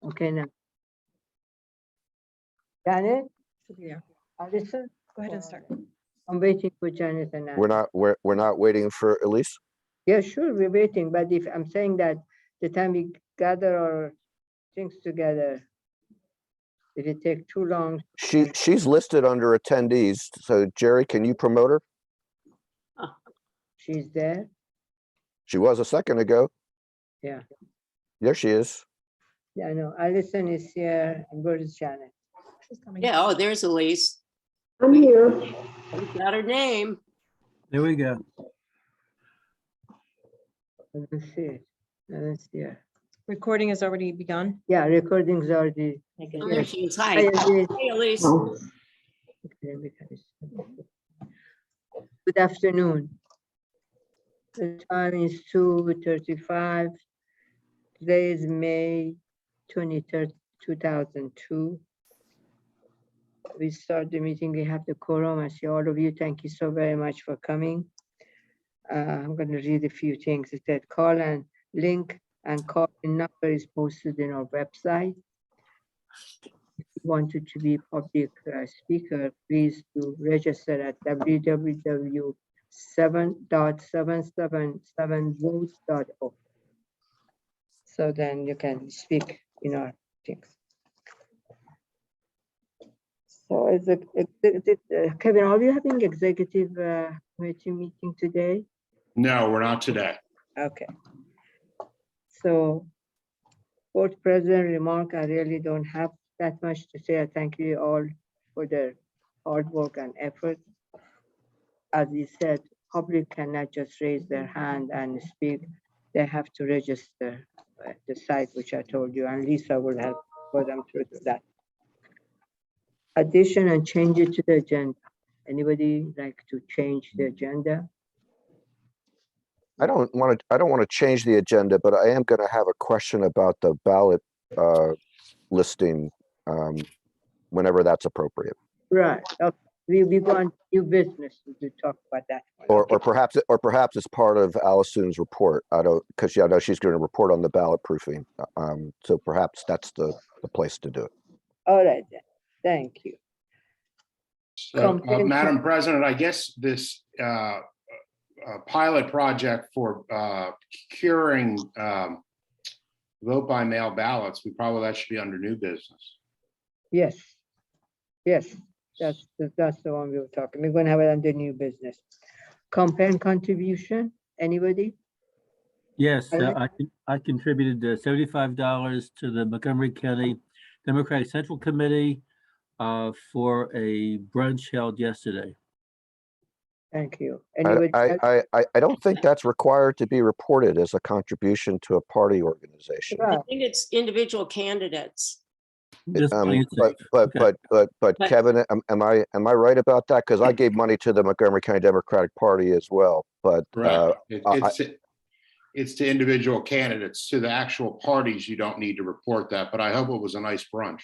Okay, now. Janet, Yeah. Allison, Go ahead and start. I'm waiting for Janet and We're Allison. not, we're not waiting for Elise? Yeah, sure, we're waiting, but if I'm saying that the time we gather our things together, if it take too long, She's listed under attendees. So Jerry, can you promote her? she's there. She was a second ago. Yeah, There she is. yeah, I know. Allison is here, and where is Janet? She's coming. Yeah, oh, there's Elise. I'm here. We got her name. There we go. I don't see it. I don't see her. Recording has already begun. Yeah, recordings are the. Oh, there she is. Hi. Hi, Elise. Hey, Elise. Okay, good afternoon. The time is 2:35. Today is May 23rd, 2002. We start the meeting. We have the quorum. I see all of you. Thank you so very much for coming. I'm going to read a few things. It said call and link and call in number is posted in our website. If you wanted to be public speaker, please do register at www.7.777votes.org. So then you can speak in our things. So is it, Kevin, are you having executive committee meeting today? No, we're not today. Okay. So, board president remark, I really don't have that much to say. I thank you all for their hard work and effort. As you said, public cannot just raise their hand and speak. They have to register the site, which I told you, and Lisa will help for them to do that. Addition and change it to the agenda. Anybody like to change the agenda? I don't want to change the agenda, but I am going to have a question about the ballot listing whenever that's appropriate. Right. Okay. We go on new business to talk about that one. Or perhaps it's part of Allison's report. I don't, because I know she's going to report on the ballot proofing. So perhaps that's the place to do it. All right then. Thank you. So, Madam President, I guess this pilot project for curing vote by mail ballots, that should be under new business. Yes. Yes. That's the one we were talking. We're going to have it under new business. Campaign contribution. Anybody? Yes, Alex? I contributed $75 to the Montgomery County Democratic Central Committee for a brunch held yesterday. Thank you. Anybody else? I don't think that's required to be reported as a contribution to a party organization. I Right. think it's individual candidates. Just playing safe. But Okay. Kevin, am I right about that? Because I gave money to the Montgomery County Democratic Party as well. But It's to individual candidates. To the actual parties, you don't need to report that, but I hope it was a nice brunch.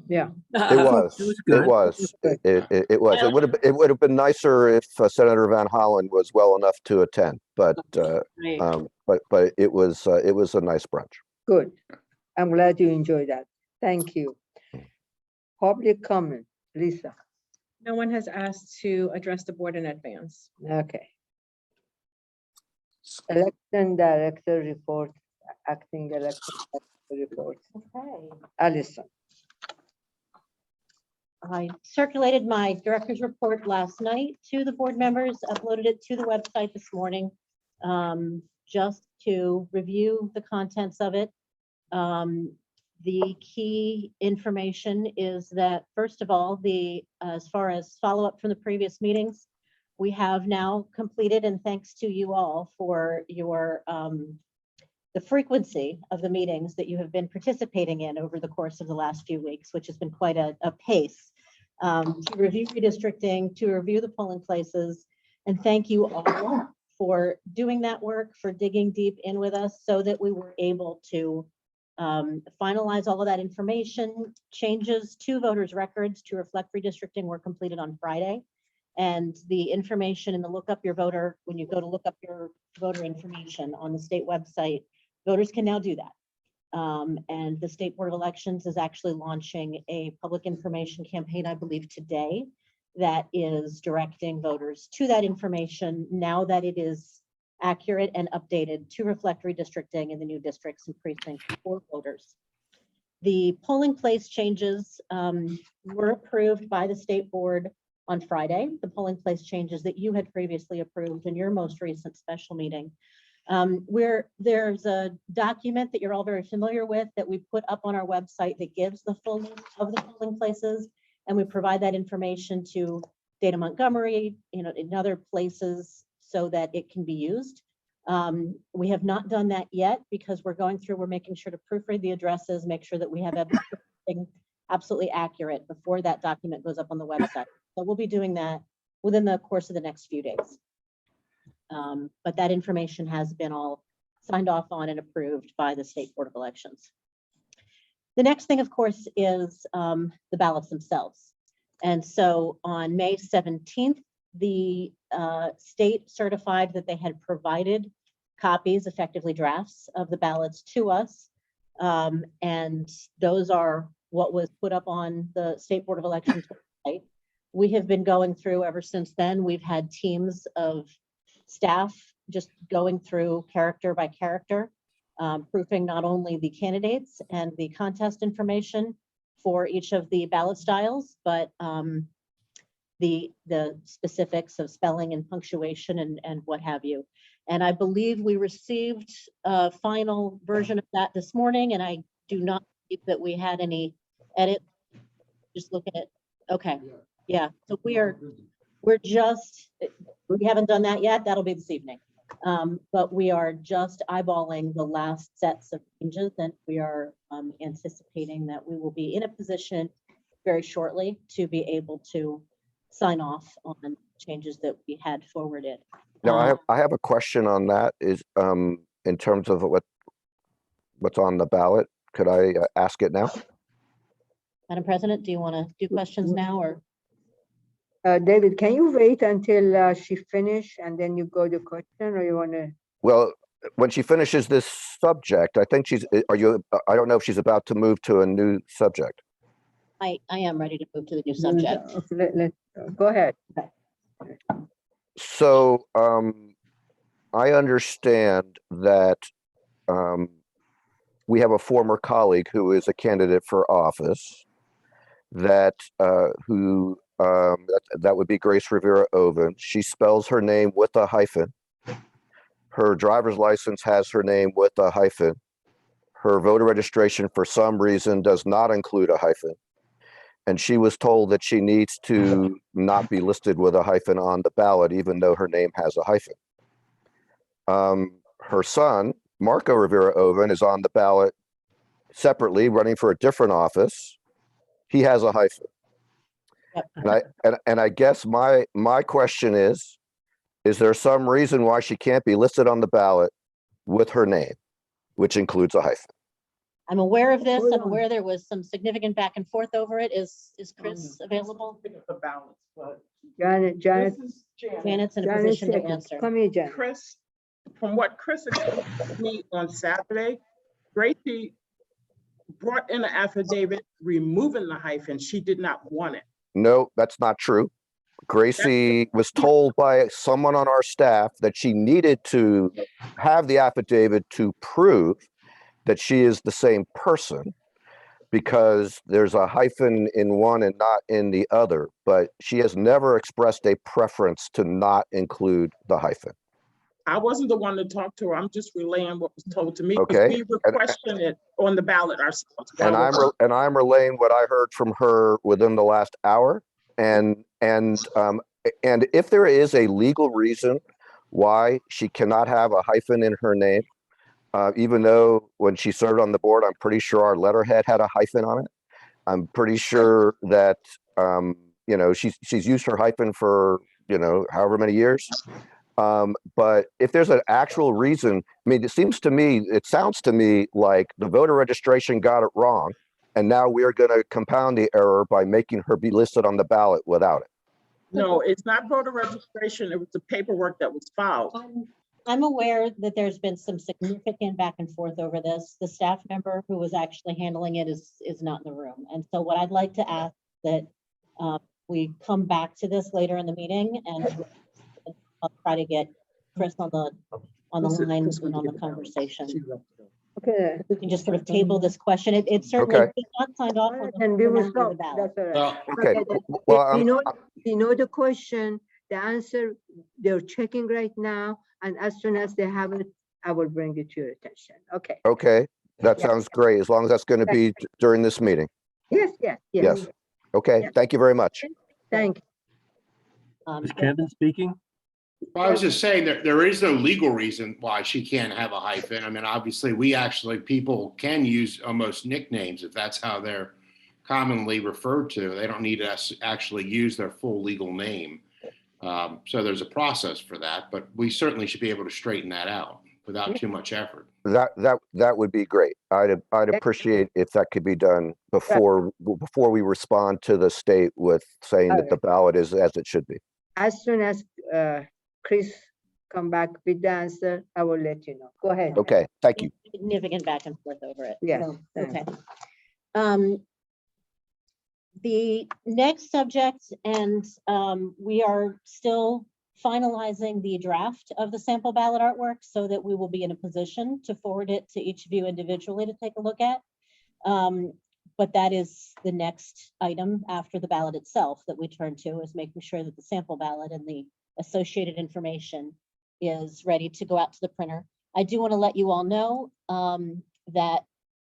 Yeah. it was. It was good. It was. Good. It was. It would have been nicer if Senator Van Hollen was well enough to attend. But Right. but it was a nice brunch. Good. I'm glad you enjoyed that. Thank you. Public comment. Lisa. No one has asked to address the board in advance. Okay. Election director report, acting election director report. Okay. Allison. I circulated my director's report last night to the board members, uploaded it to the website this morning, just to review the contents of it. The key information is that, first of all, as far as follow-up from the previous meetings, we have now completed, and thanks to you all for your the frequency of the meetings that you have been participating in over the course of the last few weeks, which has been quite a pace, to review redistricting, to review the polling places. And thank you all for doing that work, for digging deep in with us so that we were able to finalize all of that information. Changes to voters' records to reflect redistricting were completed on Friday. And the information in the look up your voter, when you go to look up your voter information on the state website, voters can now do that. And the State Board of Elections is actually launching a public information campaign, I believe today, that is directing voters to that information now that it is accurate and updated to reflect redistricting in the new districts and precincts for voters. The polling place changes were approved by the State Board on Friday, the polling place changes that you had previously approved in your most recent special meeting. Where there's a document that you're all very familiar with that we put up on our website that gives the full list of the polling places, and we provide that information to Data Montgomery, in other places so that it can be used. We have not done that yet because we're making sure to proofread the addresses, make sure that we have everything absolutely accurate before that document goes up on the website. So we'll be doing that within the course of the next few days. But that information has been all signed off on and approved by the State Board of Elections. The next thing, of course, is the ballots themselves. And so on May 17th, the state certified that they had provided copies, effectively drafts, of the ballots to us. And those are what was put up on the State Board of Elections website. We have been going through ever since then. We've had teams of staff just going through character by character, proofing not only the candidates and the contest information for each of the ballot styles, but the specifics of spelling and punctuation and what have you. And I believe we received a final version of that this morning, and I do not believe that we had any edit. Just look at it. Okay. Yeah. So we haven't done that yet. That'll be this evening. But we are just eyeballing the last sets of changes, and we are anticipating that we will be in a position very shortly to be able to sign off on changes that we had forwarded. Now, I have a question on that is, in terms of what's on the ballot. Could I ask it now? Madam President, do you want to do questions now, or? David, can you wait until she finish and then you go to question, or you want to? Well, when she finishes this subject, I think I don't know if she's about to move to a new subject. I am ready to move to the new subject. Okay, go ahead. So, I understand that, we have a former colleague who is a candidate for office that would be Grace Rivera Oven. She spells her name with a hyphen. Her driver's license has her name with a hyphen. Her voter registration, for some reason, does not include a hyphen. And she was told that she needs to not be listed with a hyphen on the ballot, even though her name has a hyphen. Her son, Marco Rivera Oven, is on the ballot separately, running for a different office. He has a hyphen. Yep. And I guess my question is there some reason why she can't be listed on the ballot with her name, which includes a hyphen? I'm aware of this. Hold I'm on. aware there was some significant back and forth over it. Is Chris available? The balance, but Janet, this is Janet. Janet's in a Janet, position to second. answer. Come here, Janet. Chris, from what Chris explained to me on Saturday, Gracie brought in an affidavit removing the hyphen. She did not want it. No, that's not true. Gracie was told by someone on our staff that she needed to have the affidavit to prove that she is the same person, because there's a hyphen in one and not in the other, but she has never expressed a preference to not include the hyphen. I wasn't the one to talk to her. I'm just relaying what was told to me. 'Cause Okay. we were questioning it on the ballot ourselves. And I'm relaying what I heard from her within the last hour. And if there is a legal reason why she cannot have a hyphen in her name, even though when she served on the board, I'm pretty sure our letterhead had a hyphen on it. I'm pretty sure that, she's used her hyphen for, however many years. But if there's an actual reason, I mean, it sounds to me like the voter registration got it wrong. And now we're going to compound the error by making her be listed on the ballot without it. No, it's not voter registration. It was the paperwork that was filed. I'm aware that there's been some significant back and forth over this. The staff member who was actually handling it is not in the room. And so what I'd like to ask that we come back to this later in the meeting, and I'll try to get Chris on the line and on the conversation. Okay. We can just sort of table this question. It certainly Okay. is not signed off on And we will the stop. ballot. That's all right. Well, Okay, Okay, then, well, we know the question, the answer, they're checking right now, and as soon as they have it, I will bring it to your attention. Okay. okay, that Yeah. sounds great, as long as that's gonna be during this meeting. Yes, yes, yes. Yes. Okay, Yeah. thank you very much. Thank Is Kevin speaking? I was just saying that there is no legal reason why she can't have a hyphen. I mean, obviously, people can use almost nicknames if that's how they're commonly referred to. They don't need to actually use their full legal name. So there's a process for that, but we certainly should be able to straighten that out without too much effort. That would be great. I'd appreciate if that could be done before we respond to the state with saying that the ballot is as it should be. As soon as Chris come back with the answer, I will let you know. Go ahead. Okay, thank you. Significant back and forth over it. Yes, So, thanks. okay. The next subject, and we are still finalizing the draft of the sample ballot artwork so that we will be in a position to forward it to each of you individually to take a look at. But that is the next item after the ballot itself that we turn to, is making sure that the sample ballot and the associated information is ready to go out to the printer. I do want to let you all know that,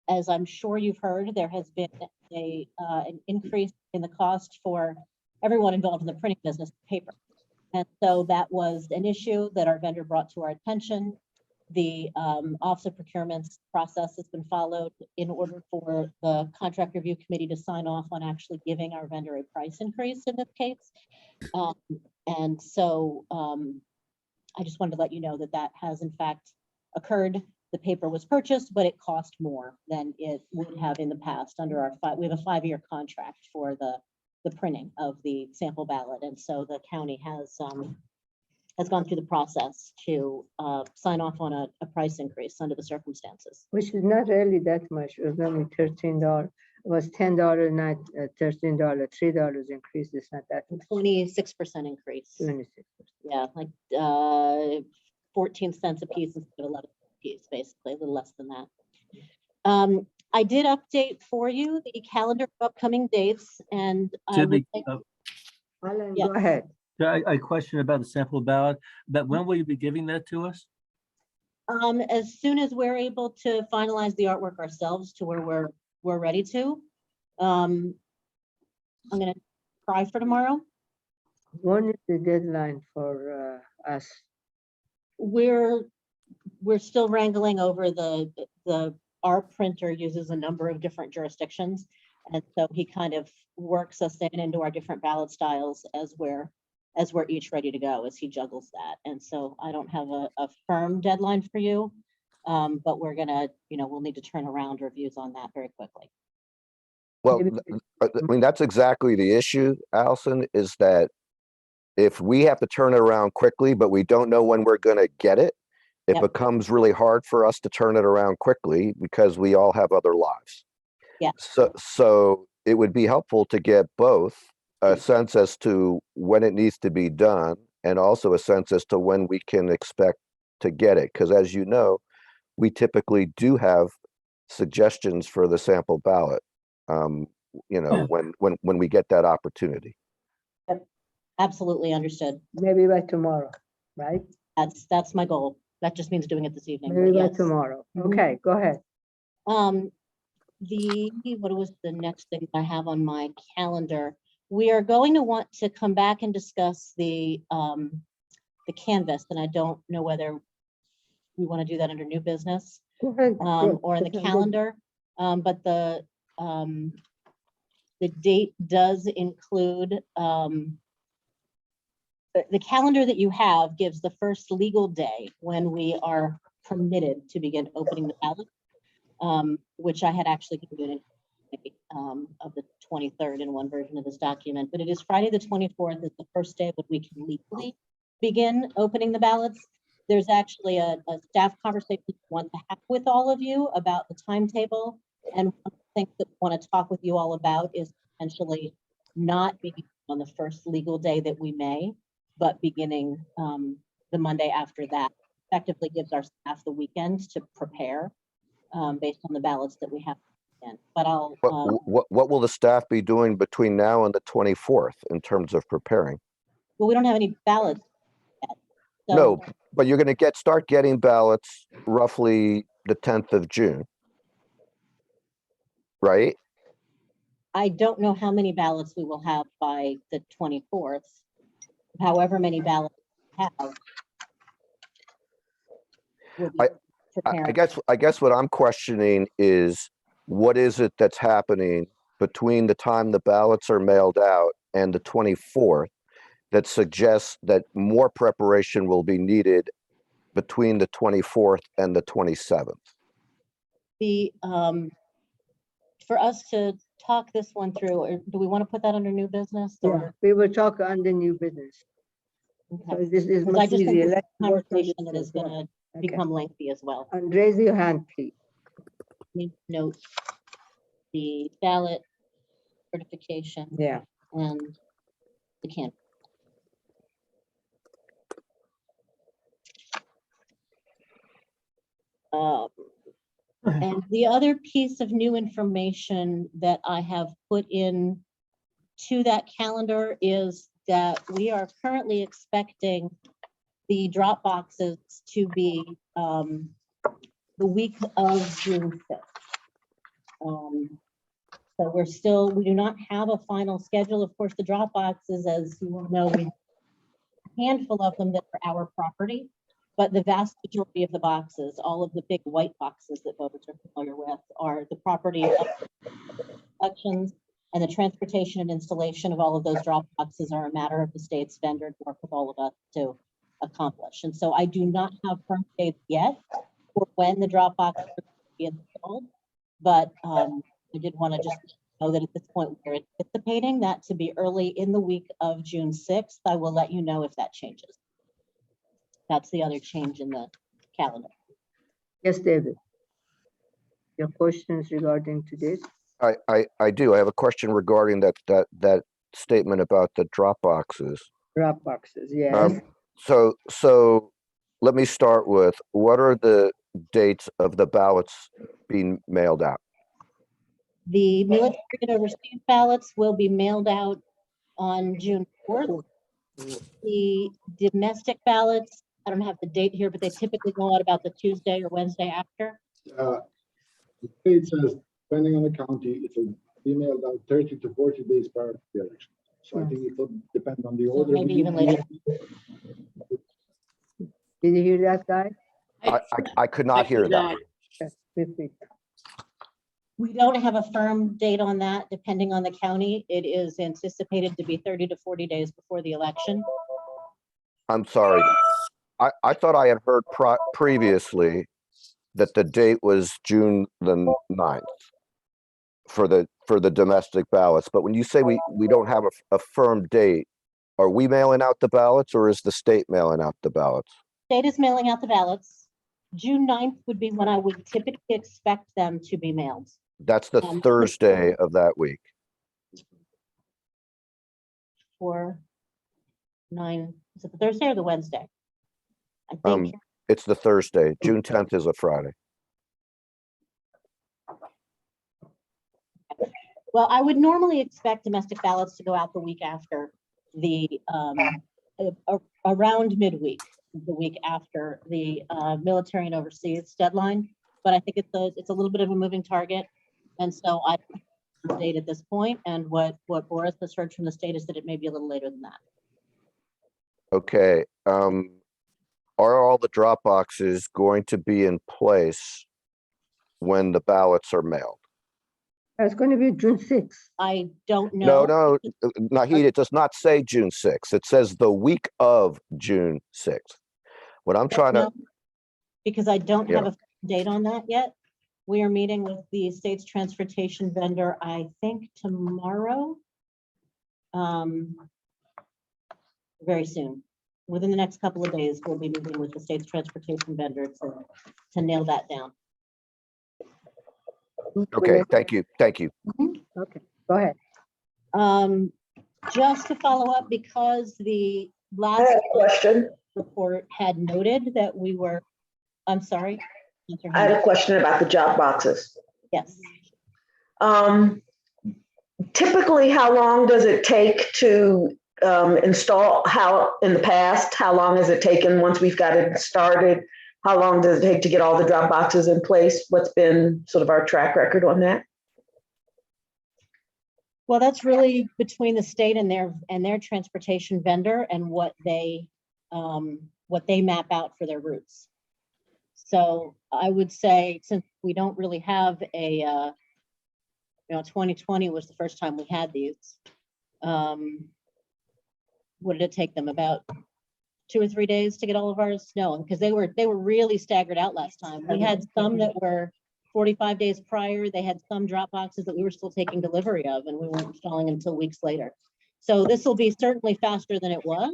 as I'm sure you've heard, there has been an increase in the cost for everyone involved in the printing business, paper. And so that was an issue that our vendor brought to our attention. The Office of Procurement's process has been followed in order for the contract review committee to sign off on actually giving our vendor a price increase in this case. And so I just wanted to let you know that that has in fact occurred. The paper was purchased, but it cost more than it would have in the past under our we have a 5-year contract for the printing of the sample ballot. And so the county has gone through the process to sign off on a price increase under the circumstances. Which is not really that much. It was only $13. It was $10, not $13. $3 increase. It's not that much. 26% increase. 26%. Yeah, like 14 cents a piece instead of 11 cents a piece, basically, a little less than that. I did update for you the calendar of upcoming dates, and I would Timmy, like, Alan, Yeah. go ahead. I question about the sample ballot, but when will you be giving that to us? as soon as we're able to finalize the artwork ourselves to where we're ready to. I'm gonna try for tomorrow. When is the deadline for us? We're still wrangling over our printer uses a number of different jurisdictions. And so he kind of works us in into our different ballot styles as we're each ready to go, as he juggles that. And so I don't have a firm deadline for you, but we're gonna, we'll need to turn around reviews on that very quickly. Well, Maybe- I mean, that's exactly the issue, Allison, is that if we have to turn it around quickly, but we don't know when we're gonna get it, it Yep. becomes really hard for us to turn it around quickly because we all have other lives. Yeah. So it would be helpful to get both a sense as to when it needs to be done and also a sense as to when we can expect to get it. Because as you know, we typically do have suggestions for the sample ballot, when we get that opportunity. Absolutely understood. Maybe by tomorrow, right? That's my goal. That just means doing it this evening. but Maybe by yes. tomorrow. Mhm. Okay, go ahead. What was the next thing I have on my calendar? We are going to want to come back and discuss the canvas, and I don't know whether we want to do that under new business Go ahead. or in the calendar. But the date does include the calendar that you have gives the first legal day when we are permitted to begin opening the ballot, which I had actually given of the 23rd in one version of this document, but it is Friday the 24th is the first day that we can legally begin opening the ballots. there's actually a staff conversation we want to have with all of you about the timetable. And one of the things that we want to talk with you all about is potentially not beginning on the first legal day that we may, but beginning the Monday after that. Effectively gives our staff the weekend to prepare based on the ballots that we have. But I'll, What will the staff be doing between now and the 24th in terms of preparing? well, we don't have any ballots yet. So No, but you're going to start getting ballots roughly the 10th of June, right? I don't know how many ballots we will have by the 24th. However many ballots we have. We'll be preparing. I guess what I'm questioning is what is it that's happening between the time the ballots are mailed out and the 24th that suggests that more preparation will be needed between the 24th and the 27th? The, for us to talk this one through, or do we want to put that under new business? Yeah, Or, we will talk on the new business. okay. So this is Because I much just think easier. this is Let's a work on conversation this that is one. going to Okay. become lengthy as well. And raise your hand, please. Need to note the ballot certification Yeah. and the can. And the other piece of new information that I have put in to that calendar is that we are currently expecting the drop boxes to be the week of June 5th. So we do not have a final schedule. Of course, the drop boxes, as you all know, we have a handful of them that are our property, but the vast majority of the boxes, all of the big white boxes that voters are familiar with, are the property of elections, and the transportation and installation of all of those drop boxes are a matter of the state's vendor to work with all of us to accomplish. And so I do not have firm dates yet for when the drop boxes are going to be installed, but I did want to just know that at this point we're anticipating that to be early in the week of June 6th. I will let you know if that changes. That's the other change in the calendar. Yes, David. Your questions regarding to this? I do. I have a question regarding that statement about the drop boxes. Drop boxes, yes. So let me start with, what are the dates of the ballots being mailed out? The military and overseas ballots will be mailed out on June 4th. The domestic ballots, I don't have the date here, but they typically go out about the Tuesday or Wednesday after. The state says, depending on the county, it will be mailed out 30 to 40 days prior to the election. So I think it will depend on the order. Maybe even later. Did you hear that, guy? I could not hear that. Yes, repeat. We don't have a firm date on that, depending on the county. It is anticipated to be 30 to 40 days before the election. I'm sorry. I thought I had heard previously that the date was June the 9th for the domestic ballots. But when you say we don't have a firm date, are we mailing out the ballots or is the state mailing out the ballots? State is mailing out the ballots. June 9th would be when I would typically expect them to be mailed. That's the Thursday of that week. 4, 9, is it the Thursday or the Wednesday? I think It's the Thursday. June 10th is a Friday. well, I would normally expect domestic ballots to go out the week after the, around midweek, the week after the military and overseas deadline. But I think it's a little bit of a moving target. And so I date at this point, and what Boris has heard from the state is that it may be a little later than that. Okay. Are all the drop boxes going to be in place when the ballots are mailed? It's going to be June 6th. I don't know. No, Nahid, it does not say June 6th. It says the week of June 6th. What I'm trying to, Because I don't Yeah. have a date on that yet. We are meeting with the state's transportation vendor, I think tomorrow. Very soon. within the next couple of days, we'll be meeting with the state's transportation vendor to nail that down. Okay, thank you, thank you. Okay, go ahead. Just to follow up, because the I last have a question. report had noted that we were, I'm sorry. I had a question about the drop boxes. Yes. Typically, how long does it take to install? How, in the past, how long has it taken once we've got it started? How long does it take to get all the drop boxes in place? What's been sort of our track record on that? Well, that's really between the state and their transportation vendor and what they map out for their routes. So I would say, since we don't really have a, 2020 was the first time we had these. What did it take them, about 2 or 3 days to get all of ours? No, because they were really staggered out last time. We had some that were 45 days prior. They had some drop boxes that we were still taking delivery of, and we weren't installing until weeks later. So this will be certainly faster than it was.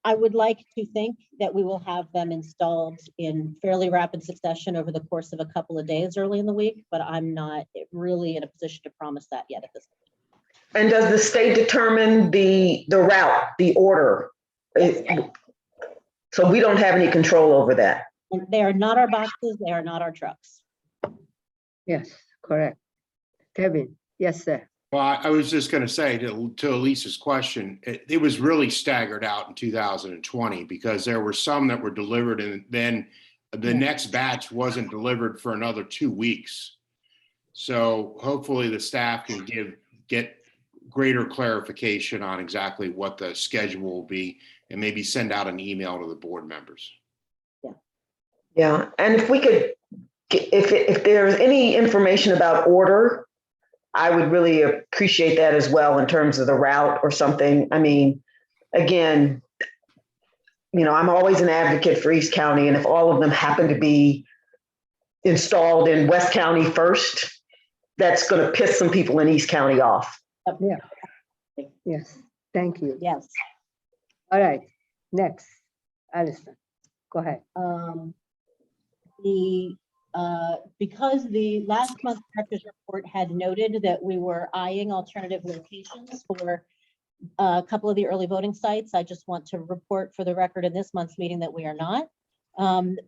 I would like to think that we will have them installed in fairly rapid succession over the course of a couple of days early in the week, but I'm not really in a position to promise that yet at this point. And does the state determine the route, the order? So we don't have any control over that. And they are not our boxes, they are not our trucks. Yes, correct. Kevin, yes, sir. Well, I was just going to say to Elisa's question, it was really staggered out in 2020 because there were some that were delivered and then the next batch wasn't delivered for another 2 weeks. So hopefully the staff can get greater clarification on exactly what the schedule will be and maybe send out an email to the board members. Yeah, and if we could, if there's any information about order, I would really appreciate that as well in terms of the route or something. I mean, again, I'm always an advocate for East County, and if all of them happen to be installed in West County first, that's going to piss some people in East County off. Yeah. Yes, thank you. Yes. All right, next, Alison, go ahead. Because the last month's director's report had noted that we were eyeing alternative locations for a couple of the early voting sites, I just want to report for the record in this month's meeting that we are not.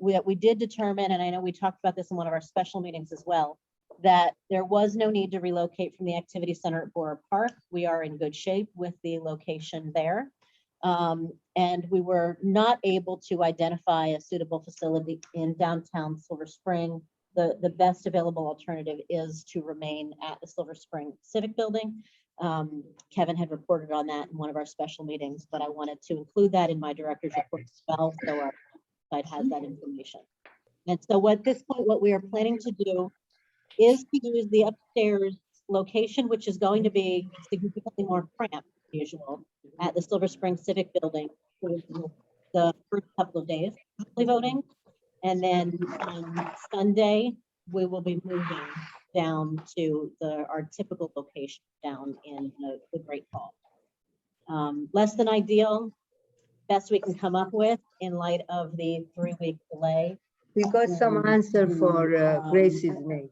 We did determine, and I know we talked about this in one of our special meetings as well, that there was no need to relocate from the activity center at Borough Park. We are in good shape with the location there. And we were not able to identify a suitable facility in downtown Silver Spring. The best available alternative is to remain at the Silver Spring Civic Building. Kevin had reported on that in one of our special meetings, but I wanted to include that in my director's report as well, so our site has that information. And so at this point, what we are planning to do is to use the upstairs location, which is going to be significantly more cramped than usual, at the Silver Spring Civic Building for the first couple of days of early voting. And then on Sunday, we will be moving down to our typical location down in the Great Hall. Less than ideal, best we can come up with in light of the 3-week delay. We got some answer for Gracie's name.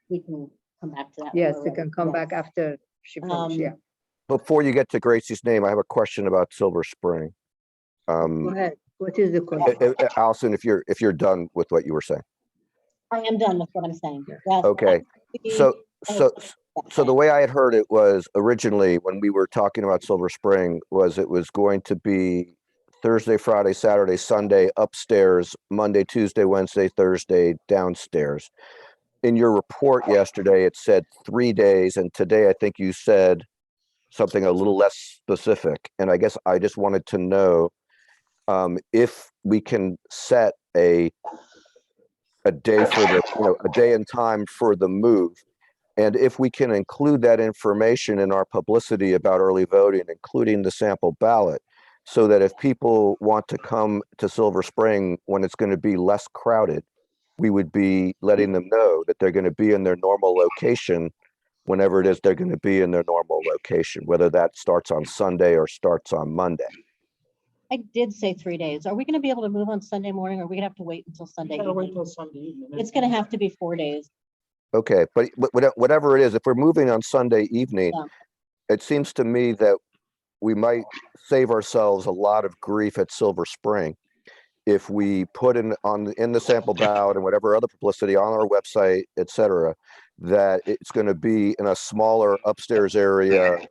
We can come back to that. Yes, we can come back after she finishes, yeah. Before you get to Gracie's name, I have a question about Silver Spring. Go ahead, what is the question? Allison, if you're done with what you were saying. I am done with what I'm saying. Yes. Okay, so the way I had heard it was originally when we were talking about Silver Spring was it was going to be Thursday, Friday, Saturday, Sunday upstairs, Monday, Tuesday, Wednesday, Thursday downstairs. In your report yesterday, it said 3 days, and today I think you said something a little less specific. And I guess I just wanted to know if we can set a day for the, a day and time for the move. And if we can include that information in our publicity about early voting, including the sample ballot, so that if people want to come to Silver Spring when it's going to be less crowded, we would be letting them know that they're going to be in their normal location whenever it is they're going to be in their normal location, whether that starts on Sunday or starts on Monday. I did say 3 days. Are we gonna be able to move on Sunday morning, or are we gonna have to wait until Sunday Gotta wait evening? till Sunday evening. It's gonna have to be 4 days. Okay, but whatever it is, if we're moving on Sunday evening, Yeah. it seems to me that we might save ourselves a lot of grief at Silver Spring if we put in the sample ballot and whatever other publicity on our website, et cetera, that it's going to be in a smaller upstairs area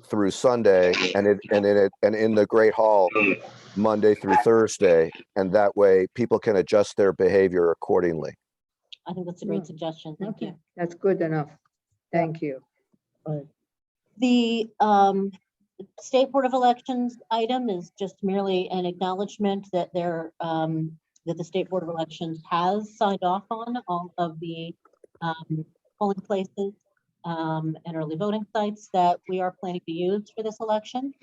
through Sunday and in the Great Hall Monday through Thursday, and that way people can adjust their behavior accordingly. I think that's a great suggestion. Thank you. Okay, that's good enough. Thank you. The State Board of Elections item is just merely an acknowledgement that that the State Board of Elections has signed off on all of the polling places and early voting sites that we are planning to use for this election.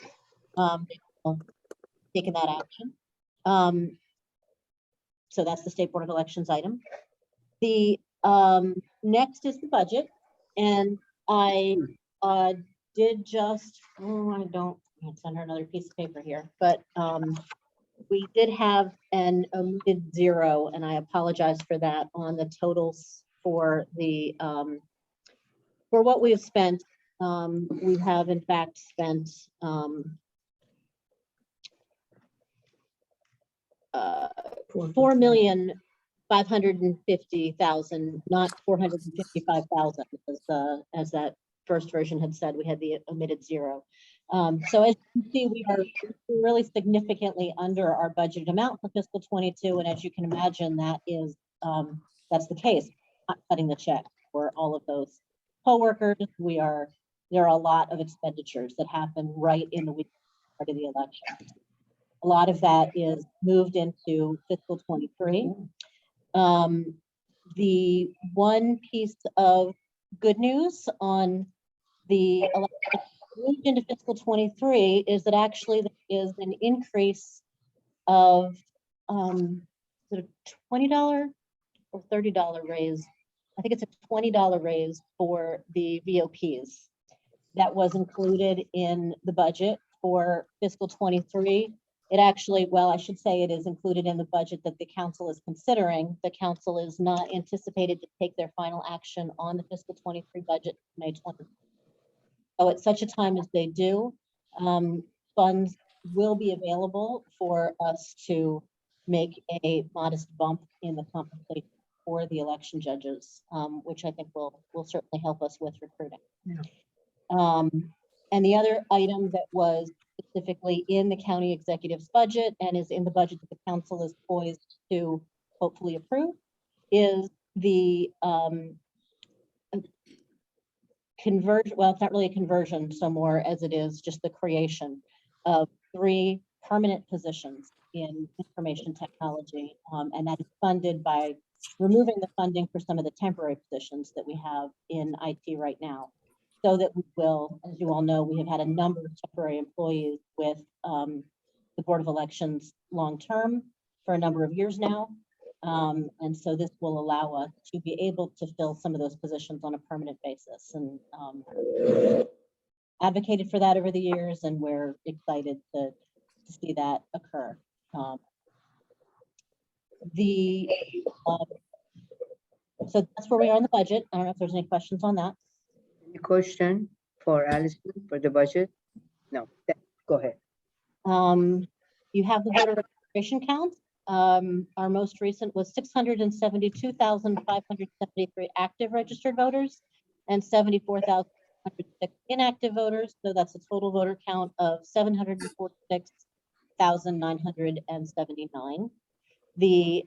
Taking that action. So that's the State Board of Elections item. The next is the budget, and I did just, it's under another piece of paper here, but we did have an omitted zero, and I apologize for that on the totals for the for what we have spent. We have in fact spent $4,550,000, not 455,000, as that first version had said. We had the omitted zero. So as you can see, we are really significantly under our budgeted amount for fiscal 22, and as you can imagine, that is that's the case. Not cutting the check for all of those co-workers. There are a lot of expenditures that happen right in the week of the election. A lot of that is moved into fiscal 23. The one piece of good news on the election moved into fiscal 23 is that actually there is an increase of sort of $20 or $30 raise. I think it's a $20 raise for the VOPs. That was included in the budget for fiscal 23. It actually, well, I should say it is included in the budget that the council is considering. The council is not anticipated to take their final action on the fiscal 23 budget May 20th. So at such a time as they do, funds will be available for us to make a modest bump in the compensation for the election judges, which I think will certainly help us with recruiting. Yeah. And the other item that was specifically in the county executive's budget and is in the budget that the council is poised to hopefully approve is the conversion. Well, it's not really a conversion so more as it is just the creation of 3 permanent positions in information technology. And that is funded by removing the funding for some of the temporary positions that we have in IT right now. So that we will, as you all know, we have had a number of temporary employees with the Board of Elections long-term for a number of years now. And so this will allow us to be able to fill some of those positions on a permanent basis, and advocated for that over the years, and we're excited to see that occur. So that's where we are in the budget. I don't know if there's any questions on that. Any question for Allison for the budget? No, go ahead. You have the voter registration count. Our most recent was 672,573 active registered voters and 74,106 inactive voters. So that's a total voter count of 746,979. The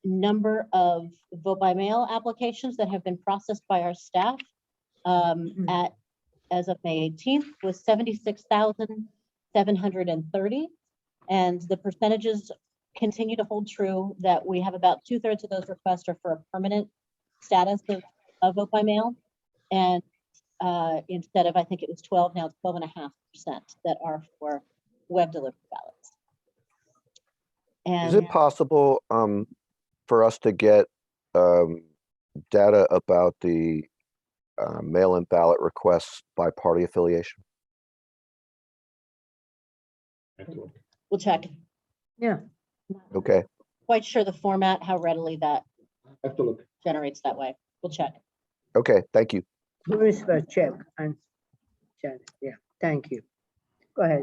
number of vote by mail applications that have been processed by our staff as of May 18th was 76,730. And the percentages continue to hold true that we have about 2/3 of those requests are for a permanent status of vote by mail. And instead of, I think it was 12, now it's 12.5% that are for web delivered ballots. And Is it possible for us to get data about the mail-in ballot requests by party affiliation? We'll check. Yeah, Okay, Quite sure the format, how readily that I have to look. generates that way. We'll check. okay, thank you. Bruce will check and check. Yeah, thank you. Go ahead.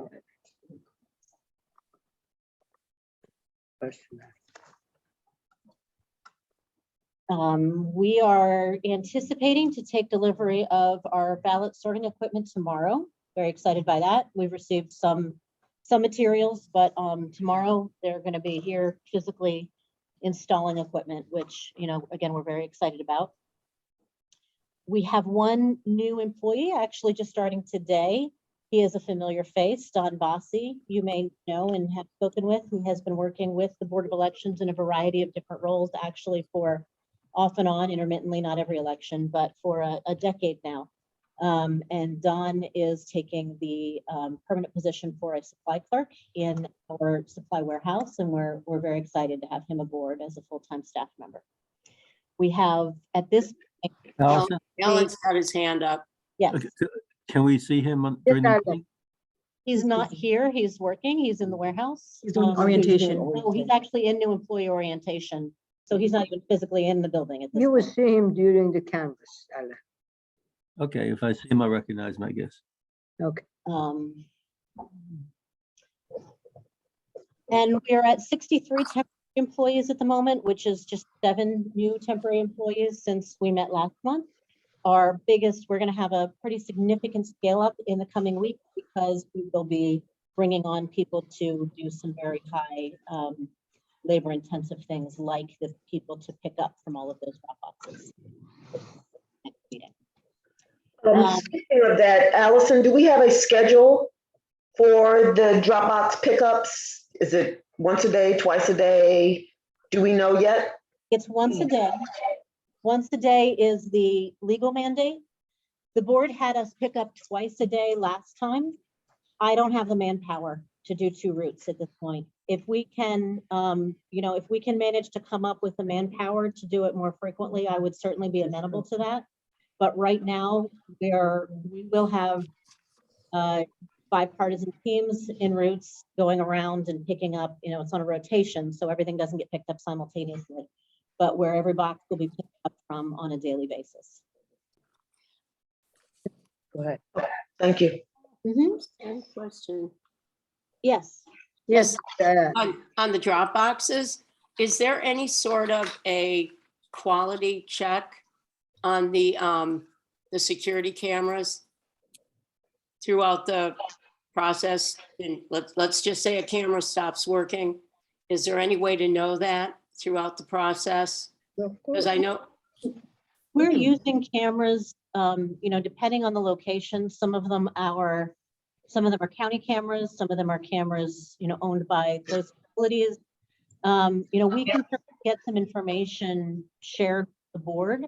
Personal. We are anticipating to take delivery of our ballot sorting equipment tomorrow. Very excited by that. We've received some materials, but tomorrow they're going to be here physically installing equipment, which, you know, again, we're very excited about. We have one new employee actually just starting today. He is a familiar face, Don Bossi. You may know and have spoken with. He has been working with the Board of Elections in a variety of different roles, actually for off and on, intermittently, not every election, but for a decade now. And Don is taking the permanent position for a supply clerk in our supply warehouse, and we're very excited to have him aboard as a full-time staff member. We have at this point, Allison, Alan's got his hand up. yes, okay, can we see him during the Alan. meeting? he's not here. He's working. He's in the warehouse. He's doing Um, orientation. No, he's actually in new employee orientation. So he's not even physically in the building at this You will point. see him during the canvas, Alan. Okay, if I see him, I recognize him, I guess. Okay. And we are at 63 temporary employees at the moment, which is just 7 new temporary employees since we met last month. Our biggest, we're going to have a pretty significant scale up in the coming week because we will be bringing on people to do some very high labor intensive things like the people to pick up from all of those drop boxes. Speaking of that, Allison, do we have a schedule for the Dropbox pickups? Is it once a day, twice a day? Do we know yet? It's once a day. Once a day is the legal mandate. The board had us pick up twice a day last time. I don't have the manpower to do 2 routes at this point. If we can, you know, if we can manage to come up with the manpower to do it more frequently, I would certainly be amenable to that. But right now, we will have bipartisan teams en routes going around and picking up, you know, it's on a rotation, so everything doesn't get picked up simultaneously, but where every box will be picked up from on a daily basis. Go ahead. Thank you. One question. Yes. Yes, On the drop boxes, is there any sort of a quality check on the security cameras throughout the process? And let's just say a camera stops working. Is there any way to know that throughout the process? Because I know, We're using cameras, you know, depending on the location. Some of them are county cameras, some of them are cameras, you know, owned by those facilities. You know, we can get some information shared with the board,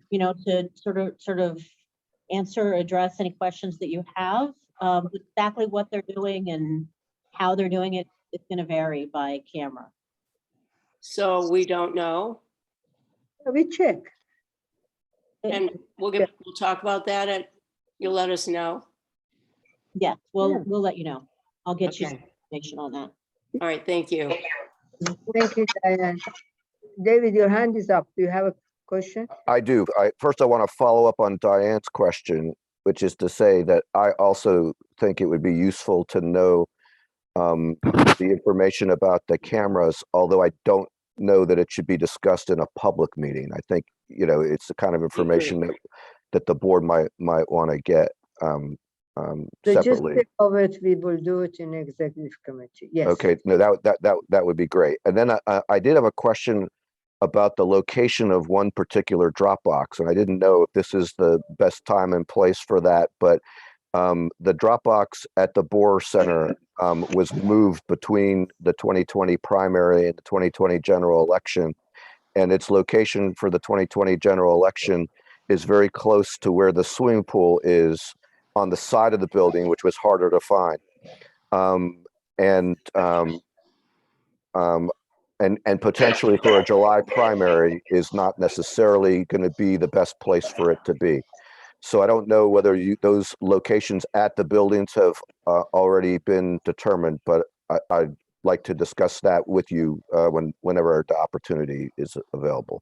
you know, to sort of answer or address any questions that you have. Exactly what they're doing and how they're doing it, it's going to vary by camera. so we don't know. we check. And we'll talk about that and you'll let us know. Yeah, Yeah. we'll let you know. I'll get you Okay. some information on that. All right, thank you. Thank you, Diane. David, your hand is up. Do you have a question? I do. First, I want to follow up on Diane's question, which is to say that I also think it would be useful to know the information about the cameras, although I don't know that it should be discussed in a public meeting. I think, you know, it's the kind of information that the board might want to get separately. Logistic of it, we will do it in executive committee. Yes. Okay, no, that would be great. And then I did have a question about the location of one particular Dropbox, and I didn't know if this is the best time and place for that, but the Dropbox at the Bohr Center was moved between the 2020 primary and the 2020 general election, and its location for the 2020 general election is very close to where the swimming pool is on the side of the building, which was harder to find. And and potentially for a July primary is not necessarily going to be the best place for it to be. So I don't know whether those locations at the buildings have already been determined, but I'd like to discuss that with you whenever the opportunity is available.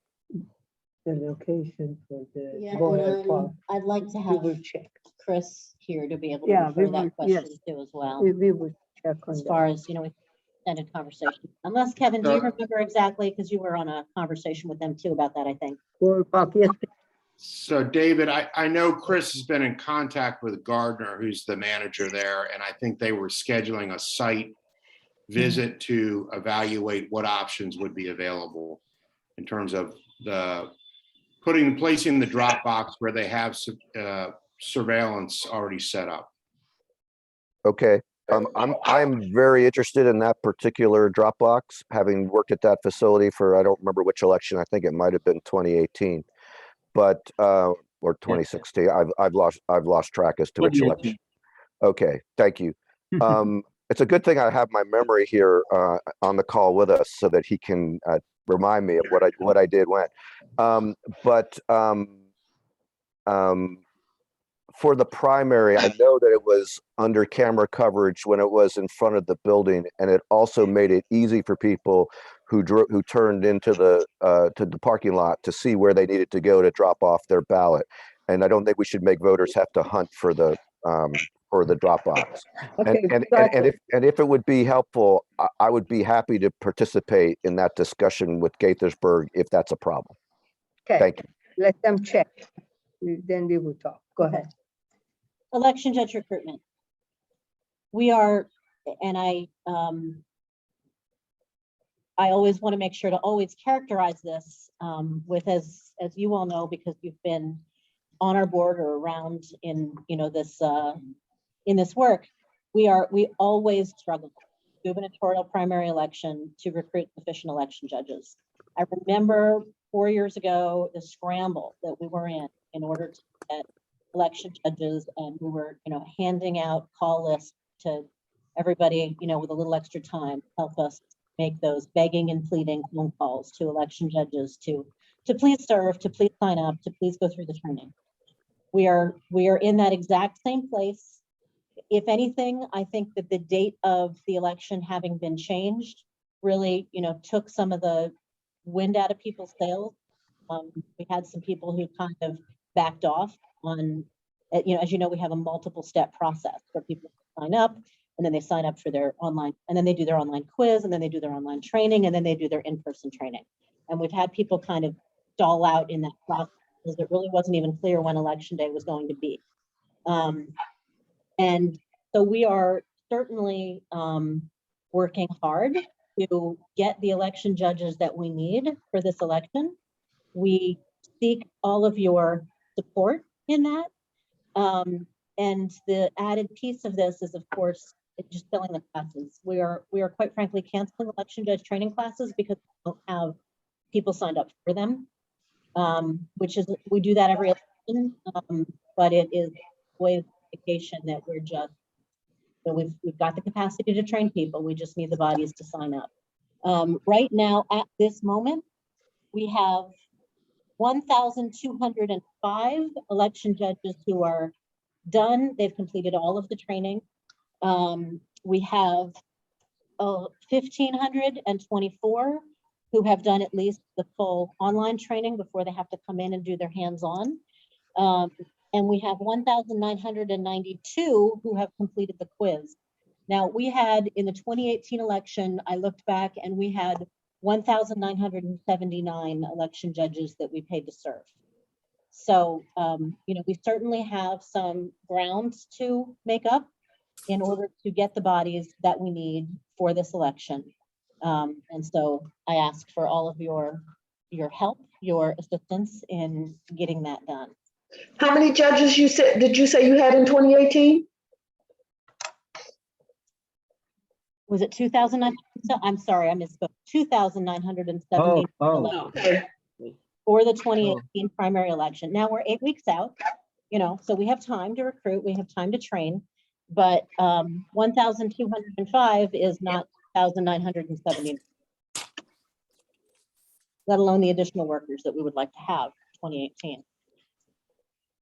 The location for the Yeah, Royal Park. I'd like to We have will check. Chris here to be able to Yeah, we refer will, that question yes. to as well. We will check on As that. far as, we extended conversation. Unless, Kevin, do you So- remember exactly? Because you were on a conversation with them too about that, I think. Royal Park, yes, So David, I know Chris has been in contact with Gardner, who's the manager there, and I think they were scheduling a site visit to evaluate what options would be available in terms of placing the drop box where they have surveillance already set up. Okay. I'm very interested in that particular Dropbox, having worked at that facility for, I don't remember which election. I think it might have been 2018, but or 2016. I've lost track as to which 2018. election. Okay, thank you. It's a good thing I have my memory here on the call with us so that he can remind me of what I did when. For the primary, I know that it was under camera coverage when it was in front of the building, and it also made it easy for people who turned into the to the parking lot to see where they needed to go to drop off their ballot. And I don't think we should make voters have to hunt for the drop box. okay. And if it would be helpful, I would be happy to participate in that discussion with Gaithersburg if that's a problem. Okay, Thank you. let them check. Then we will talk. Go ahead. Election judge recruitment. We are, and I always want to make sure to always characterize this with, as you all know, because you've been on our board or around in this in this work, we always struggle gubernatorial primary election to recruit efficient election judges. I remember 4 years ago the scramble that we were in order to get election judges, and we were handing out call lists to everybody with a little extra time, help us make those begging and pleading phone calls to election judges to please serve, to please sign up, to please go through the training. We are in that exact same place. If anything, I think that the date of the election having been changed really, took some of the wind out of people's sails. We had some people who kind of backed off on, as you know, we have a multiple step process where people sign up, and then they sign up for their online, and then they do their online quiz, and then they do their online training, and then they do their in-person training. And we've had people kind of stall out in that process because it really wasn't even clear when election day was going to be. And so we are certainly working hard to get the election judges that we need for this election. We seek all of your support in that. And the added piece of this is, of course, just filling the classes. We are quite frankly canceling election judge training classes because we don't have people signed up for them. Which is, we do that every election, but it is always indication that we're just, we've got the capacity to train people. We just need the bodies to sign up. Right now, at this moment, we have 1,205 election judges who are done. They've completed all of the training. We have 1,524 who have done at least the full online training before they have to come in and do their hands-on. And we have 1,992 who have completed the quiz. Now, we had in the 2018 election, I looked back and we had 1,979 election judges that we paid to serve. So, we certainly have some ground to make up in order to get the bodies that we need for this election. And so I ask for all of your help, your assistance in getting that done. How many judges did you say you had in 2018? Was it 2,900? I'm sorry, I misspoke. 2,970 Okay. for the 2018 primary election. Now we're 8 weeks out, so we have time to recruit, we have time to train, but 1,205 is not 1,970. let alone the additional workers that we would like to have 2018.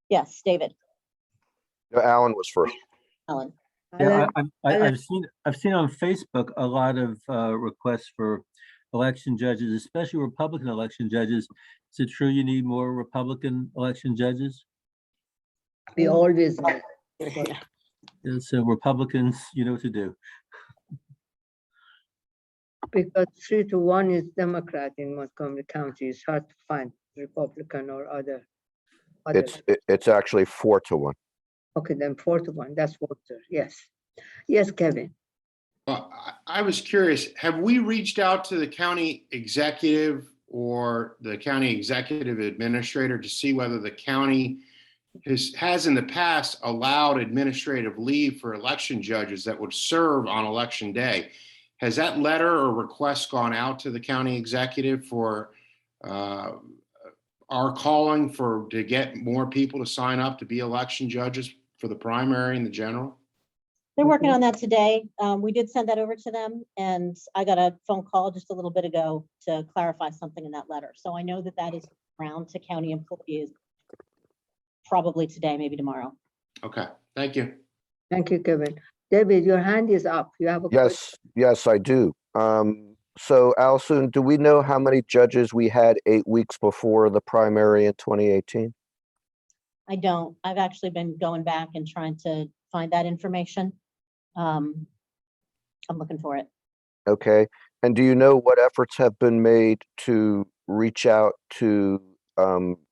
Yes, David, Alan was first. Ellen. Yeah, Alan, I've seen on Facebook a lot of requests for election judges, especially Republican election judges. Is it true you need more Republican election judges? we always need. Yeah. And so Republicans, you know what to do. Because 3-1 is Democrat in Montgomery County. It's hard to find Republican or other. It's actually 4-1. Okay, then 4-1, that's Walter, yes. Yes, Kevin. I was curious, have we reached out to the county executive or the county executive administrator to see whether the county has in the past allowed administrative leave for election judges that would serve on election day? Has that letter or request gone out to the county executive for our calling to get more people to sign up to be election judges for the primary and the general? They're working on that today. We did send that over to them, and I got a phone call just a little bit ago to clarify something in that letter. So I know that that is around to county employees probably today, maybe tomorrow. Okay, thank you. Thank you, Kevin. David, your hand is up. You have a question? Yes, I do. So Allison, do we know how many judges we had 8 weeks before the primary in 2018? I don't. I've actually been going back and trying to find that information. I'm looking for it. Okay. And do you know what efforts have been made to reach out to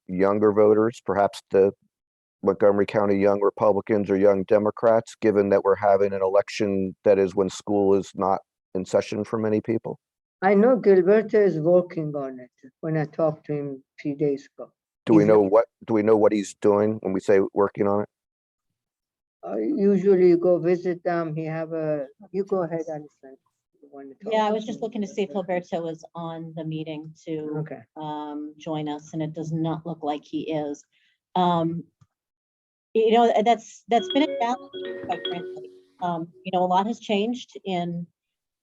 younger voters, perhaps the Montgomery County Young Republicans or Young Democrats, given that we're having an election that is when school is not in session for many people? I know Gilberto is working on it when I talked to him a few days ago. Do we know what he's doing when we say working on it? Usually you go visit them, you go ahead, Alison. You want to talk? Yeah, I was just looking to see if Alberto was on the meeting to Okay. join us, and it does not look like he is. You know, that's been a challenge, quite frankly. You know, a lot has changed in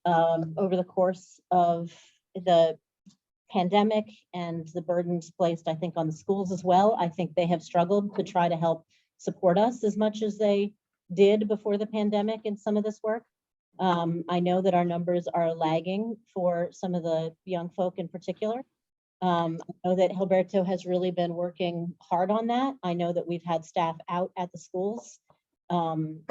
over the course of the pandemic and the burdens placed, I think, on the schools as well. I think they have struggled to try to help support us as much as they did before the pandemic in some of this work. I know that our numbers are lagging for some of the young folk in particular. I know that Gilberto has really been working hard on that. I know that we've had staff out at the schools. I'm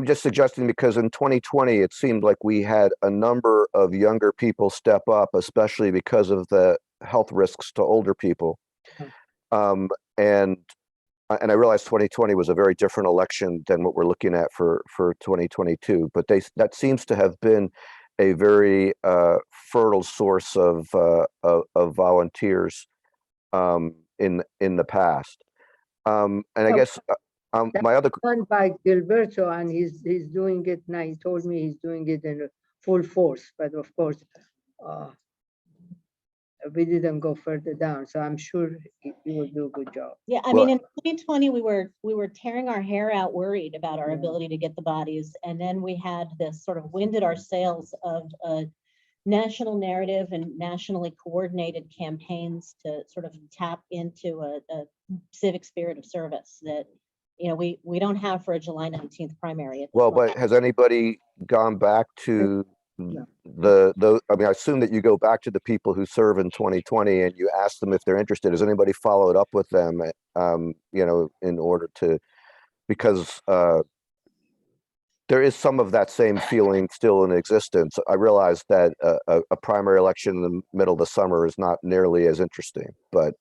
just suggesting because in 2020, it seemed like we had a number of younger people step up, especially because of the health risks to older people. And I realize 2020 was a very different election than what we're looking at for 2022, but that seems to have been a very fertile source of volunteers in the past. And I guess my other Done by Gilberto, and he's doing it now. He told me he's doing it in full force, but of course, we didn't go further down. So I'm sure he will do a good job. Yeah, I mean, in 2020, we were tearing our hair out, worried about our ability to get the bodies, and then we had this sort of wind at our sails of a national narrative and nationally coordinated campaigns to sort of tap into a civic spirit of service that, you know, we don't have for a July 19th primary. Well, but has anybody gone back to I mean, I assume that you go back to the people who serve in 2020 and you ask them if they're interested. Has anybody followed up with them, you know, in order to, because there is some of that same feeling still in existence. I realize that a primary election in the middle of the summer is not nearly as interesting, but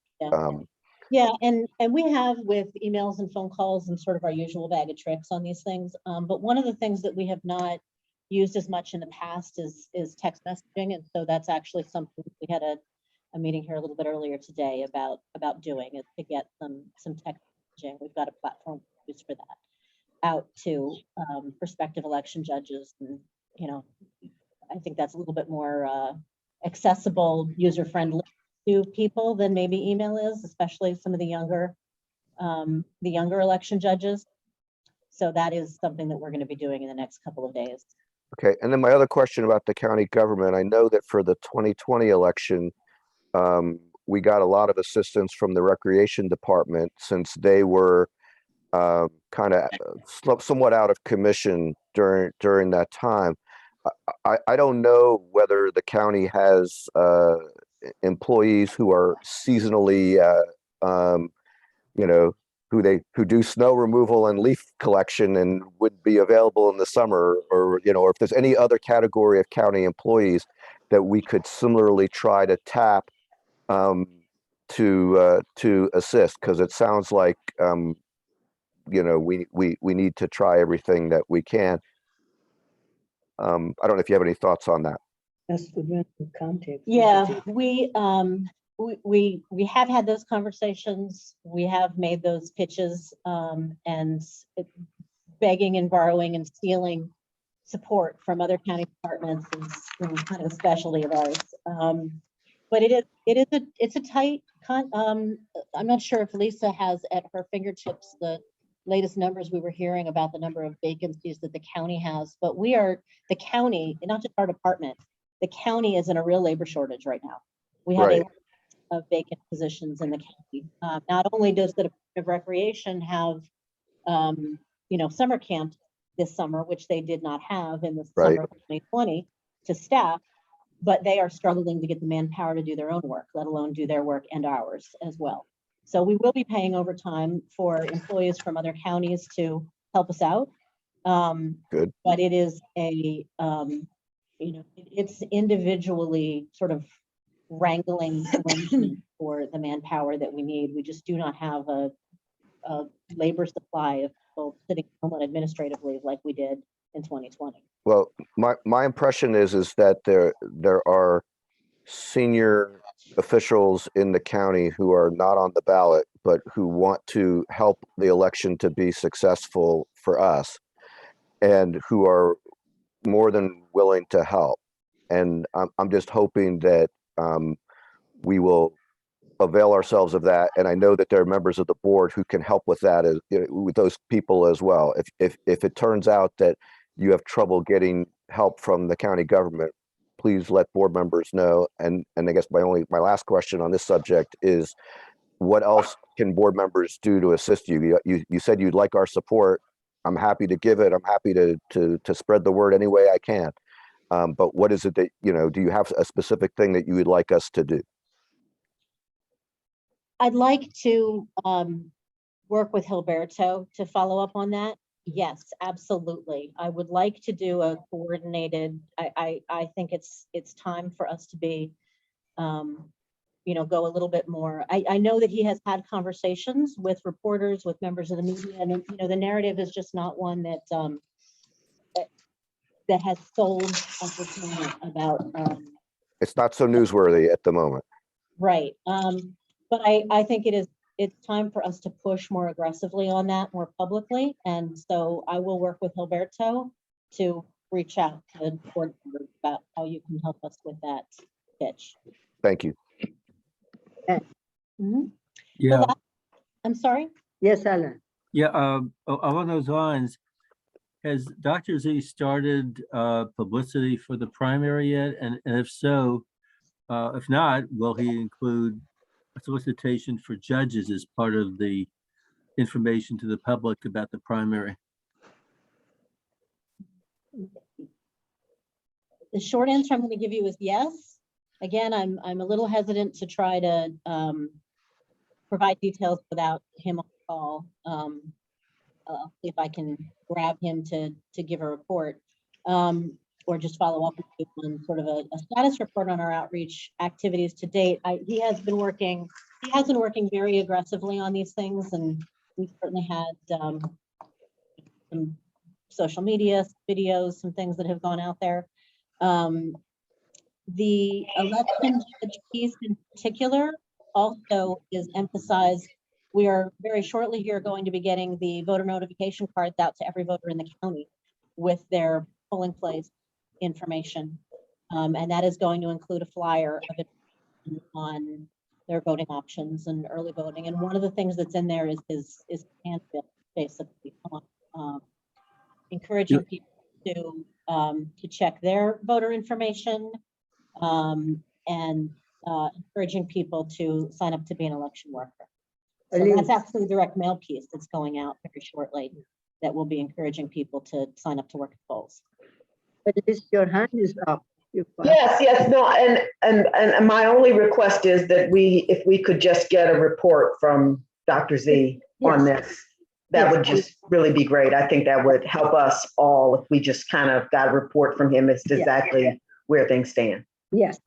yeah, and we have with emails and phone calls and sort of our usual bag of tricks on these things. But one of the things that we have not used as much in the past is text messaging, and so that's actually something we had a meeting here a little bit earlier today about doing, is to get some text messaging. We've got a platform used for that out to prospective election judges, and you know, I think that's a little bit more accessible, user friendly to people than maybe email is, especially some of the younger election judges. So that is something that we're going to be doing in the next couple of days. Okay, and then my other question about the county government, I know that for the 2020 election, we got a lot of assistance from the recreation department since they were kind of somewhat out of commission during that time. I don't know whether the county has employees who are seasonally, you know, who do snow removal and leaf collection and would be available in the summer, or or if there's any other category of county employees that we could similarly try to tap to assist, because it sounds like we need to try everything that we can. I don't know if you have any thoughts on that. That's the Renton County. Yeah, we have had those conversations. We have made those pitches, and begging and borrowing and stealing support from other county departments is kind of a specialty of ours. But it's a tight I'm not sure if Lisa has at her fingertips the latest numbers we were hearing about the number of vacancies that the county has, but the county, not just our department, the county is in a real labor shortage right now. We have Right. a lot of vacant positions in the county. Not only does the Department of Recreation have, summer camps this summer, which they did not have in the Right. summer of 2020 to staff, but they are struggling to get the manpower to do their own work, let alone do their work and ours as well. So we will be paying overtime for employees from other counties to help us out. Good. But it is it's individually sort of wrangling arrangement for the manpower that we need. We just do not have a labor supply of people sitting home on administrative leave like we did in 2020. Well, my impression is that there are senior officials in the county who are not on the ballot, but who want to help the election to be successful for us, and who are more than willing to help. And I'm just hoping that we will avail ourselves of that. And I know that there are members of the board who can help with that, with those people as well. If it turns out that you have trouble getting help from the county government, please let board members know. And I guess my last question on this subject is, what else can board members do to assist you? You said you'd like our support. I'm happy to give it. I'm happy to spread the word any way I can. But what is it that, do you have a specific thing that you would like us to do? I'd like to work with Hilberto to follow up on that. Yes, absolutely. I would like to do a coordinated, I think it's time for us to be, go a little bit more. I know that he has had conversations with reporters, with members of the media, and the narrative is just not one that that has sold at this moment about. It's not so newsworthy at the moment. Right. But I think it's time for us to push more aggressively on that more publicly. And so I will work with Hilberto to reach out to board members about how you can help us with that pitch. Thank you. Mhm. Yeah, I'm sorry? Yes, Alan. yeah. Along those lines, has Dr. Z started publicity for the primary yet? And if so, if not, will he include a solicitation for judges as part of the information to the public about the primary? The short answer I'm going to give you is yes. Again, I'm a little hesitant to try to provide details without him on the call. I'll see if I can grab him to give a report, or just follow up with you on sort of a status report on our outreach activities to date. He has been working very aggressively on these things, and we certainly had some social media videos, some things that have gone out there. The election judge piece in particular also is emphasized. We are very shortly here going to be getting the voter notification cards out to every voter in the county with their polling place information. And that is going to include a flyer of it on their voting options and early voting. And one of the things that's in there is handbill, basically, encouraging people to to check their voter information, and encouraging people to sign up to be an election worker. So that's Elise, actually a direct mail piece that's going out very shortly that will be encouraging people to sign up to work at polls. Elise, your hand is up. Yes, no, and my only request is that if we could just get a report from Dr. Z on this, that would just really be great. I think that would help us all if we just kind of got a report from him as to exactly where things stand. Yes.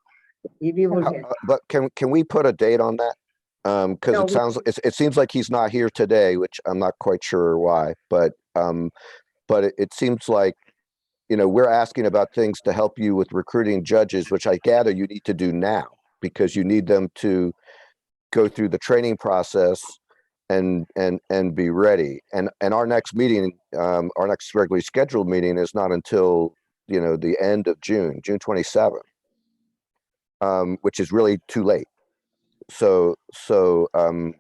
We will get. But can we put a date on that? Because No, it seems like he's not here today, which I'm not quite sure why, but it seems like, we're asking about things to help you with recruiting judges, which I gather you need to do now because you need them to go through the training process and be ready. And our next meeting, our next regularly scheduled meeting is not until, the end of June 27th, which is really too late. So can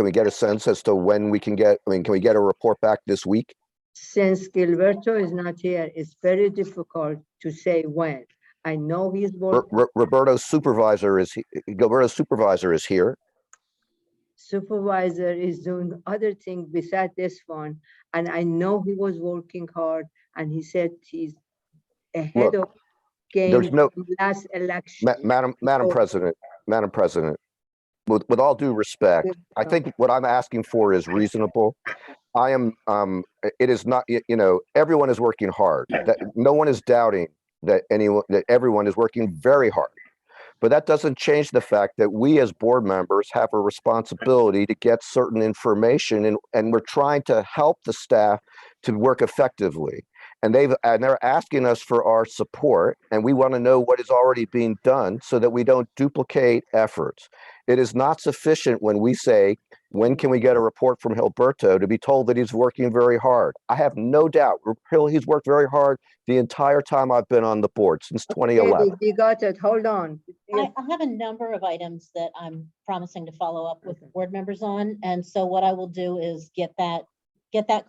we get a sense as to when we can get, can we get a report back this week? Since Gilberto is not here, it's very difficult to say when. I know he's working. Gilberto's supervisor is here. Supervisor is doing other things besides this one. And I know he was working hard and he said he's ahead of game There's no from last election. Madam President, with all due respect, I think what I'm asking for is reasonable. It is not, everyone is working hard. That no one is doubting that everyone is working very hard. But that doesn't change the fact that we as board members have a responsibility to get certain information, and we're trying to help the staff to work effectively. And they're asking us for our support, and we want to know what is already being done so that we don't duplicate efforts. It is not sufficient when we say, when can we get a report from Gilberto, to be told that he's working very hard. I have no doubt he's worked very hard the entire time I've been on the board, since 2011. We got it. Hold on. I have a number of items that I'm promising to follow up with board members on. And so what I will do is get that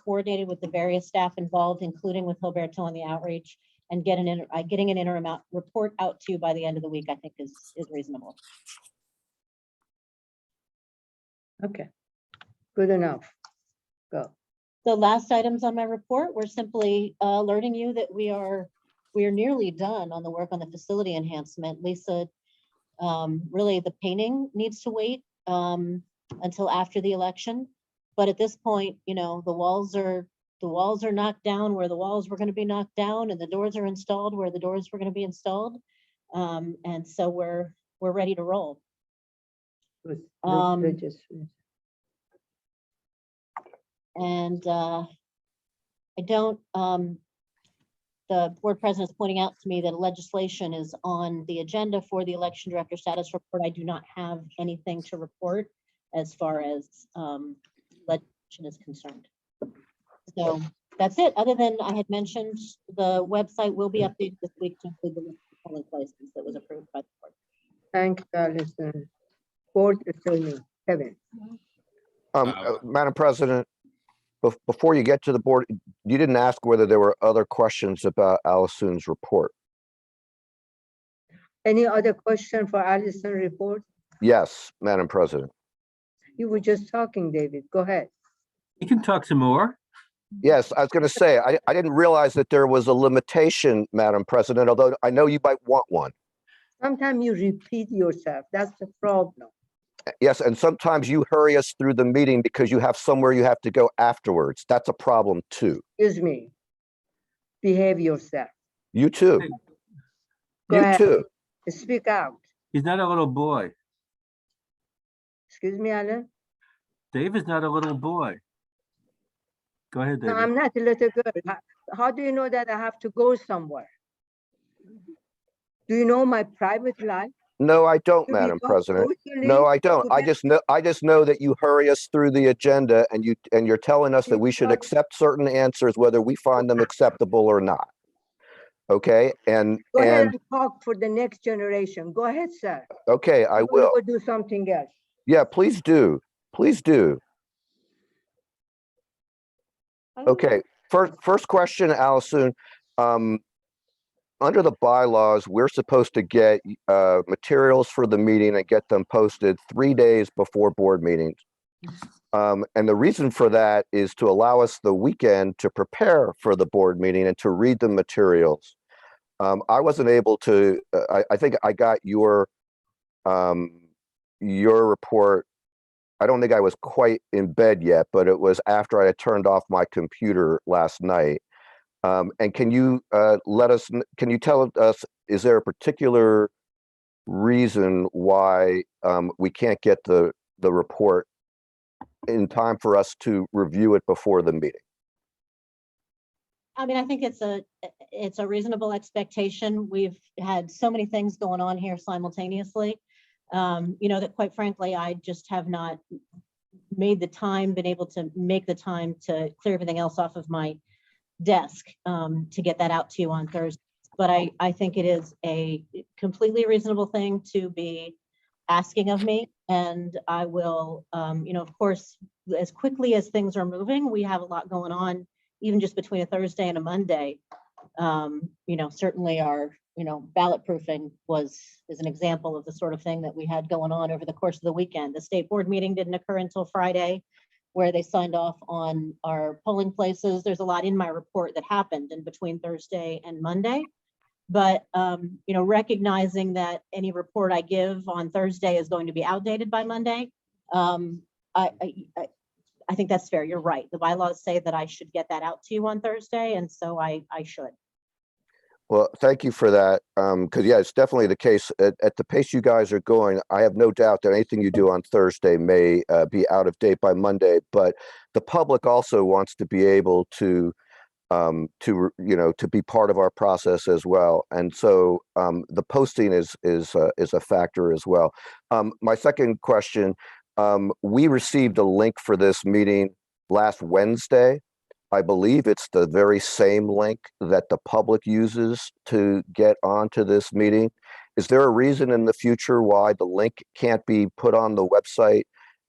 coordinated with the various staff involved, including with Gilberto on the outreach, and getting an interim report out to you by the end of the week, I think is reasonable. Okay, good enough. Go. The last items on my report were simply alerting you that we are nearly done on the work on the facility enhancement. Lisa, really the painting needs to wait until after the election. But at this point, the walls are knocked down where the walls were going to be knocked down, and the doors are installed where the doors were going to be installed. And so we're ready to roll. And the board president is pointing out to me that legislation is on the agenda for the election director status report. I do not have anything to report as far as legislation is concerned. So that's it. Other than I had mentioned, the website will be updated this week to include the list of polling places that was approved by the board. Thank you, Alison. Board attorney, Kevin. Madam President, before you get to the board, you didn't ask whether there were other questions about Alison's report. Any other question for Alison's report? Yes, Madam President. You were just talking, David. Go ahead. You can talk some more. Yes, I was going to say, I didn't realize that there was a limitation, Madam President, although I know you might want one. Sometimes you repeat yourself. That's the problem. Yes, and sometimes you hurry us through the meeting because you have somewhere you have to go afterwards. That's a problem too. Excuse me. Behave yourself. You too. Go You ahead. too. Speak out. He's not a little boy. Excuse me, Alan. Dave is not a little boy. Go ahead, No, David. I'm not a little girl. How do you know that I have to go somewhere? Do you know my private life? No, I don't, Do we Madam go President. socially No, I don't. I together? just know that you hurry us through the agenda, and you're telling us that we should accept certain answers whether we find them acceptable or not. Okay, Go ahead and talk for the next generation. Go ahead, sir. Okay, I I'm gonna will. go do something else. Yeah, please do. Please do. Okay, first question, Allison. Under the bylaws, we're supposed to get materials for the meeting and get them posted 3 days before board meetings. And the reason for that is to allow us the weekend to prepare for the board meeting and to read the materials. I wasn't able to, I think I got your report. I don't think I was quite in bed yet, but it was after I had turned off my computer last night. And can you can you tell us, is there a particular reason why we can't get the report in time for us to review it before the meeting? I mean, I think it's a reasonable expectation. We've had so many things going on here simultaneously. That quite frankly, I just have not been able to make the time to clear everything else off of my desk to get that out to you on Thursday. But I think it is a completely reasonable thing to be asking of me. And I will, of course, as quickly as things are moving, we have a lot going on, even just between a Thursday and a Monday. Certainly our, ballot proofing is an example of the sort of thing that we had going on over the course of the weekend. The state board meeting didn't occur until Friday, where they signed off on our polling places. There's a lot in my report that happened in between Thursday and Monday. But, recognizing that any report I give on Thursday is going to be outdated by Monday, I think that's fair. You're right. The bylaws say that I should get that out to you on Thursday, and so I should. Well, thank you for that. Because yeah, it's definitely the case. At the pace you guys are going, I have no doubt that anything you do on Thursday may be out of date by Monday. But the public also wants to be able to be part of our process as well. And so the posting is a factor as well. My second question, we received a link for this meeting last Wednesday. I believe it's the very same link that the public uses to get onto this meeting. Is there a reason in the future why the link can't be put on the website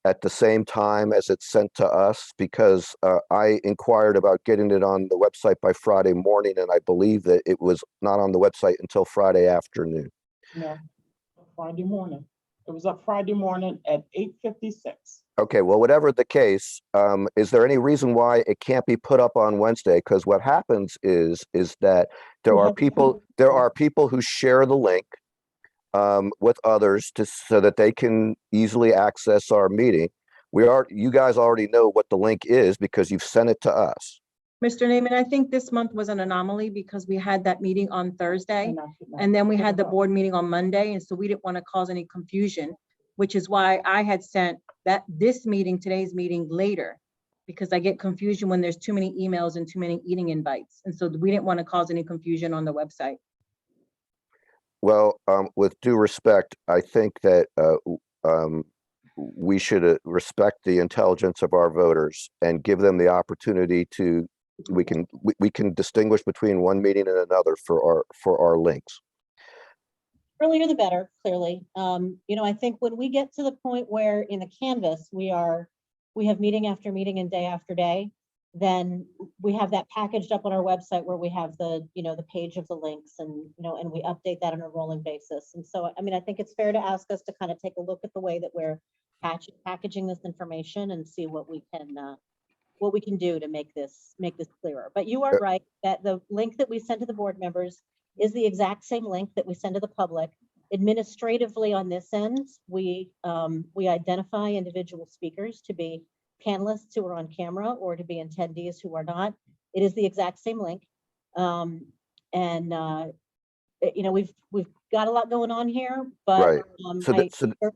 at the same time as it's sent to us? Because I inquired about getting it on the website by Friday morning, and I believe that it was not on the website until Friday afternoon. No, Friday morning. It was up Friday morning at 8:56. Okay, well, whatever the case, is there any reason why it can't be put up on Wednesday? Because what happens is that there are people who share the link with others so that they can easily access our meeting. You guys already know what the link is because you've sent it to us. Mr. Naaman, I think this month was an anomaly because we had that meeting on Thursday and then we had the board meeting on Monday. And so we didn't want to cause any confusion, which is why I had sent today's meeting later, because I get confusion when there's too many emails and too many eating invites. And so we didn't want to cause any confusion on the website. Well, with due respect, I think that we should respect the intelligence of our voters and give them the opportunity to, we can distinguish between one meeting and another for our links. Earlier the better, clearly. I think when we get to the point where in the Canvas, we have meeting after meeting and day after day, then we have that packaged up on our website where we have the page of the links and we update that on a rolling basis. And so, I mean, I think it's fair to ask us to kind of take a look at the way that we're packaging this information and see what we can do to make this clearer. But you are right that the link that we send to the board members is the exact same link that we send to the public. Administratively on this end, we identify individual speakers to be panelists who are on camera or to be attendees who are not. It is the exact same link. We've got a lot going on here, but right. So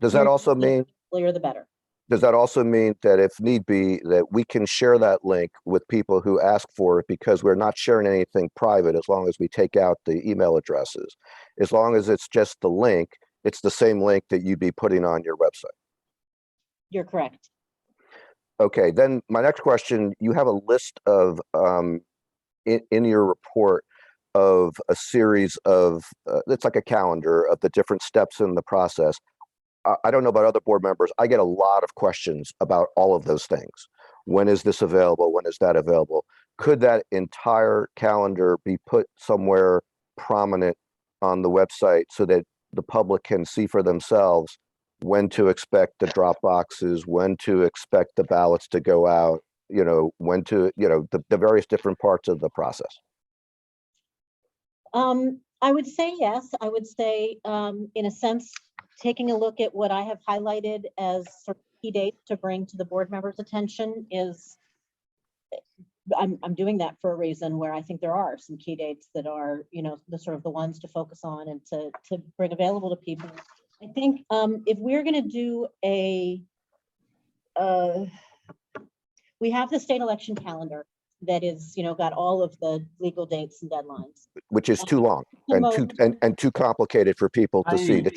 does that also mean earlier the better? Does that also mean that if need be, that we can share that link with people who ask for it, because we're not sharing anything private as long as we take out the email addresses? As long as it's just the link, it's the same link that you'd be putting on your website. You're correct. Okay, then my next question, you have a list of, in your report, of a series of, it's like a calendar of the different steps in the process. I don't know about other board members. I get a lot of questions about all of those things. when is this available? When is that available? Could that entire calendar be put somewhere prominent on the website so that the public can see for themselves when to expect the drop boxes, when to expect the ballots to go out, you know, when to, you know, the various different parts of the process? I would say yes. I would say, in a sense, taking a look at what I have highlighted as sort of key dates to bring to the board members' attention is, I'm doing that for a reason where I think there are some key dates that are, you know, the sort of the ones to focus on and to bring available to people. I think, if we're going to do we have the state election calendar that is, you know, got all of the legal dates and deadlines. Which is too long The and most- too complicated for people to see. The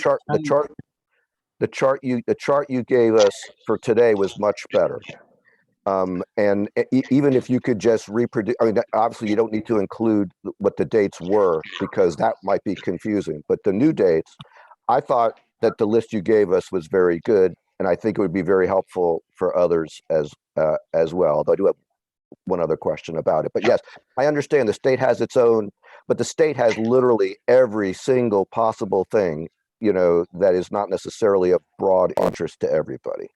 chart you gave us for today was much better. And even if you could just reproduce, I mean, obviously you don't need to include what the dates were because that might be confusing, but the new dates, I thought that the list you gave us was very good. And I think it would be very helpful for others as well. Although I do have one other question about it, but yes, I understand the state has its own, but the state has literally every single possible thing, you know, that is not necessarily of broad interest to everybody.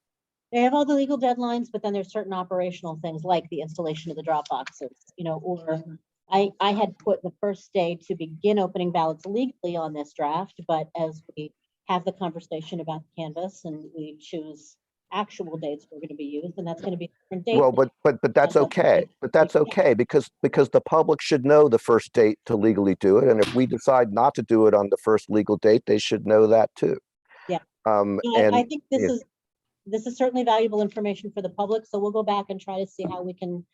They have all the legal deadlines, but then there's certain operational things like the installation of the drop boxes, you know, or I had put the first day to begin opening ballots legally on this draft, but as we have the conversation about the canvas and we choose actual dates we're going to be used, and that's going to be a different date. Well, but that's okay. But that's okay because the public should know the first date to legally do it, and if we decide not to do it on the first legal date, they should know that too. Yeah. And I think yeah. this is certainly valuable information for the public. So we'll go back and try to see how we can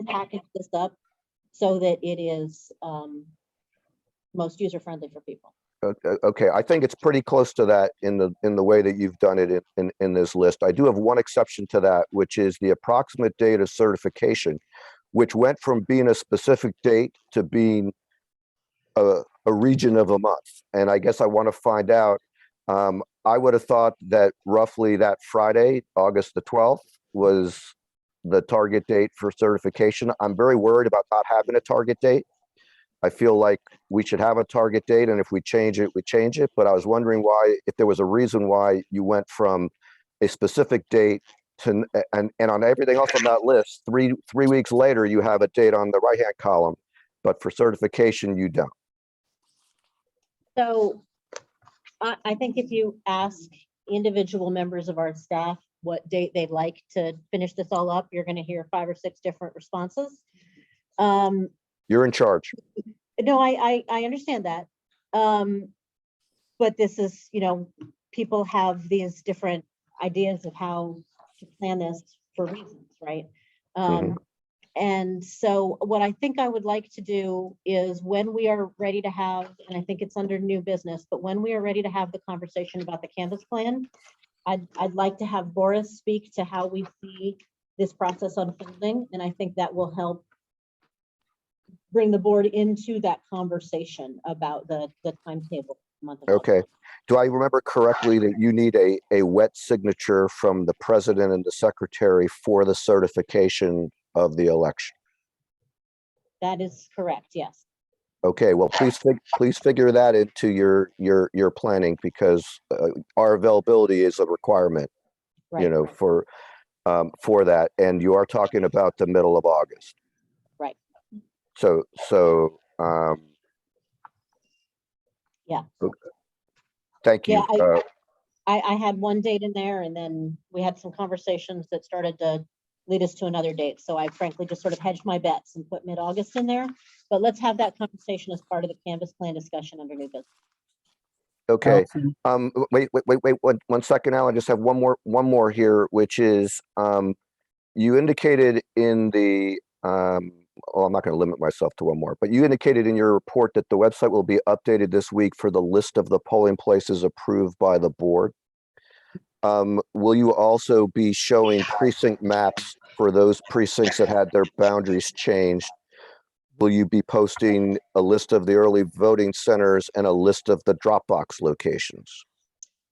package this up so that it is most user friendly for people. Okay, I think it's pretty close to that in the way that you've done it in this list. I do have one exception to that, which is the approximate date of certification, which went from being a specific date to being a region of a month. And I guess I want to find out, I would have thought that roughly that Friday, August the 12th, was the target date for certification. I'm very worried about not having a target date. I feel like we should have a target date, and if we change it, we change it. But I was wondering why, if there was a reason why you went from a specific date to, and on everything else on that list, three weeks later, you have a date on the right-hand column, but for certification, you don't. So I think if you ask individual members of our staff what date they'd like to finish this all up, you're going to hear 5 or 6 different responses. You're in charge. No, I understand that. But this is, you know, people have these different ideas of how to plan this for reasons, right? And so what I think I would like to do is when we are ready to have, and I think it's under new business, but when we are ready to have the conversation about the Canvas plan, I'd like to have Boris speak to how we see this process unfolding. And I think that will help bring the board into that conversation about the timetable. Okay. Do I remember correctly that you need a wet signature from the president and the secretary for the certification of the election? That is correct, yes. Okay, well, please figure that into your planning, because our availability is a requirement, Right. you know, for that, and you are talking about the middle of August. Right. So Yeah. thank you. Yeah, I had one date in there, and then we had some conversations that started to lead us to another date. So I frankly just sort of hedged my bets and put mid-August in there. But let's have that conversation as part of the Canvas plan discussion under new business. Okay. Allison? Wait, one second, Alan. I just have one more here, which is you indicated in the well, I'm not going to limit myself to one more, but you indicated in your report that the website will be updated this week for the list of the polling places approved by the board. Will you also be showing precinct maps for those precincts that had their boundaries changed? Will you be posting a list of the early voting centers and a list of the Dropbox locations?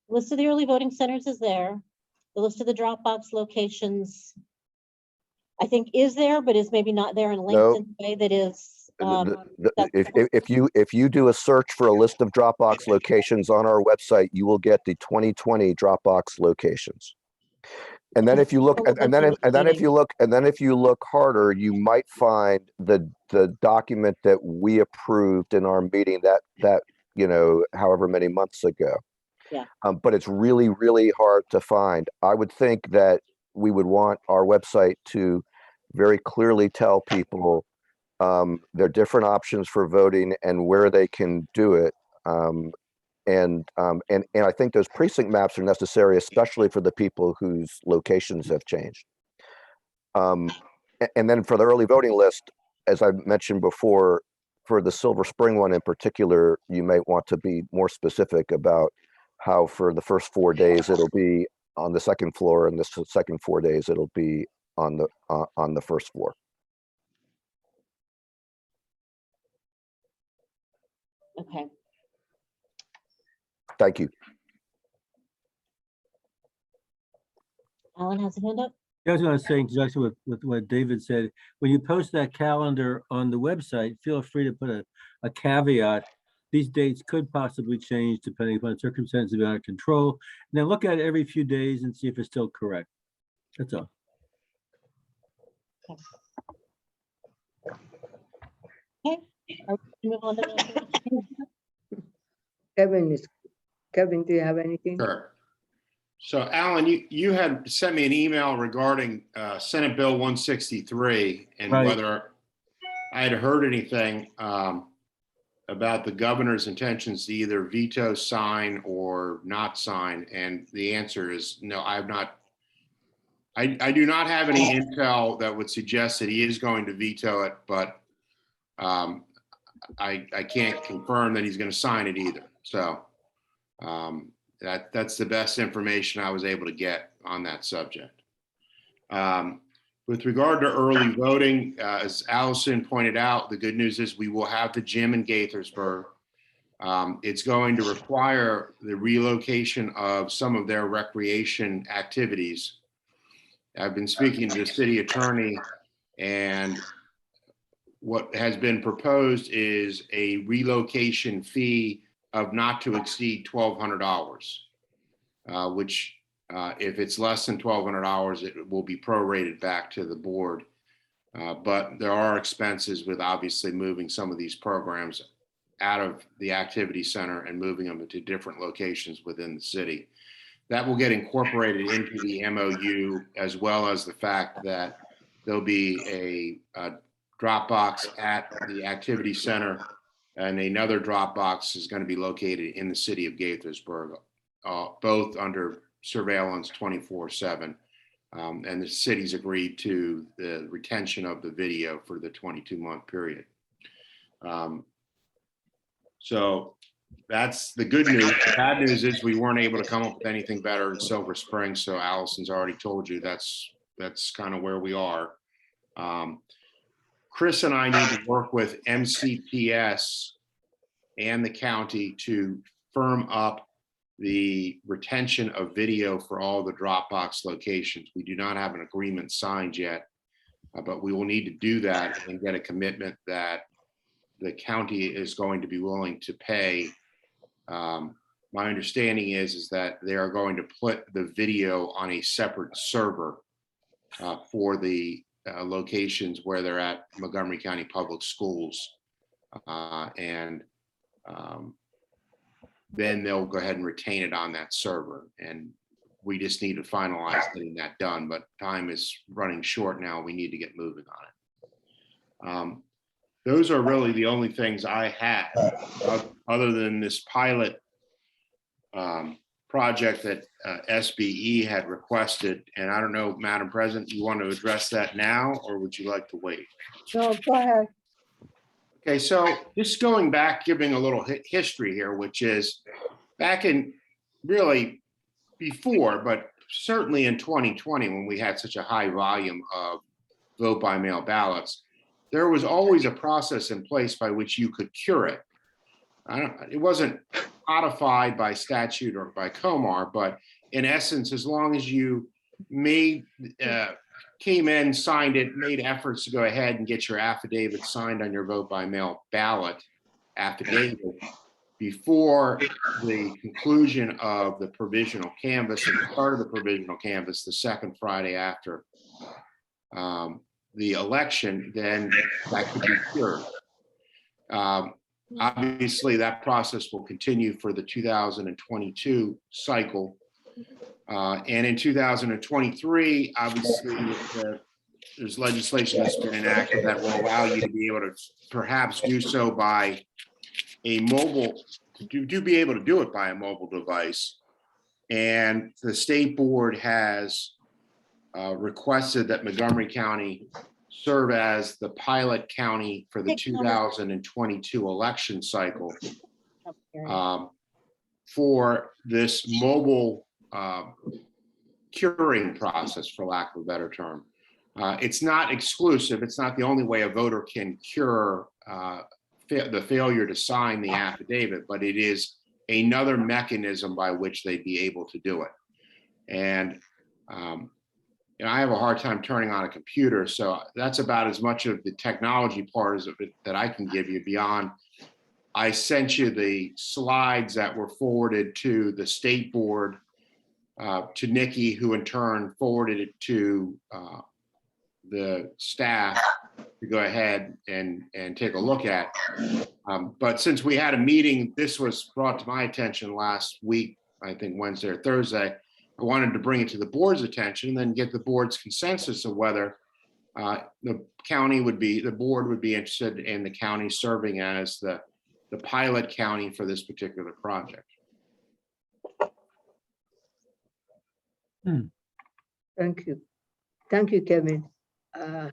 List of the early voting centers is there. The list of the Dropbox locations I think is there, but is maybe not there and linked No. in a way that is, If you do a search for a list of Dropbox locations on our website, you will get the 2020 Dropbox locations. And then if you look, and then if you look harder, you might find the document that we approved in our meeting that however many months ago. Yeah. But it's really, really hard to find. I would think that we would want our website to very clearly tell people there are different options for voting and where they can do it. And I think those precinct maps are necessary, especially for the people whose locations have changed. And then for the early voting list, as I mentioned before, for the Silver Spring one in particular, you might want to be more specific about how for the first 4 days it'll be on the second floor, and the second 4 days it'll be on the first floor. okay. Thank you. Alan has a hand up? I was going to say, in conjunction with what David said, when you post that calendar on the website, feel free to put a caveat. These dates could possibly change depending upon circumstances out of control. And then look at it every few days and see if it's still correct. That's all. Okay. Are we move on to the- Kevin, do you have anything? Sure. So Alan, you had sent me an email regarding Senate Bill 163 and Right. whether I had heard anything about the governor's intentions to either veto, sign, or not sign. And the answer is no, I have not. I do not have any intel that would suggest that he is going to veto it, but I can't confirm that he's going to sign it either. So that's the best information I was able to get on that subject. With regard to early voting, as Allison pointed out, the good news is we will have the gym in Gaithersburg. It's going to require the relocation of some of their recreation activities. I've been speaking to the city attorney, and what has been proposed is a relocation fee of not to exceed $1,200, which if it's less than $1,200, it will be prorated back to the board. But there are expenses with obviously moving some of these programs out of the activity center and moving them to different locations within the city. That will get incorporated into the MOU, as well as the fact that there'll be a Dropbox at the activity center, and another Dropbox is going to be located in the city of Gaithersburg, both under surveillance 24/7. And the city's agreed to the retention of the video for the 22-month period. So that's the good news. The bad news is we weren't able to come up with anything better in Silver Spring. So Allison's already told you that's kind of where we are. Chris and I need to work with MCPS and the county to firm up the retention of video for all the Dropbox locations. We do not have an agreement signed yet, but we will need to do that and get a commitment that the county is going to be willing to pay. My understanding is that they are going to put the video on a separate server for the locations where they're at Montgomery County Public Schools. Then they'll go ahead and retain it on that server. And we just need to finalize getting that done, but time is running short now. We need to get moving on it. Those are really the only things I had other than this pilot project that SBE had requested. And I don't know, Madam President, you want to address that now, or would you like to wait? No, go ahead. Okay, so just going back, giving a little history here, which is back in really before, but certainly in 2020, when we had such a high volume of vote by mail ballots, there was always a process in place by which you could cure it. It wasn't codified by statute or by Comar, but in essence, as long as you made came in, signed it, made efforts to go ahead and get your affidavit signed on your vote by mail ballot affidavit before the conclusion of the provisional canvass and the start of the provisional canvass the second Friday after the election, then that could be cured. Obviously, that process will continue for the 2022 cycle. And in 2023, obviously, there's legislation that's been enacted that will allow you to be able to perhaps do so by a mobile, to be able to do it by a mobile device. And the state board has requested that Montgomery County serve as the pilot county for the 2022 election cycle for this mobile curing process, for lack of a better term. It's not exclusive. It's not the only way a voter can cure the failure to sign the affidavit, but it is another mechanism by which they'd be able to do it. And I have a hard time turning on a computer, so that's about as much of the technology part of it that I can give you. Beyond, I sent you the slides that were forwarded to the state board, to Nikki, who in turn forwarded it to the staff to go ahead and take a look at. But since we had a meeting, this was brought to my attention last week, I think Wednesday or Thursday. I wanted to bring it to the board's attention and then get the board's consensus of whether the board would be interested in the county serving as the pilot county for this particular project. Thank you. Thank you, Kevin. Are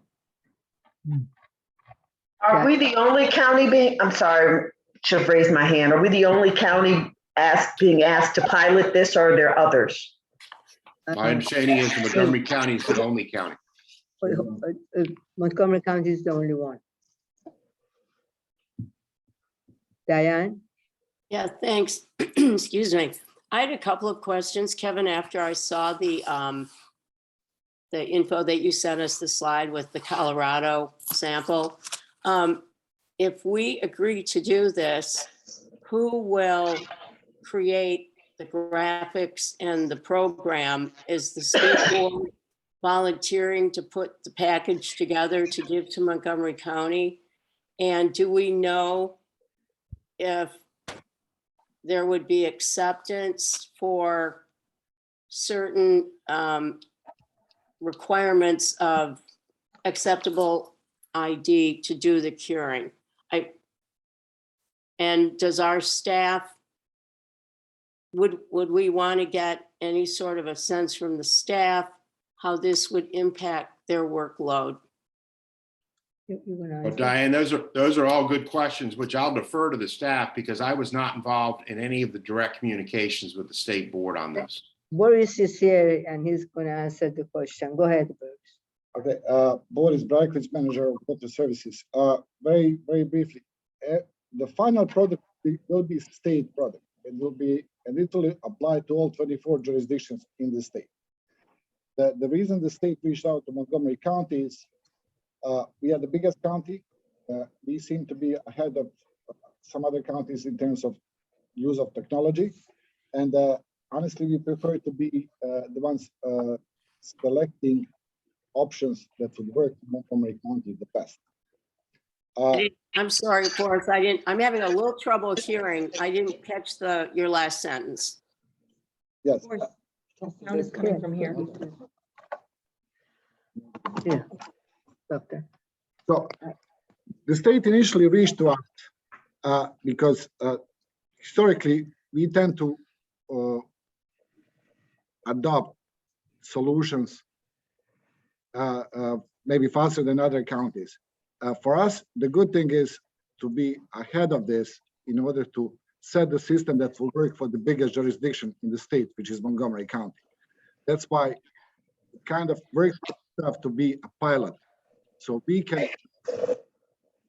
we the only county I'm sorry, should have raised my hand. Are we the only county being asked to pilot this, or are there others? My understanding is Montgomery County is the only county. Montgomery County is the only one. Diane? Yeah, thanks. Excuse me. I had a couple of questions, Kevin, after I saw the info that you sent us, the slide with the Colorado sample. If we agree to do this, who will create the graphics and the program? Is the state board volunteering to put the package together to give to Montgomery County? And do we know if there would be acceptance for certain requirements of acceptable ID to do the curing? And does our staff, would we want to get any sort of a sense from the staff how this would impact their workload? Well, Diane, those are all good questions, which I'll defer to the staff because I was not involved in any of the direct communications with the state board on this. Boris is here and he's going to answer the question. Go ahead, Boris. Okay, Boris Brajkovic, manager of water services. Very briefly, the final product will be state product. It will apply to all 24 jurisdictions in the state. The reason the state reached out to Montgomery County is we are the biggest county. We seem to be ahead of some other counties in terms of use of technology. And honestly, we prefer to be the ones selecting options that would work in Montgomery County the best. I'm sorry, Forrest, I'm having a little trouble hearing. I didn't catch your last sentence. Yes. Sound is coming from here. Yeah. Doctor. So the state initially reached to us because historically we tend to adopt solutions maybe faster than other counties. For us, the good thing is to be ahead of this in order to set the system that will work for the biggest jurisdiction in the state, which is Montgomery County. That's why it kind of works to be a pilot. So we can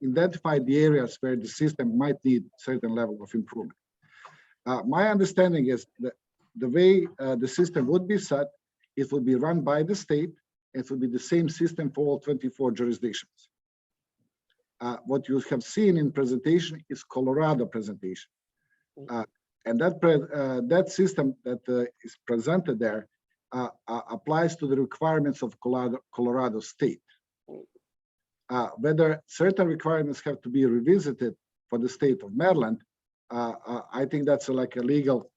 identify the areas where the system might need certain level of improvement. My understanding is that the way the system would be set, it would be run by the state, It will be the same system for all 24 jurisdictions. What you have seen in presentation is Colorado presentation. And that system that is presented there applies to the requirements of Colorado state. Whether certain requirements have to be revisited for the state of Maryland, I think that's like a legal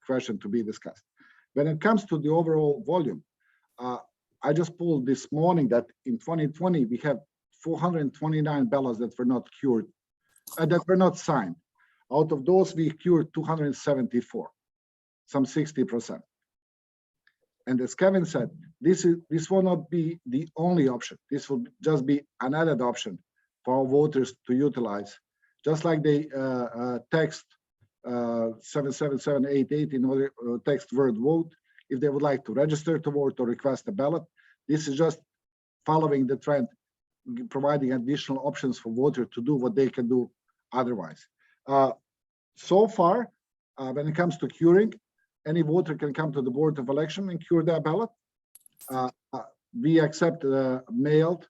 question to be discussed. When it comes to the overall volume, I just pulled this morning that in 2020 we have 429 ballots that were not cured, that were not signed. Out of those, we cured 274, some 60%. And as Kevin said, this will not be the only option. This will just be another option for our voters to utilize. Just like they text 77788 in order text word vote, if they would like to register to vote or request a ballot, this is just following the trend, providing additional options for voters to do what they can do otherwise. So far, when it comes to curing, any voter can come to the Board of Election and cure their ballot. We accept mailed,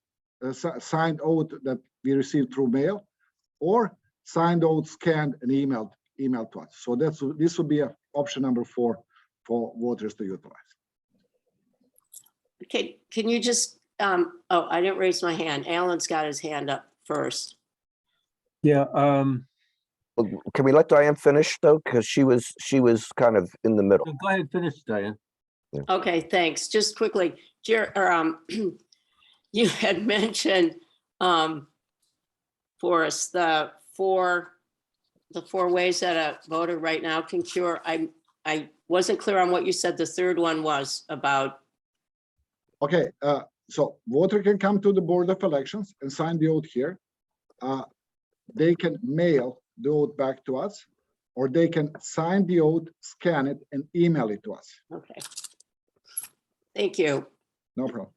signed oath that we received through mail, or signed oath scanned and emailed to us. So this would be option number 4 for voters to utilize. Okay, can you just, oh, I didn't raise my hand. Alan's got his hand up first. Yeah, Can we let Diane finish though? Because she was kind of in the middle. go ahead, finish, Diane. Okay, thanks. Just quickly, you had mentioned for us the four ways that a voter right now can cure. I wasn't clear on what you said the third one was about. Okay, so voter can come to the Board of Elections and sign the oath here. They can mail the oath back to us, or they can sign the oath, scan it, and email it to us. Okay. Thank you. No problem.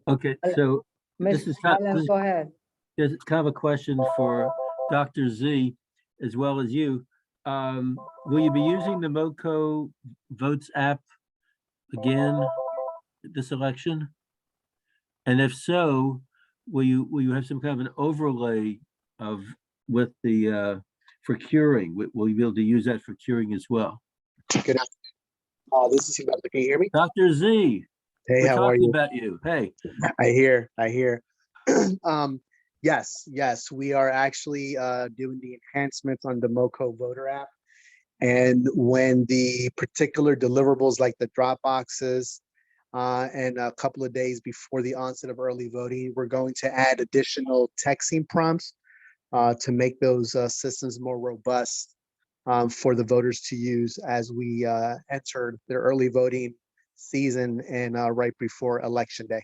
Okay, so Ms. this is kind Allen, this- go ahead. there's kind of a question for Dr. Z as well as you. Will you be using the MoCo Votes app again at this election? And if so, will you have some kind of an overlay with the for curing? Will you be able to use that for curing as well? Good afternoon. This is Humberto. Can you hear me? Dr. Z, Hey, we're how are talking you? about you. Hey. I hear. Yes, we are actually doing the enhancements on the MoCo voter app. And when the particular deliverables like the drop boxes and a couple of days before the onset of early voting, we're going to add additional texting prompts to make those systems more robust for the voters to use as we enter the early voting season and right before Election Day.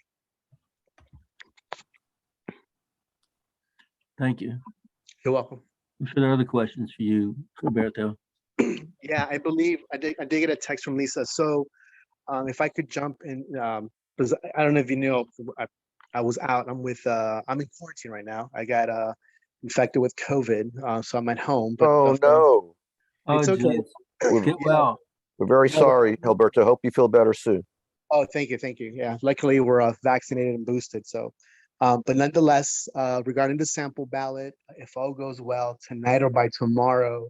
Thank you. You're welcome. I'm sure there are other questions for you, Roberto. Yeah, I believe I did get a text from Lisa. So if I could jump in, because I don't know if you know, I was out. I'm in quarantine right now. I got infected with COVID, so I'm at home. But Oh, no. It's Oh, okay. geez. Get well. We're very sorry, Alberto. Hope you feel better soon. Oh, thank you. Yeah, luckily we're vaccinated and boosted. So, but nonetheless, regarding the sample ballot, if all goes well tonight or by tomorrow,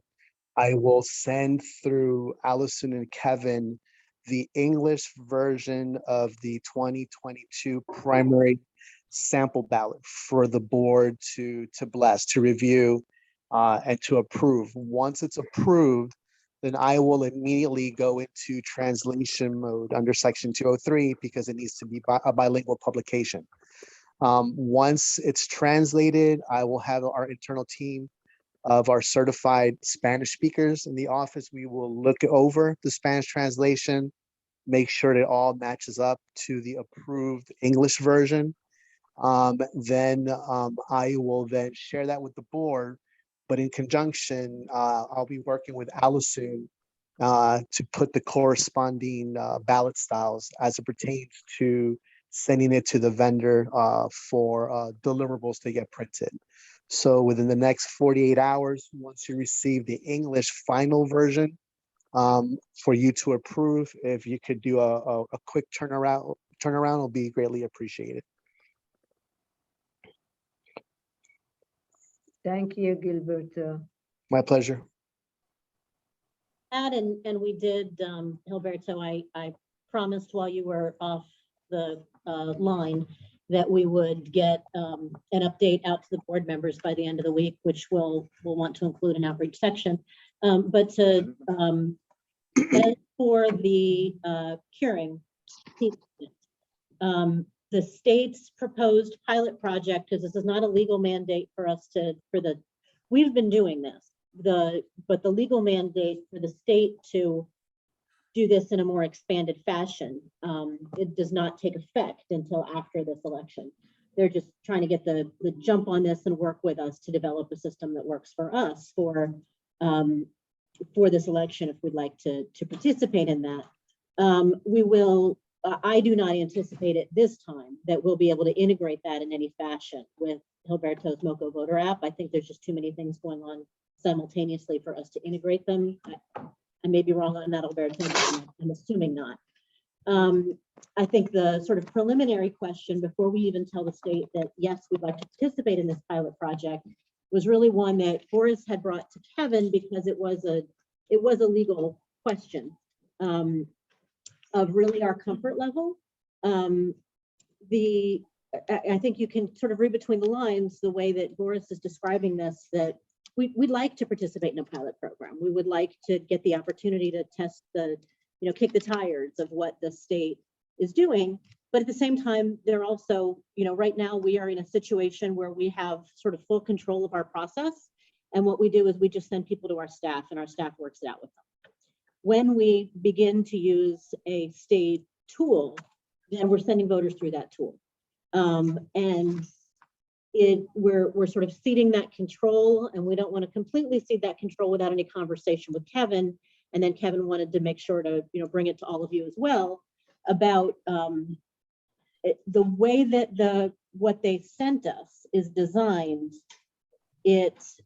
I will send through Allison and Kevin the English version of the 2022 primary sample ballot for the board to bless, to review, and to approve. Once it's approved, then I will immediately go into translation mode under Section 203 because it needs to be a bilingual publication. Once it's translated, I will have our internal team of our certified Spanish speakers in the office. We will look over the Spanish translation, make sure that it all matches up to the approved English version. Then I will then share that with the board, but in conjunction, I'll be working with Allison to put the corresponding ballot styles as it pertains to sending it to the vendor for deliverables to get printed. So within the next 48 hours, once you receive the English final version for you to approve. If you could do a quick turnaround will be greatly appreciated. Thank you, Gilberto. My pleasure. That and we did, Gilberto, I promised while you were off the line that we would get an update out to the board members by the end of the week, which we'll want to include an outreach section. But to as for the curing, the state's proposed pilot project, because this is not a legal mandate for us we've been doing this, but the legal mandate for the state to do this in a more expanded fashion, it does not take effect until after this election. They're just trying to get the jump on this and work with us to develop a system that works for us for this election, if we'd like to participate in that. We will, I do not anticipate at this time that we'll be able to integrate that in any fashion with Gilberto's MoCo voter app. I think there's just too many things going on simultaneously for us to integrate them. I may be wrong on that, Gilberto, but I'm assuming not. I think the sort of preliminary question before we even tell the state that, yes, we'd like to participate in this pilot project was really one that Boris had brought to Kevin because it was a legal question of really our comfort level. I think you can sort of read between the lines the way that Boris is describing this, that we'd like to participate in a pilot program. We would like to get the opportunity to test kick the tires of what the state is doing. But at the same time, they're also, right now we are in a situation where we have sort of full control of our process. And what we do is we just send people to our staff and our staff works it out with them. When we begin to use a state tool, then we're sending voters through that tool. And we're sort of ceding that control, and we don't want to completely cede that control without any conversation with Kevin. And then Kevin wanted to make sure to bring it to all of you as well about the way that what they sent us is designed. It's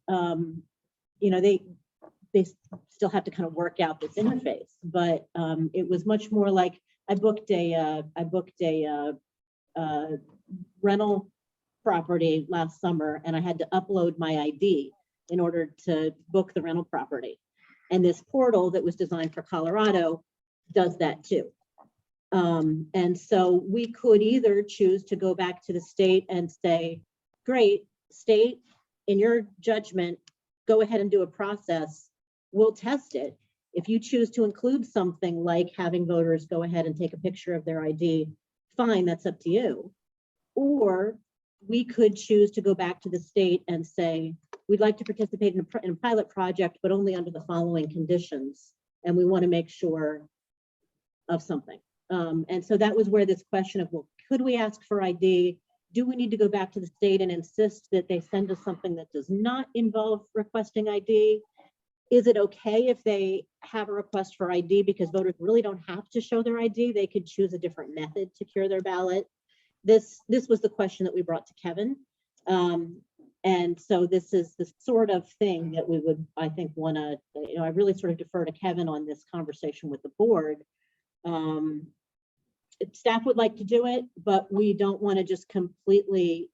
they still have to kind of work out this interface, but it was much more like I booked a rental property last summer, and I had to upload my ID in order to book the rental property. And this portal that was designed for Colorado does that too. And so we could either choose to go back to the state and say, great, state, in your judgment, go ahead and do a process. We'll test it. If you choose to include something like having voters go ahead and take a picture of their ID, fine, that's up to you. Or we could choose to go back to the state and say, we'd like to participate in a pilot project, but only under the following conditions. And we want to make sure of something. And so that was where this question of, well, could we ask for ID? Do we need to go back to the state and insist that they send us something that does not involve requesting ID? Is it okay if they have a request for ID because voters really don't have to show their ID? They could choose a different method to cure their ballot. This was the question that we brought to Kevin. And so this is the sort of thing that we would, I think, want to, I really sort of defer to Kevin on this conversation with the board. Staff would like to do it, but we don't want to just completely,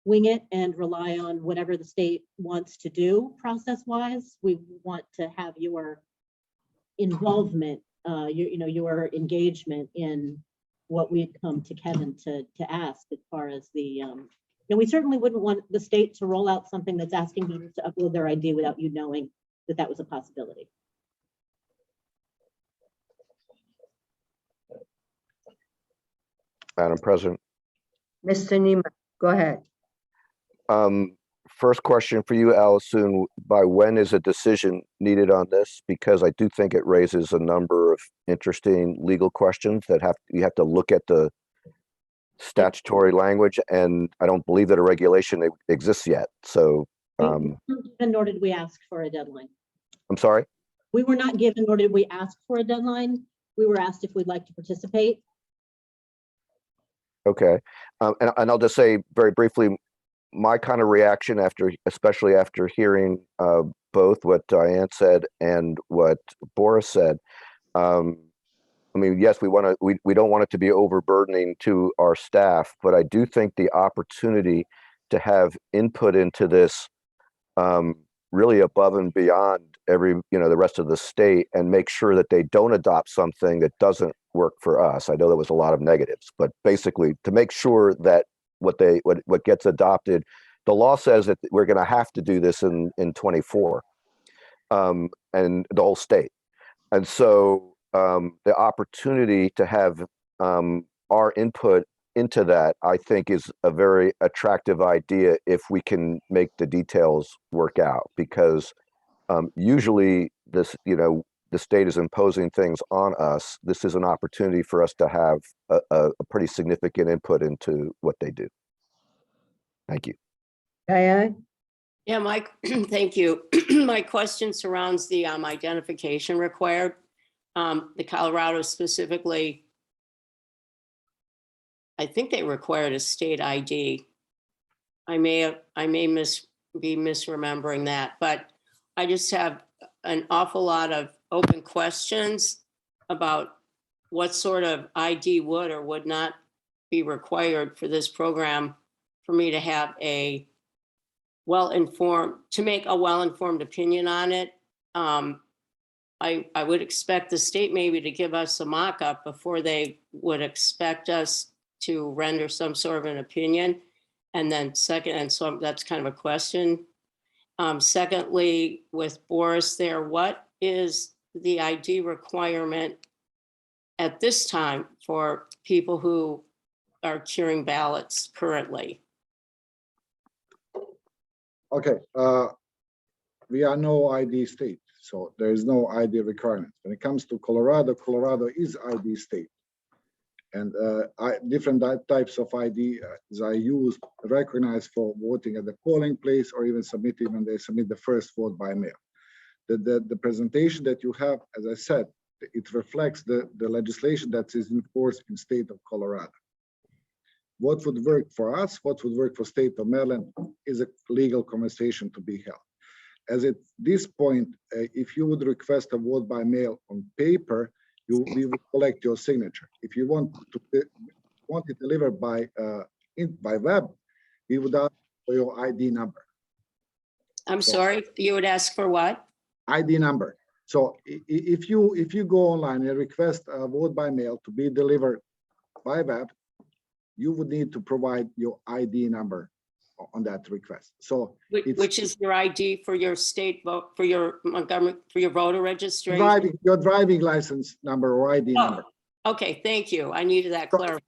wing it and rely on whatever the state wants to do process-wise. We want to have your involvement, your engagement in what we've come to Kevin to ask as far as the, we certainly wouldn't want the state to roll out something that's asking voters to upload their ID without you knowing that that was a possibility. Madam President. Mr. Niemann, go ahead. First question for you, Allison, by when is a decision needed on this? Because I do think it raises a number of interesting legal questions that you have to look at the statutory language, and I don't believe that a regulation exists yet. So, Nor did we ask for a deadline. I'm sorry? We were not given, nor did we ask for a deadline. We were asked if we'd like to participate. Okay, and I'll just say very briefly, my kind of reaction especially after hearing both what Diane said and what Boris said. I mean, yes, we don't want it to be overburdening to our staff, but I do think the opportunity to have input into this really above and beyond the rest of the state, and make sure that they don't adopt something that doesn't work for us. I know there was a lot of negatives, but basically to make sure that what gets adopted, the law says that we're going to have to do this in 24, and the whole state. And so the opportunity to have our input into that, I think, is a very attractive idea if we can make the details work out, because usually this, the state is imposing things on us. This is an opportunity for us to have a pretty significant input into what they do. Thank you. Diane? Yeah, Mike, thank you. My question surrounds the identification required. The Colorado specifically, I think they required a state ID. I may be misremembering that, but I just have an awful lot of open questions about what sort of ID would or would not be required for this program for me to have a make a well-informed opinion on it. I would expect the state maybe to give us a mock-up before they would expect us to render some sort of an opinion. And then so that's kind of a question. Secondly, with Boris there, what is the ID requirement at this time for people who are curing ballots currently? Okay, we are no ID state, so there is no ID requirement. When it comes to Colorado, Colorado is ID state. And different types of ID are used, recognized for voting at the polling place, or even submitted when they submit the first vote by mail. The presentation that you have, as I said, it reflects the legislation that is in force in state of Colorado. What would work for us, what would work for state of Maryland is a legal conversation to be held. As at this point, if you would request a vote by mail on paper, we would collect your signature. If you want it delivered by web, we would ask for your ID number. I'm sorry, you would ask for what? ID number. So if you go online and request a vote by mail to be delivered by web, you would need to provide your ID number on that request. So which is your ID for your state vote, for your Montgomery, for your voter registration? Your driving license number or ID number. Okay, thank you. I needed that clarified.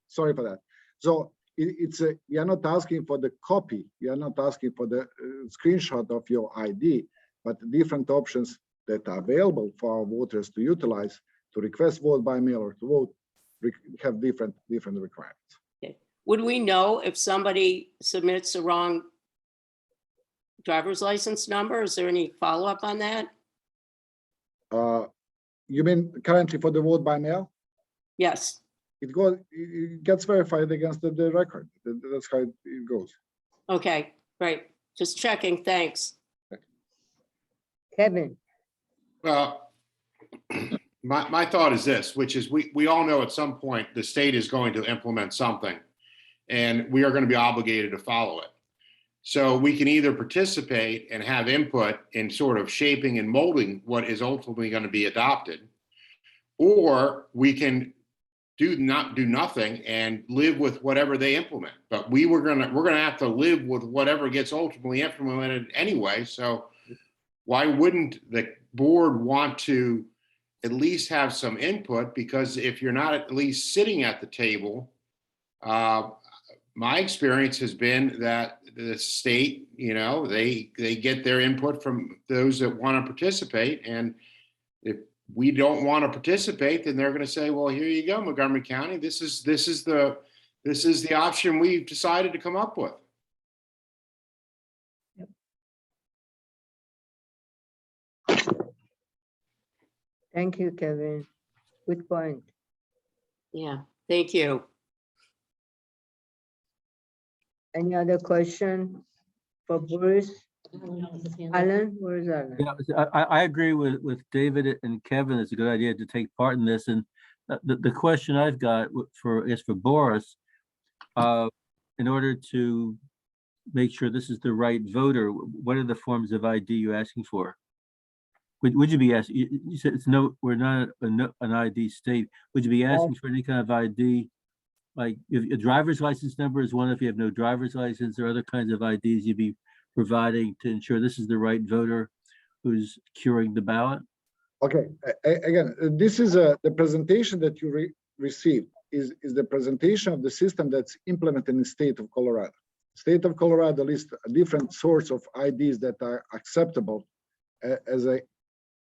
Sorry for that. So we are not asking for the copy. We are not asking for the screenshot of your ID, but different options that are available for our voters to utilize to request vote by mail or to vote have different requirements. Okay. Would we know if somebody submits the wrong driver's license number? Is there any follow-up on that? You mean currently for the vote by mail? Yes. It gets verified against the record. That's how it goes. Okay, great. Just checking. Thanks. Kevin? Well, my thought is this, which is we all know at some point the state is going to implement something and we are going to be obligated to follow it. So we can either participate and have input in sort of shaping and molding what is ultimately going to be adopted, or we can not do nothing and live with whatever they implement. But we're gonna have to live with whatever gets ultimately implemented anyway. So why wouldn't the board want to at least have some input? Because if you're not at least sitting at the table, my experience has been that the state, they get their input from those that want to participate. And if we don't want to participate, then they're going to say, well, here you go, Montgomery County. This is the option we've decided to come up with. Thank you, Kevin. Good point. Yeah, thank you. Any other question for Bruce? Alan, where is Alan? Yeah, I agree with David and Kevin. It's a good idea to take part in this. And the question I've got is for Boris. In order to make sure this is the right voter, what are the forms of ID you're asking for? Would you be asking, you said it's no, we're not an ID state. Would you be asking for any kind of ID? Like if a driver's license number is one, if you have no driver's license, or other kinds of IDs you'd be providing to ensure this is the right voter who's curing the ballot? Okay, again, this is the presentation that you received is the presentation of the system that's implemented in the state of Colorado. State of Colorado lists different sorts of IDs that are acceptable as a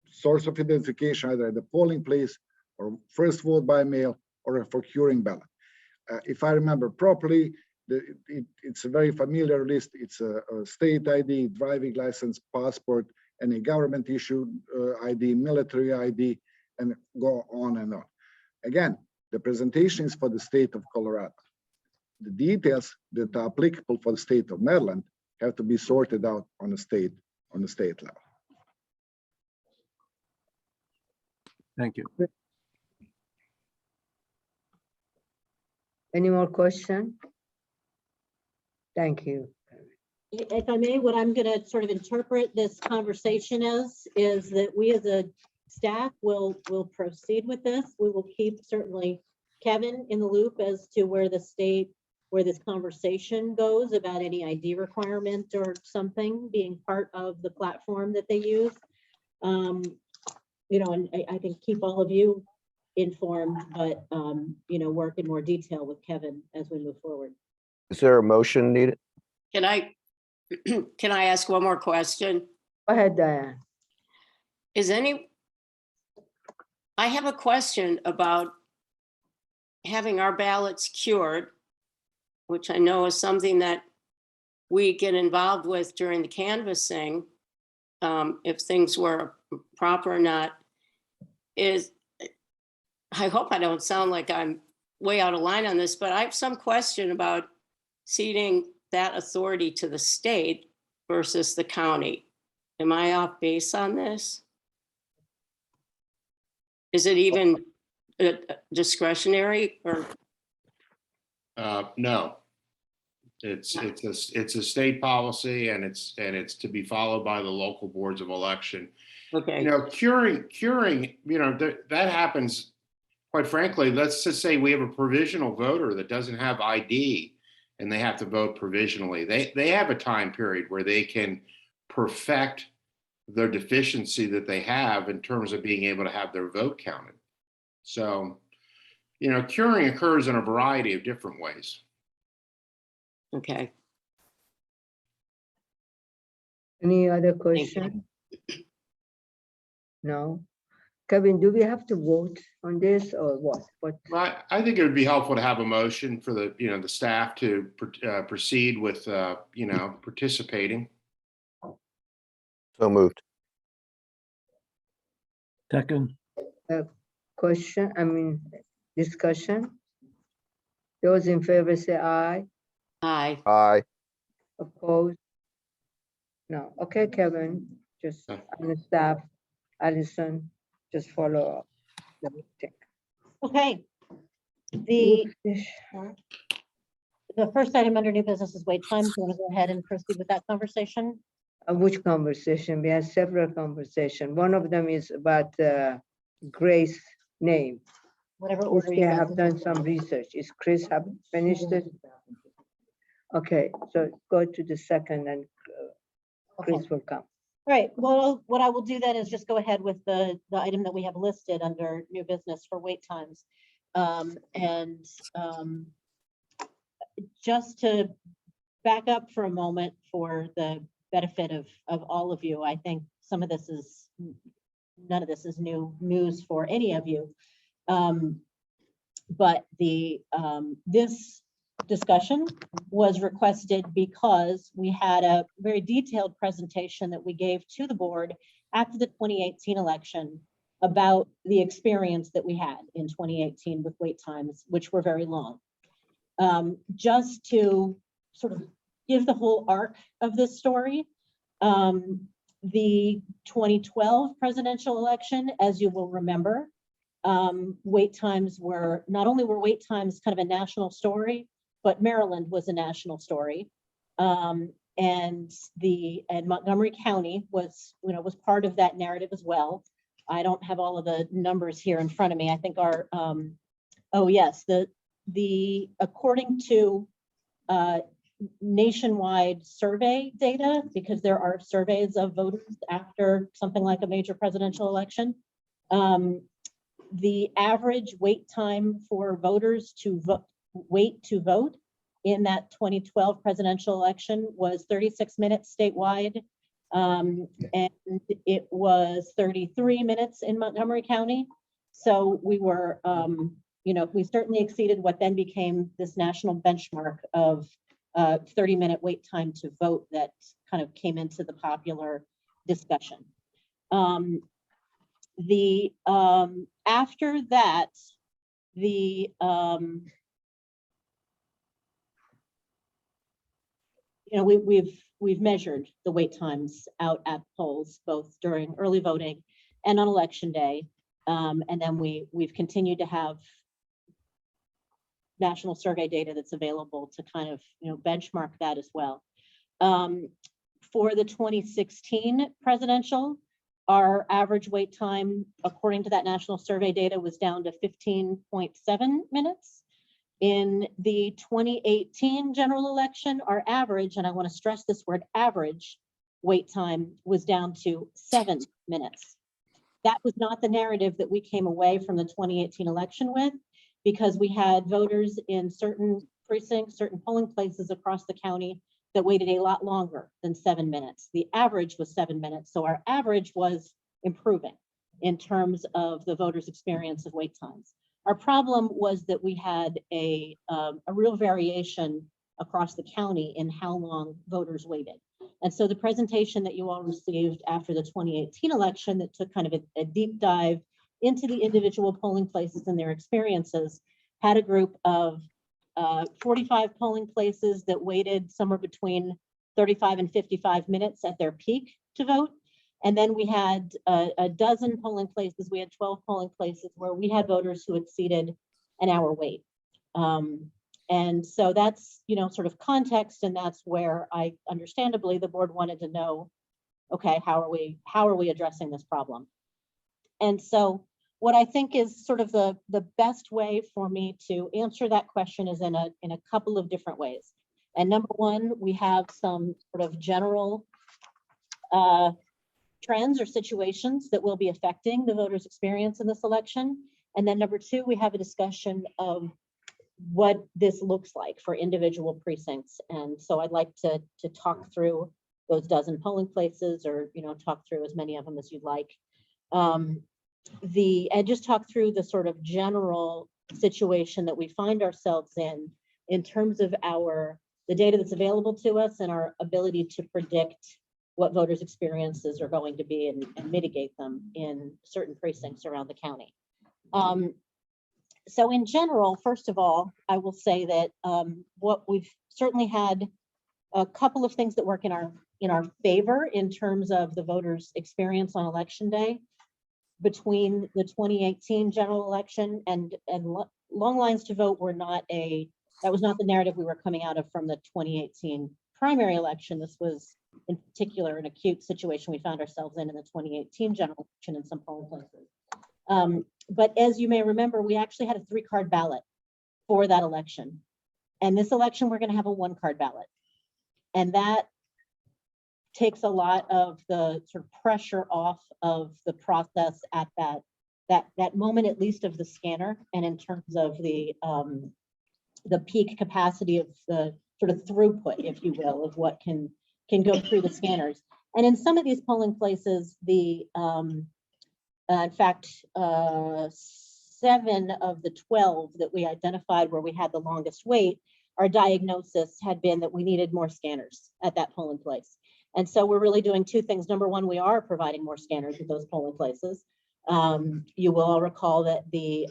source of identification, either at the polling place or first vote by mail or for curing ballot. If I remember properly, it's a very familiar list. It's a state ID, driving license, passport, and a government issued ID, military ID, and go on and on. Again, the presentation is for the state of Colorado. The details that are applicable for the state of Maryland have to be sorted out on the state level. Thank you. Any more question? Thank you. If I may, what I'm gonna sort of interpret this conversation as is that we as a staff will proceed with this. We will keep certainly Kevin in the loop as to where the state, where this conversation goes about any ID requirement or something being part of the platform that they use. You know, and I can keep all of you informed, but you know, work in more detail with Kevin as we move forward. Is there a motion needed? Can I ask one more question? Go ahead, Diane. I have a question about having our ballots cured, which I know is something that we get involved with during the canvassing, if things were proper or not. I hope I don't sound like I'm way out of line on this, but I have some question about ceding that authority to the state versus the county. Am I off base on this? Is it even discretionary or? No. It's a state policy, and it's to be followed by the local boards of election. Okay. You know, curing, you know, that happens, quite frankly. Let's just say we have a provisional voter that doesn't have ID and they have to vote provisionally. They have a time period where they can perfect their deficiency that they have in terms of being able to have their vote counted. So, you know, curing occurs in a variety of different ways. Okay. Any other question? No. Kevin, do we have to vote on this or what? I think it would be helpful to have a motion for the, you know, the staff to proceed with, you know, participating. So moved. Second, Discussion? Those in favor say aye. Aye. Aye. Opposed? No. Okay, Kevin, just on the staff, Allison, just follow up. the meeting. Okay. The first item under new business is wait times. You want to go ahead and proceed with that conversation? Which conversation? We had several conversations. One of them is about Grace's name. Whatever If order they you guys have would done prefer. some research. Is Chris have finished it? Okay, so go to the second and Chris Okay. will come. All right, well, what I will do then is just go ahead with the item that we have listed under new business for wait times. Just to back up for a moment for the benefit of all of you, I think some of this is, none of this is new news for any of you. But this discussion was requested because we had a very detailed presentation that we gave to the board after the 2018 election about the experience that we had in 2018 with wait times, which were very long. Just to sort of give the whole arc of this story, The 2012 presidential election, as you will remember, wait times were, not only were wait times kind of a national story, but Maryland was a national story. And Montgomery County was, was part of that narrative as well. I don't have all of the numbers here in front of me. I think our, oh yes, according to nationwide survey data, because there are surveys of voters after something like a major presidential election, the average wait time for voters to wait to vote in that 2012 presidential election was 36 minutes statewide, and it was 33 minutes in Montgomery County. So we were, we certainly exceeded what then became this national benchmark of 30-minute wait time to vote that kind of came into the popular discussion. After that, we've measured the wait times out at polls, both during early voting and on election day. And then we've continued to have national survey data that's available to kind of, benchmark that as well. For the 2016 presidential, our average wait time, according to that national survey data, was down to 15.7 minutes. In the 2018 general election, our average, and I want to stress this word average, wait time was down to 7 minutes. That was not the narrative that we came away from the 2018 election with, because we had voters in certain precincts, certain polling places across the county that waited a lot longer than 7 minutes. The average was 7 minutes. So our average was improving in terms of the voters' experience of wait times. Our problem was that we had a real variation across the county in how long voters waited. And so the presentation that you all received after the 2018 election that took kind of a deep dive into the individual polling places and their experiences had a group of 45 polling places that waited somewhere between 35 and 55 minutes at their peak to vote. And then we had a dozen polling places. We had 12 polling places where we had voters who exceeded an hour wait. And so that's, sort of context. And that's where understandably, the board wanted to know, okay, how are we addressing this problem? And so what I think is sort of the best way for me to answer that question is in a couple of different ways. And number one, we have some sort of general trends or situations that will be affecting the voters' experience in this election. And then number two, we have a discussion of what this looks like for individual precincts. And so I'd like to talk through those dozen polling places, or talk through as many of them as you'd like. And just talk through the sort of general situation that we find ourselves in terms of the data that's available to us and our ability to predict what voters' experiences are going to be and mitigate them in certain precincts around the county. So in general, first of all, I will say that what we've certainly had a couple of things that work in our favor in terms of the voters' experience on election day. Between the 2018 general election and long lines to vote that was not the narrative we were coming out of from the 2018 primary election. This was in particular an acute situation we found ourselves in the 2018 general election in some polling places. But as you may remember, we actually had a 3-card ballot for that election. And this election, we're going to have a 1-card ballot. And that takes a lot of the sort of pressure off of the process at that moment, at least of the scanner, and in terms of the peak capacity of the sort of throughput, if you will, of what can go through the scanners. And in some of these polling places, in fact, 7 of the 12 that we identified where we had the longest wait, our diagnosis had been that we needed more scanners at that polling place. And so we're really doing 2 things. Number one, we are providing more scanners at those polling places. You will all recall that the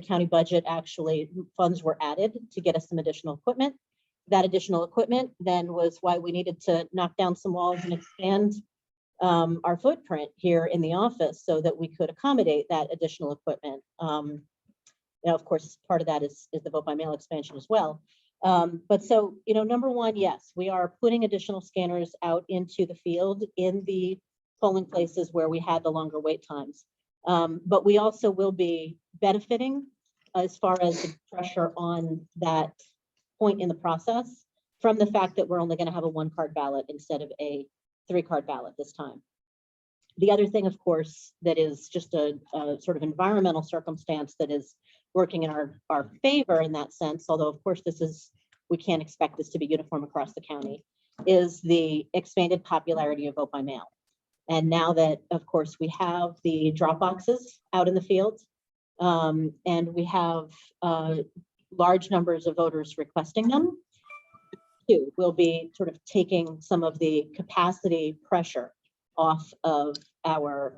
county budget, actually funds were added to get us some additional equipment. that additional equipment then was why we needed to knock down some walls and expand our footprint here in the office so that we could accommodate that additional equipment. Now, of course, part of that is the vote by mail expansion as well. But so, number one, yes, we are putting additional scanners out into the field in the polling places where we had the longer wait times. But we also will be benefiting as far as the pressure on that point in the process from the fact that we're only going to have a 1-card ballot instead of a 3-card ballot this time. The other thing, of course, that is just a sort of environmental circumstance that is working in our favor in that sense, although of course we can't expect this to be uniform across the county, is the expanded popularity of vote by mail. And now that, of course, we have the drop boxes out in the field, and we have large numbers of voters requesting them, too, we'll be sort of taking some of the capacity pressure off of our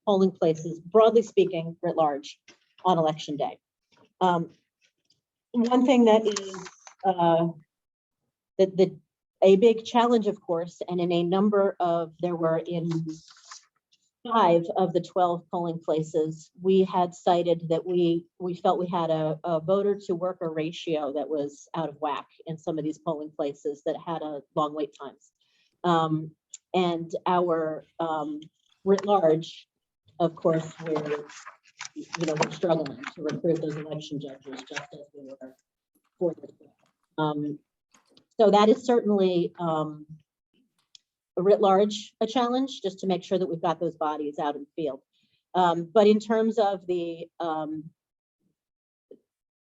polling places, broadly speaking, writ large, on election day. One thing that is a big challenge, of course, and in a number of, there were in 5 of the 12 polling places, we had cited that we felt we had a voter to worker ratio that was out of whack in some of these polling places that had a long wait times. And our writ large, of course, we're struggling to recruit those election judges just as we were 4 years ago. So that is certainly writ large a challenge, just to make sure that we've got those bodies out in the field. But in terms of the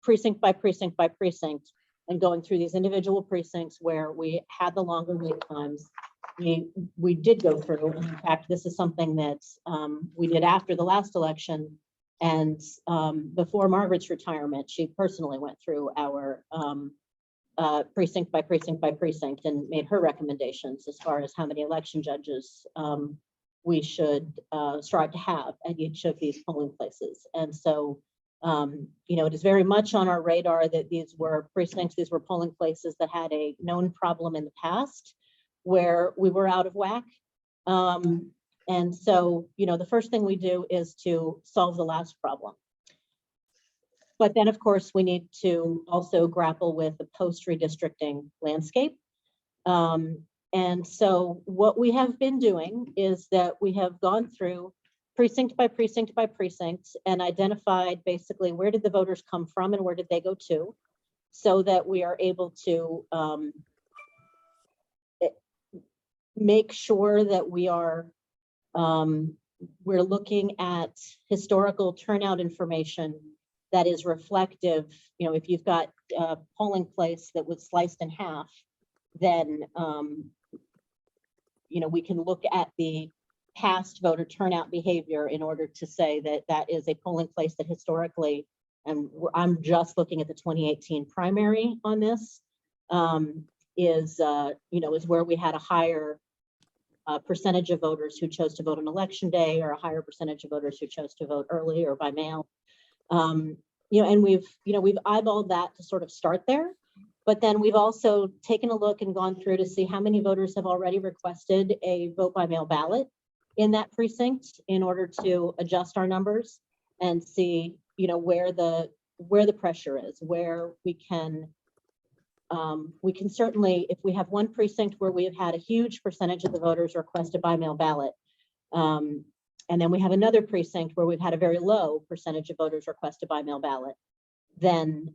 precinct by precinct by precinct and going through these individual precincts where we had the longer wait times, we did go through. And in fact, this is something that we did after the last election. And before Margaret's retirement, she personally went through our precinct by precinct by precinct and made her recommendations as far as how many election judges we should strive to have at each of these polling places. And so, it is very much on our radar that these were precincts, these were polling places that had a known problem in the past where we were out of whack. And so, the first thing we do is to solve the last problem. But then, of course, we need to also grapple with the post-redistricting landscape. And so what we have been doing is that we have gone through precinct by precinct by precinct and identified basically where did the voters come from and where did they go to, so that we are able to make sure that we are we're looking at historical turnout information that is reflective. If you've got a polling place that was sliced in half, then we can look at the past voter turnout behavior in order to say that that is a polling place that historically, and I'm just looking at the 2018 primary on this, is where we had a higher percentage of voters who chose to vote on election day, or a higher percentage of voters who chose to vote early or by mail. And we've eyeballed that to sort of start there. But then we've also taken a look and gone through to see how many voters have already requested a vote by mail ballot in that precinct in order to adjust our numbers and see, where the pressure is, where we can certainly, if we have one precinct where we have had a huge percentage of the voters request a by mail ballot, and then we have another precinct where we've had a very low percentage of voters request a by mail ballot, then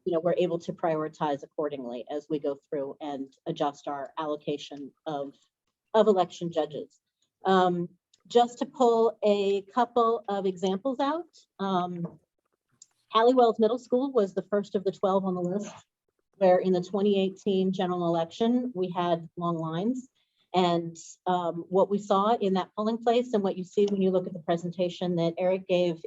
we're able to prioritize accordingly as we go through and adjust our allocation of election judges. Just to pull a couple of examples out, Halliwell's Middle School was the first of the 12 on the list, where in the 2018 general election, we had long lines. And what we saw in that polling place, and what you see when you look at the presentation that Eric gave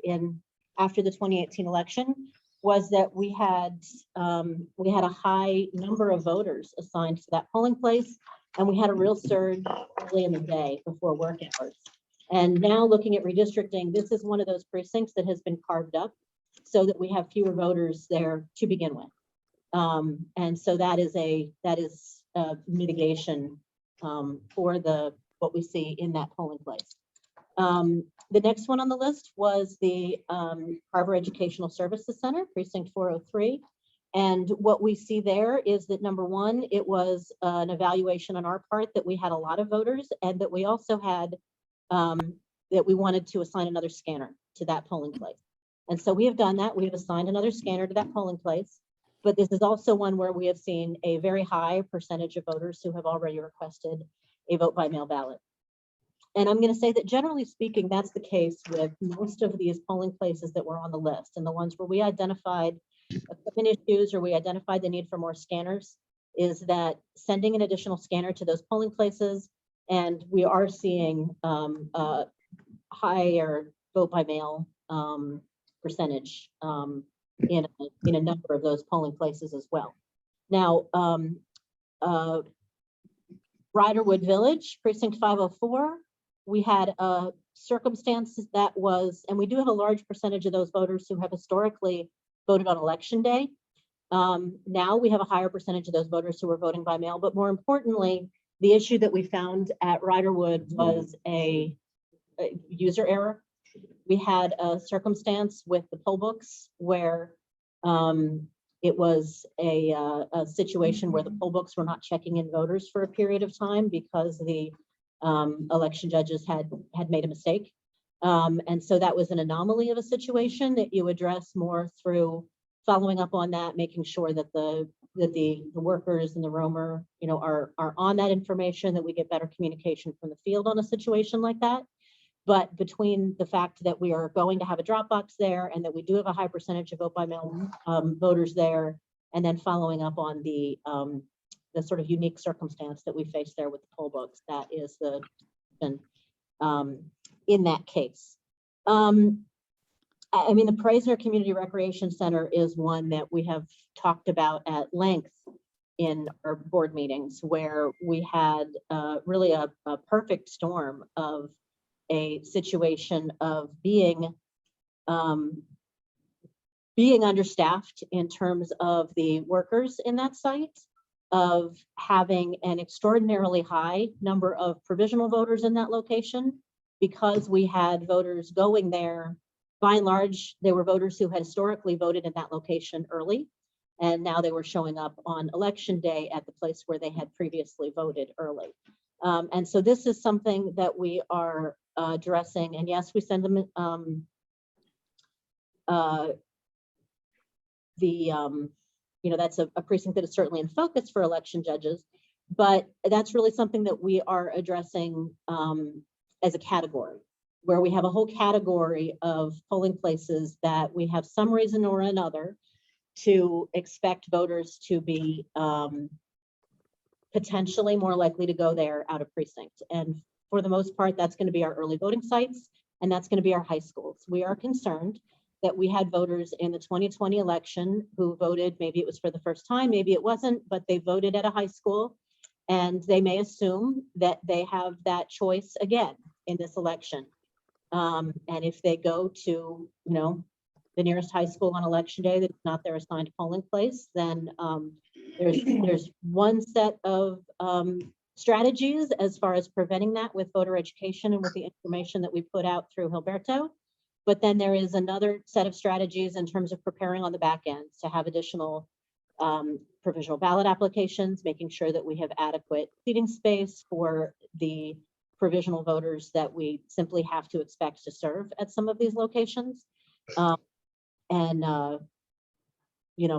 after the 2018 election, was that we had a high number of voters assigned to that polling place, and we had a real surge early in the day before work hours. And now looking at redistricting, this is one of those precincts that has been carved up so that we have fewer voters there to begin with. And so that is a mitigation for what we see in that polling place. The next one on the list was the Harbor Educational Services Center, Precinct 403. And what we see there is that, number one, it was an evaluation on our part that we had a lot of voters, and that we also had that we wanted to assign another scanner to that polling place. And so we have done that. We have assigned another scanner to that polling place. But this is also one where we have seen a very high percentage of voters who have already requested a vote by mail ballot. And I'm going to say that generally speaking, that's the case with most of these polling places that were on the list, and the ones where we identified equipment issues or we identified the need for more scanners, is that sending an additional scanner to those polling places, and we are seeing higher vote by mail percentage in a number of those polling places as well. Now, Riderwood Village, Precinct 504, we had circumstances that was, and we do have a large percentage of those voters who have historically voted on election day. Now we have a higher percentage of those voters who are voting by mail, but more importantly, the issue that we found at Riderwood was a user error. We had a circumstance with the poll books where it was a situation where the poll books were not checking in voters for a period of time because the election judges had made a mistake. And so that was an anomaly of a situation that you address more through following up on that, making sure that the workers and the roamer, are on that information, that we get better communication from the field on a situation like that. But between the fact that we are going to have a drop box there and that we do have a high percentage of vote by mail voters there, and then following up on the sort of unique circumstance that we face there with the poll books, that is the in that case. I mean, the Preisner Community Recreation Center is one that we have talked about at length in our board meetings, where we had really a perfect storm of a situation of being understaffed in terms of the workers in that site, of having an extraordinarily high number of provisional voters in that location, because we had voters going there. By and large, they were voters who had historically voted in that location early, and now they were showing up on election day at the place where they had previously voted early. And so this is something that we are addressing. And yes, we send them that's a precinct that is certainly in focus for election judges, but that's really something that we are addressing as a category, where we have a whole category of polling places that we have some reason or another to expect voters to be potentially more likely to go there out of precinct. And for the most part, that's going to be our early voting sites, and that's going to be our high schools. We are concerned that we had voters in the 2020 election who voted, maybe it was for the first time, maybe it wasn't, but they voted at a high school, and they may assume that they have that choice again in this election. And if they go to, the nearest high school on election day that's not their assigned polling place, then there's one set of strategies as far as preventing that with voter education and with the information that we put out through Hilberto. But then there is another set of strategies in terms of preparing on the back end to have additional provisional ballot applications, making sure that we have adequate seating space for the provisional voters that we simply have to expect to serve at some of these locations.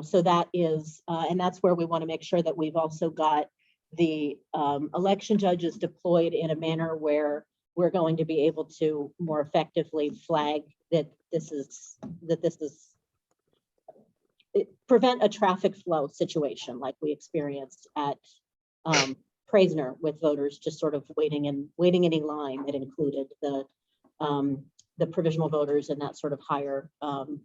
So that is, and that's where we want to make sure that we've also got the election judges deployed in a manner where we're going to be able to more effectively flag that this is prevent a traffic flow situation like we experienced at Preisner, with voters just sort of waiting in a line that included the provisional voters and that sort of higher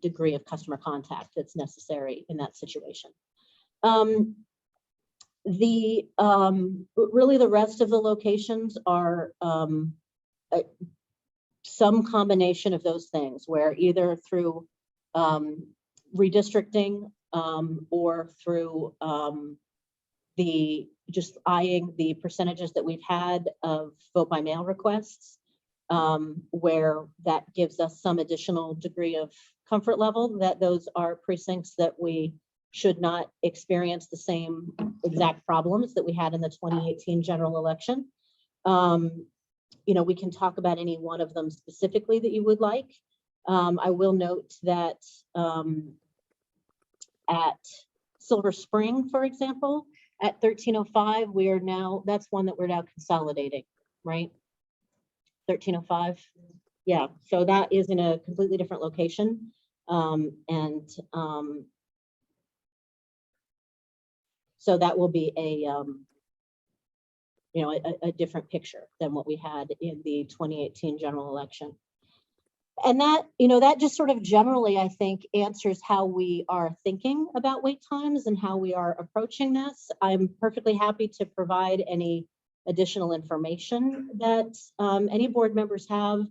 degree of customer contact that's necessary in that situation. Really the rest of the locations are some combination of those things, where either through redistricting or through the just eyeing the percentages that we've had of vote by mail requests, where that gives us some additional degree of comfort level that those are precincts that we should not experience the same exact problems that we had in the 2018 general election. You know, we can talk about any one of them specifically that you would like. I will note that at Silver Spring, for example, at 1305, we are now, that's one that we're now consolidating, right? 1305. Yeah, so that is in a completely different location. So that will be a, you know, a different picture than what we had in the 2018 general election. And that, you know, that just sort of generally, I think, answers how we are thinking about wait times and how we are approaching this. I'm perfectly happy to provide any additional information that any board members have.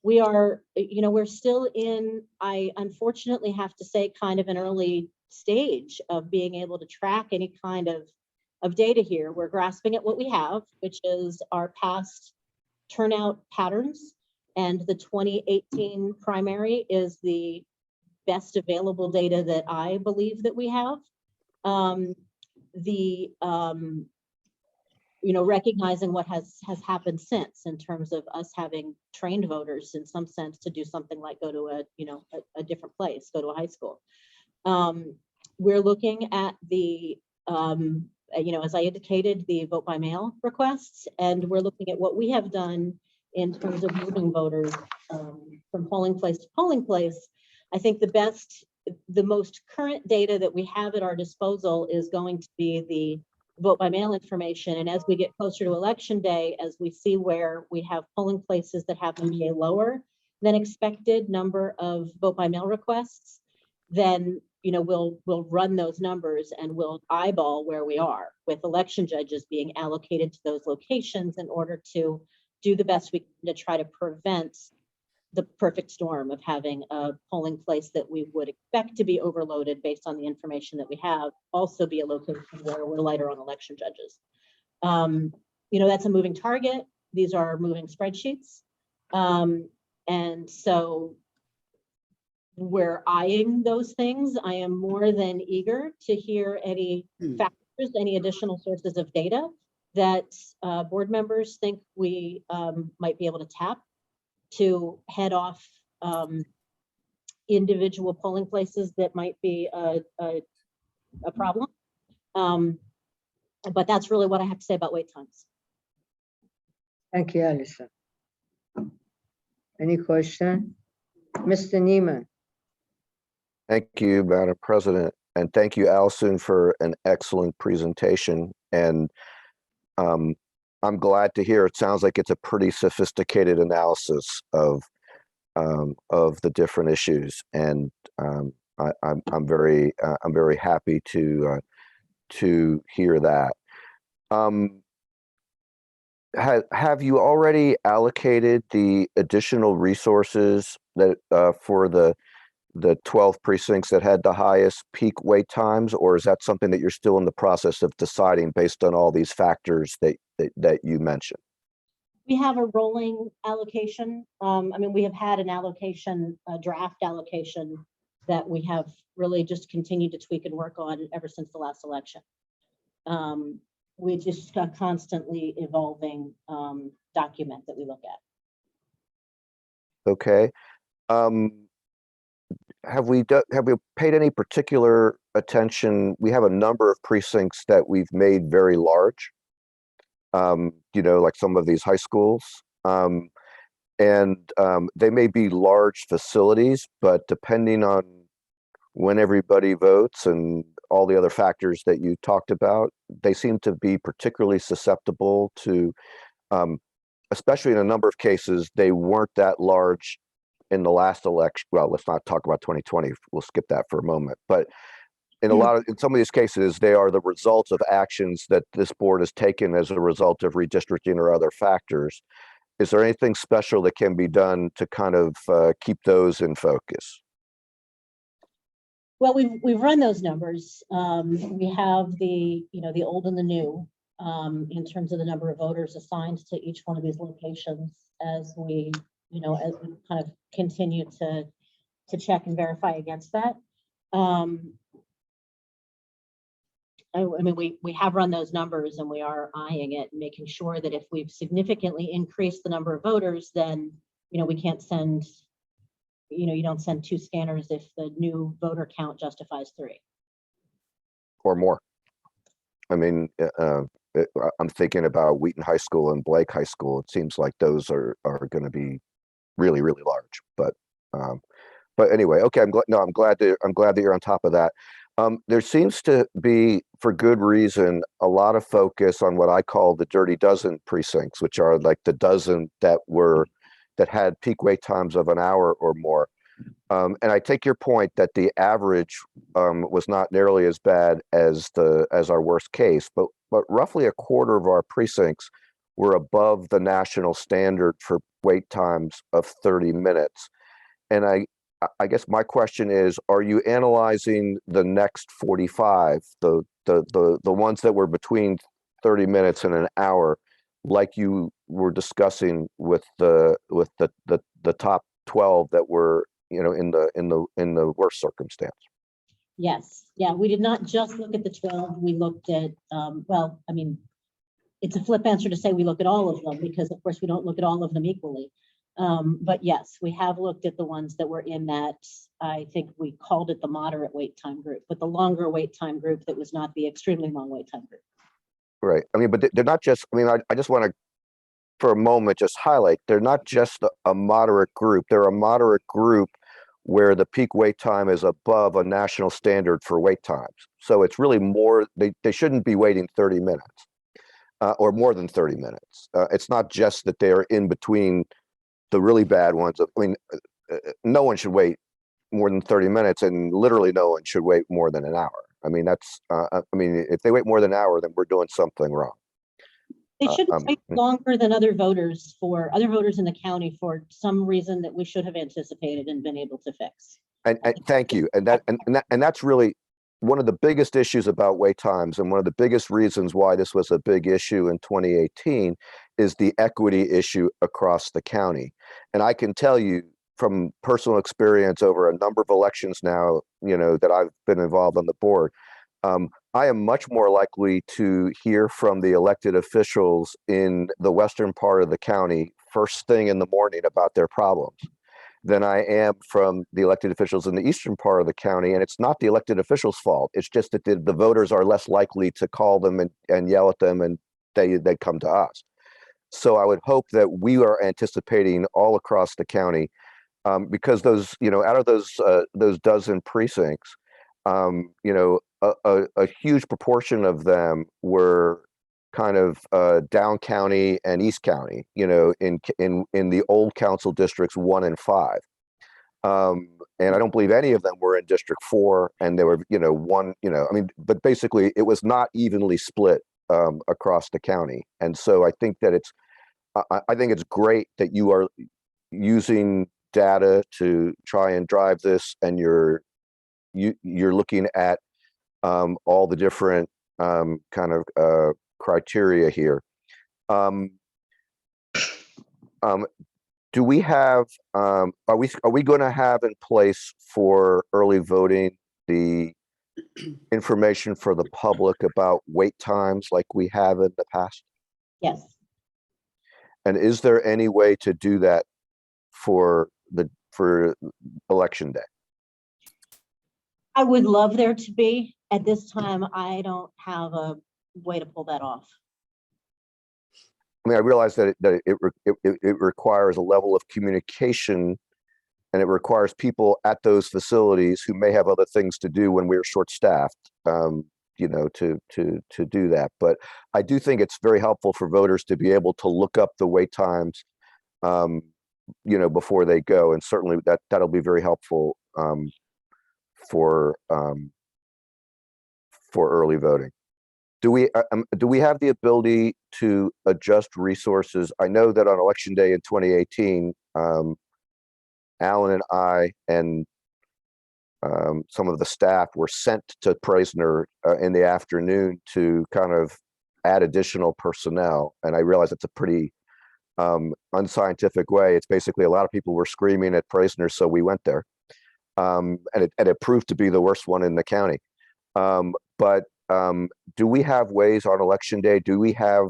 We are, you know, we're still in, I unfortunately have to say, kind of an early stage of being able to track any kind of data here. We're grasping at what we have, which is our past turnout patterns. And the 2018 primary is the best available data that I believe that we have. You know, recognizing what has happened since in terms of us having trained voters in some sense to do something like go to a, you know, a different place, go to a high school. We're looking at the, you know, as I indicated, the vote by mail requests, and we're looking at what we have done in terms of moving voters from polling place to polling place. I think the most current data that we have at our disposal is going to be the vote by mail information. And as we get closer to election day, as we see where we have polling places that have maybe a lower than expected number of vote by mail requests, then, you know, we'll run those numbers and we'll eyeball where we are with election judges being allocated to those locations in order to do the best we can to try to prevent the perfect storm of having a polling place that we would expect to be overloaded based on the information that we have also be a location where we're lighter on election judges. You know, that's a moving target. These are moving spreadsheets. And so we're eyeing those things. I am more than eager to hear any factors, any additional sources of data that board members think we might be able to tap to head off individual polling places that might be a problem. But that's really what I have to say about wait times. Thank you, Alison. Any question? Mr. Neiman? Thank you, Madam President, and thank you, Allison, for an excellent presentation. And I'm glad to hear it sounds like it's a pretty sophisticated analysis of the different issues, and I'm very happy to hear that. Have you already allocated the additional resources that for the 12 precincts that had the highest peak wait times, or is that something that you're still in the process of deciding based on all these factors that you mentioned? We have a rolling allocation. I mean, we have had an allocation, a draft allocation that we have really just continued to tweak and work on ever since the last election. We just a constantly evolving document that we look at. Okay. Have we paid any particular attention? We have a number of precincts that we've made very large. You know, like some of these high schools, and they may be large facilities, but depending on when everybody votes and all the other factors that you talked about, they seem to be particularly susceptible to, especially in a number of cases, they weren't that large in the last election. Well, let's not talk about 2020. We'll skip that for a moment. But in in some of these cases, they are the results of actions that this board has taken as a result of redistricting or other factors. Is there anything special that can be done to kind of keep those in focus? Well, we've run those numbers. We have the, the old and the new, in terms of the number of voters assigned to each one of these locations as we kind of continue to check and verify against that. I mean, we have run those numbers and we are eyeing it, making sure that if we've significantly increased the number of voters, then, we can't send, you don't send 2 scanners if the new voter count justifies 3. or more. I mean, I'm thinking about Wheaton High School and Blake High School. It seems like those are going to be really, really large. But anyway, okay. I'm glad that you're on top of that. There seems to be, for good reason, a lot of focus on what I call the dirty dozen precincts, which are like the dozen that had peak wait times of an hour or more. And I take your point that the average was not nearly as bad as our worst case, but roughly a quarter of our precincts were above the national standard for wait times of 30 minutes. And I guess my question is, are you analyzing the next 45, the ones that were between 30 minutes and an hour, like you were discussing with the top 12 that were, in the worst circumstance? Yes. Yeah. We did not just look at the 12. We looked at, well, I mean, it's a flip answer to say we look at all of them because of course we don't look at all of them equally. But yes, we have looked at the ones that were in that, I think we called it the moderate wait time group, but the longer wait time group that was not the extremely long wait time group. Right. I mean, but they're not just, I mean, I just want to, for a moment, just highlight, they're not just a moderate group. They're a moderate group where the peak wait time is above a national standard for wait times. So it's really more, they shouldn't be waiting 30 minutes or more than 30 minutes. It's not just that they're in between the really bad ones. I mean, no one should wait more than 30 minutes, and literally no one should wait more than an hour. I mean, that's, I mean, if they wait more than an hour, then we're doing something wrong. They shouldn't wait longer than other voters in the county for some reason that we should have anticipated and been able to fix. And thank you. And that's really one of the biggest issues about wait times, and one of the biggest reasons why this was a big issue in 2018 is the equity issue across the county. And I can tell you from personal experience over a number of elections now, that I've been involved on the board, I am much more likely to hear from the elected officials in the western part of the county first thing in the morning about their problems than I am from the elected officials in the eastern part of the county. And it's not the elected officials' fault. It's just that the voters are less likely to call them and yell at them, and they come to us. So I would hope that we are anticipating all across the county, because those, out of those dozen precincts, a huge proportion of them were kind of down county and east county, in the old council districts 1 and 5. And I don't believe any of them were in District 4, and they were, one, I mean, but basically it was not evenly split across the county. And so I think that I think it's great that you are using data to try and drive this, and you're looking at all the different kind of criteria here. Do we have, are we going to have in place for early voting the information for the public about wait times like we have in the past? Yes. And is there any way to do that for election day? I would love there to be. At this time, I don't have a way to pull that off. I mean, I realize that it requires a level of communication, and it requires people at those facilities who may have other things to do when we're short-staffed, to do that. But I do think it's very helpful for voters to be able to look up the wait times, before they go, and certainly that'll be very helpful for early voting. Do we have the ability to adjust resources? I know that on election day in 2018, Alan and I and some of the staff were sent to Praisner in the afternoon to kind of add additional personnel. And I realize it's a pretty unscientific way. It's basically a lot of people were screaming at Praisner, so we went there. And it proved to be the worst one in the county. But do we have ways on election day? Do we have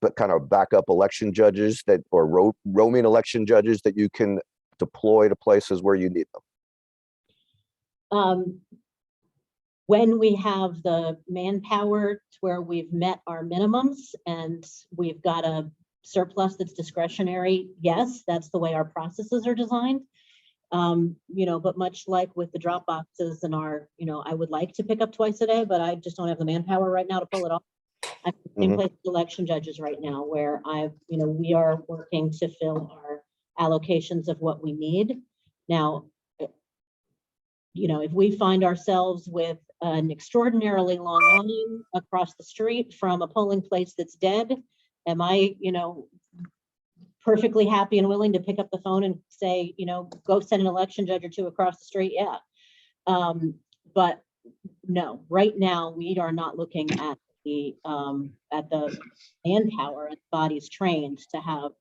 but kind of backup election judges that, or roaming election judges that you can deploy to places where you need them? When we have the manpower to where we've met our minimums and we've got a surplus that's discretionary, yes, that's the way our processes are designed. But much like with the drop boxes and our, I would like to pick up twice a day, but I just don't have the manpower right now to pull it off. I'm in place with election judges right now where we are working to fill our allocations of what we need. Now, if we find ourselves with an extraordinarily long line across the street from a polling place that's dead, am I, perfectly happy and willing to pick up the phone and say, go send an election judge or two across the street? Yeah. But no, right now we are not looking at the manpower and bodies trained to have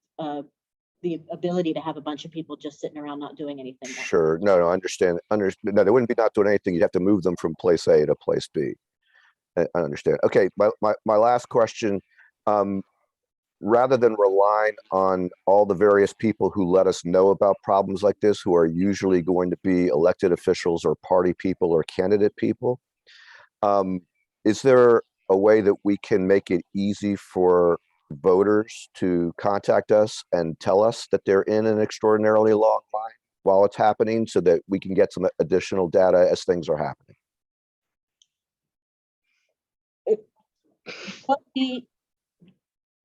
the ability to have a bunch of people just sitting around not doing anything. Sure. No, understand. No, they wouldn't be not doing anything. You'd have to move them from place A to place B. I understand. Okay. My last question, rather than relying on all the various people who let us know about problems like this, who are usually going to be elected officials or party people or candidate people, is there a way that we can make it easy for voters to contact us and tell us that they're in an extraordinarily long line while it's happening so that we can get some additional data as things are happening?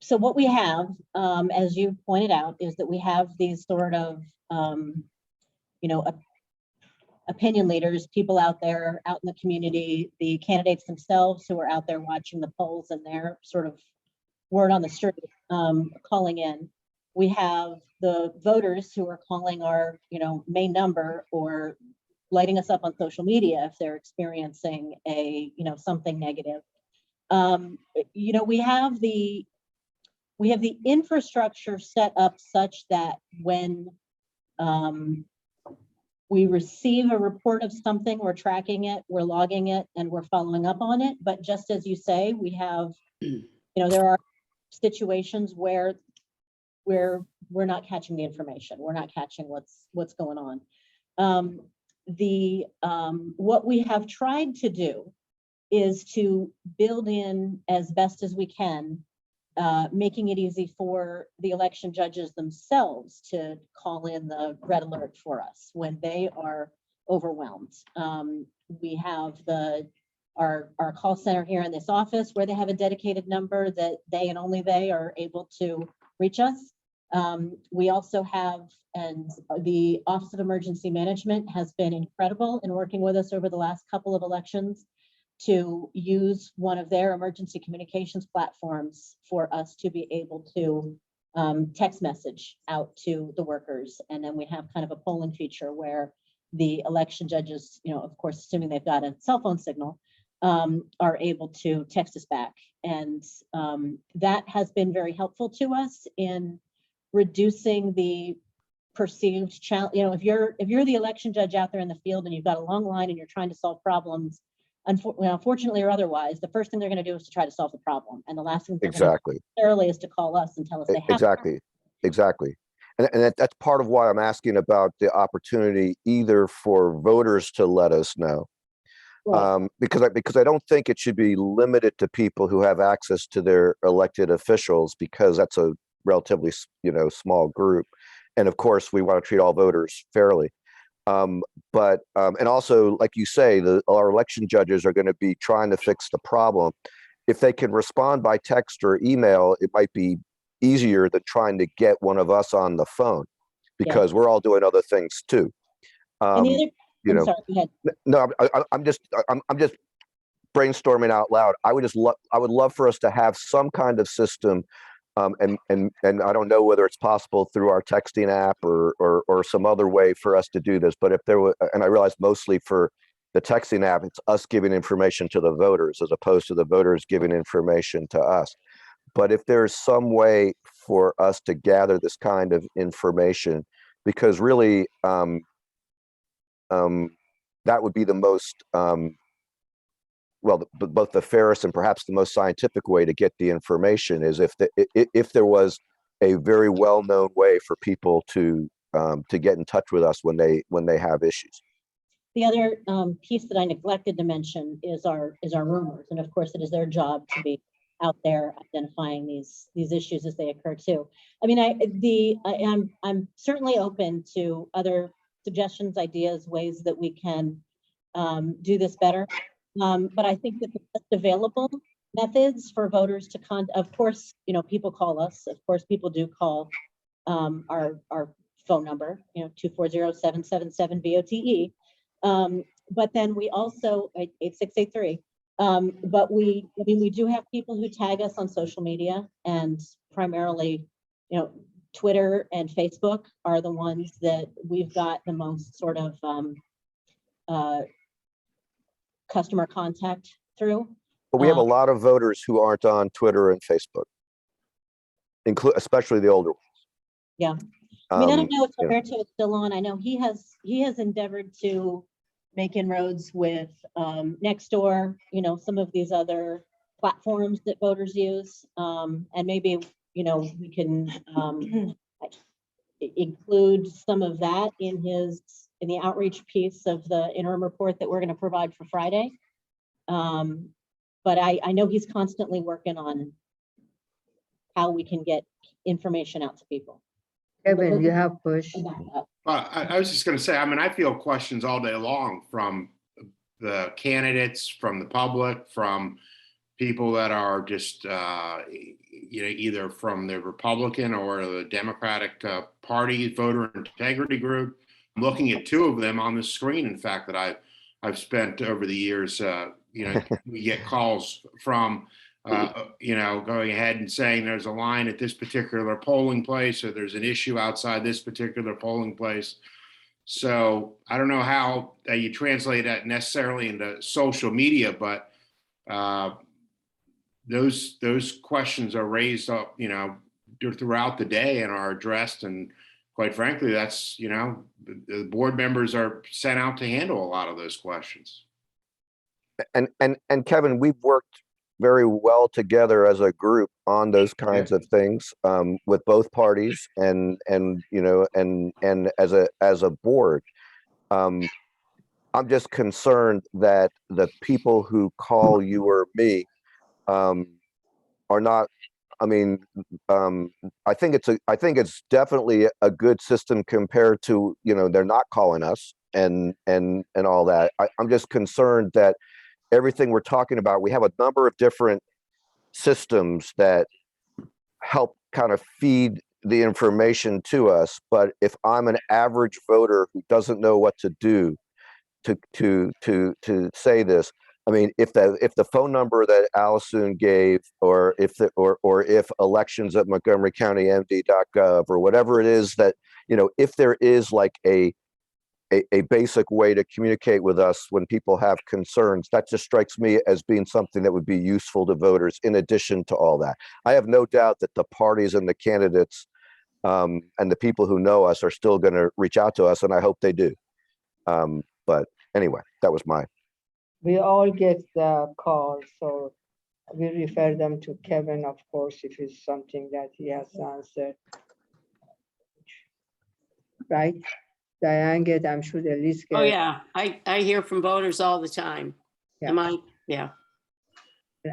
What we have, as you pointed out, is that we have these sort of, opinion leaders, people out there, out in the community, the candidates themselves who are out there watching the polls and their sort of word on the street, calling in. We have the voters who are calling our, main number or lighting us up on social media if they're experiencing a, something negative. We have the infrastructure set up such that when we receive a report of something, we're tracking it, we're logging it, and we're following up on it. But just as you say, we have, there are situations where we're not catching the information. We're not catching what's going on. What we have tried to do is to build in as best as we can, making it easy for the election judges themselves to call in the red alert for us when they are overwhelmed. We have our call center here in this office where they have a dedicated number that they and only they are able to reach us. We also have, and the Office of Emergency Management has been incredible in working with us over the last couple of elections to use one of their emergency communications platforms for us to be able to text message out to the workers. And then we have kind of a polling feature where the election judges, of course, assuming they've got a cell phone signal, are able to text us back. And that has been very helpful to us in reducing the perceived challenge. If you're the election judge out there in the field and you've got a long line and you're trying to solve problems, unfortunately or otherwise, the first thing they're going to do is to try to solve the problem, and the last thing they're going to do necessarily is to call us and tell us they have exactly. And that's part of why I'm asking about the opportunity either for voters to let us know, because I don't think it should be limited to people who have access to their elected officials, because that's a relatively small group, and of course we want to treat all voters fairly. And also, like you say, our election judges are going to be trying to fix the problem. If they can respond by text or email, it might be easier than trying to get one of us on the phone, because we're all doing other things too. Sorry, go ahead. No, I'm just brainstorming out loud. I would love for us to have some kind of system And I don't know whether it's possible through our texting app or some other way for us to do this, but if there were, and I realize mostly for the texting app, it's us giving information to the voters as opposed to the voters giving information to us. But if there's some way for us to gather this kind of information, because really, that would be the most, well, both the fairest and perhaps the most scientific way to get the information is if there was a very well-known way for people to get in touch with us when they have issues. The other piece that I neglected to mention is our roomers, and of course, it is their job to be out there identifying these issues as they occur too. I mean, I'm certainly open to other suggestions, ideas, ways that we can do this better. But I think that the best available methods for voters to of course, you know, people call us. Of course, people do call our phone number, you know, 240-777-VOTE. But then we also 8683. But I mean, we do have people who tag us on social media, and primarily, you know, Twitter and Facebook are the ones that we've got the most sort of customer contact through. But we have a lot of voters who aren't on Twitter and Facebook, especially the older ones. Yeah. I mean, I don't know if you know. Roberto is still on. I know he has endeavored to make inroads with Nextdoor, you know, some of these other platforms that voters use. And maybe, you know, we can include some of that in the outreach piece of the interim report that we're going to provide for Friday. But I know he's constantly working on how we can get information out to people. Kevin, you have push. I was just going to say, I mean, I feel questions all day long from the candidates, from the public, from people that are just, you know, either from the Republican or the Democratic Party voter integrity group. I'm looking at two of them on the screen, in fact, that I've spent over the years. You know, we get calls from, you know, going ahead and saying there's a line at this particular polling place, or there's an issue outside this particular polling place. So I don't know how you translate that necessarily into social media, but those questions are raised up, you know, throughout the day and are addressed. And quite frankly, that's, you know, the board members are sent out to handle a lot of those questions. And Kevin, we've worked very well together as a group on those kinds of things with both parties and you know and as a board. I'm just concerned that the people who call you or me are not. I mean, I think it's definitely a good system compared to, you know, they're not calling us and all that. I'm just concerned that everything we're talking about, we have a number of different systems that help kind of feed the information to us. But if I'm an average voter who doesn't know what to do to say this, I mean, if the phone number that Allison gave, or if elections at Montgomery County MD.gov or whatever it is that, you know, if there is like a basic way to communicate with us when people have concerns, that just strikes me as being something that would be useful to voters in addition to all that. I have no doubt that the parties and the candidates and the people who know us are still going to reach out to us, and I hope they do. But anyway, that was my. We all get the calls, so we refer them to Kevin, of course, if it's something that he has to answer. Right? Diane get, I'm sure the list get. Oh, yeah. I hear from voters all the time. Yeah. Am I? Yeah.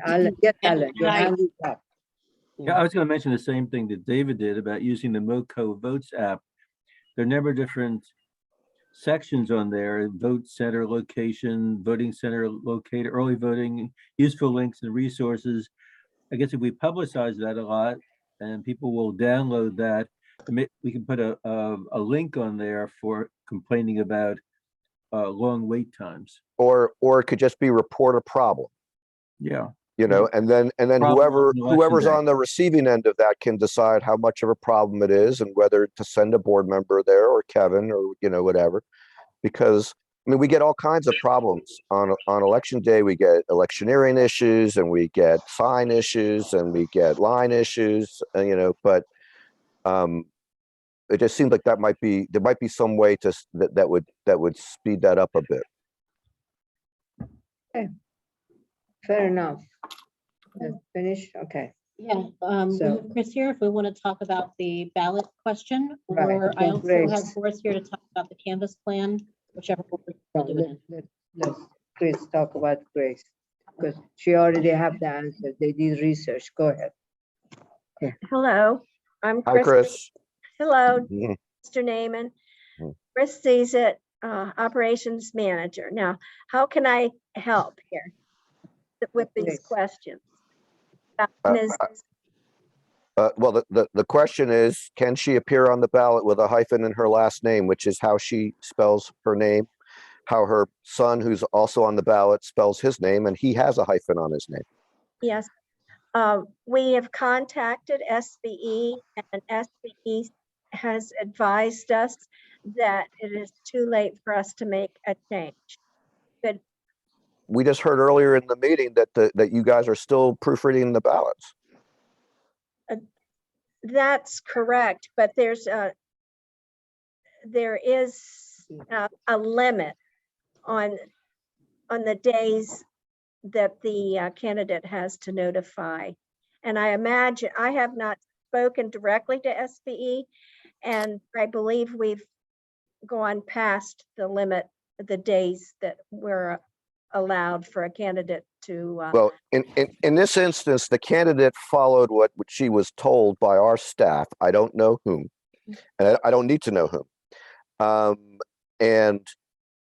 Alan, your hand is up. Yeah, I was going to mention the same thing that David did about using the MoCo Votes app. There are never different sections on there: vote center location, voting center locator, early voting, useful links and resources. I guess if we publicize that a lot and people will download that, we can put a link on there for complaining about long wait times. Or it could just be report a problem. Yeah. You know, and then Problem on election whoever's day. on the receiving end of that can decide how much of a problem it is and whether to send a board member there or Kevin or, you know, whatever. Because I mean, we get all kinds of problems on election day. We get electioneering issues and we get sign issues and we get line issues, you know, but it just seems like there might be some way to that would speed that up a bit. Fair enough. Finish, okay. Yeah, we So- have Chris here if we want to talk about the ballot question, Right, or I also Grace. have Boris here to talk about the canvas plan, whichever. order No, you do it in. let's Chris talk about Grace, because she already have the answer. They did research. Go ahead. Hello, I'm Hi, Chris. Chris. Hello, Mhm. Mr. Naaman. Mhm. Chris sees it, Operations Manager. Now, how can I help here with these Yes. questions? Uh, One is- Well, the question is, can she appear on the ballot with a hyphen in her last name, which is how she spells her name, how her son, who's also on the ballot, spells his name, and he has a hyphen on his name. Yes. We have contacted SBE, and SBE has advised us that it is too late for us to make a change. We just heard earlier in the meeting that that you guys are still proofreading the ballots. That's correct, but there is a limit on the days that the candidate has to notify. And I imagine, I have not spoken directly to SBE, and I believe we've gone past the limit, the days that were allowed for a candidate to. Well, in this instance, the candidate followed what she was told by our staff. I don't know whom, and I don't need to know whom. And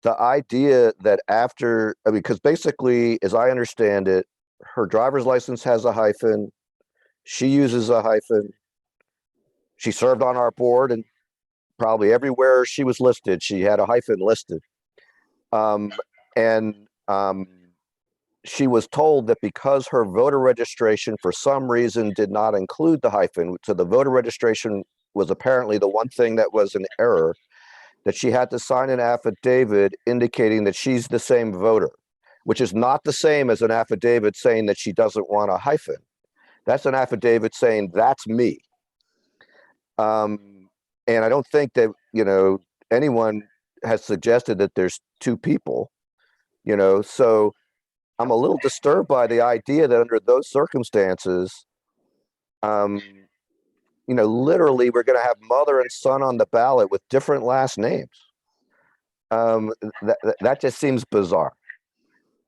the idea that after, I mean, because basically, as I understand it, her driver's license has a hyphen. She uses a hyphen. She served on our board, and probably everywhere she was listed, she had a hyphen listed. She was told that because her voter registration for some reason did not include the hyphen, so the voter registration was apparently the one thing that was an error, that she had to sign an affidavit indicating that she's the same voter, which is not the same as an affidavit saying that she doesn't want a hyphen. That's an affidavit saying that's me. And I don't think that, you know, anyone has suggested that there's two people, you know, so I'm a little disturbed by the idea that under those circumstances, you know, literally we're going to have mother and son on the ballot with different last names. That just seems bizarre.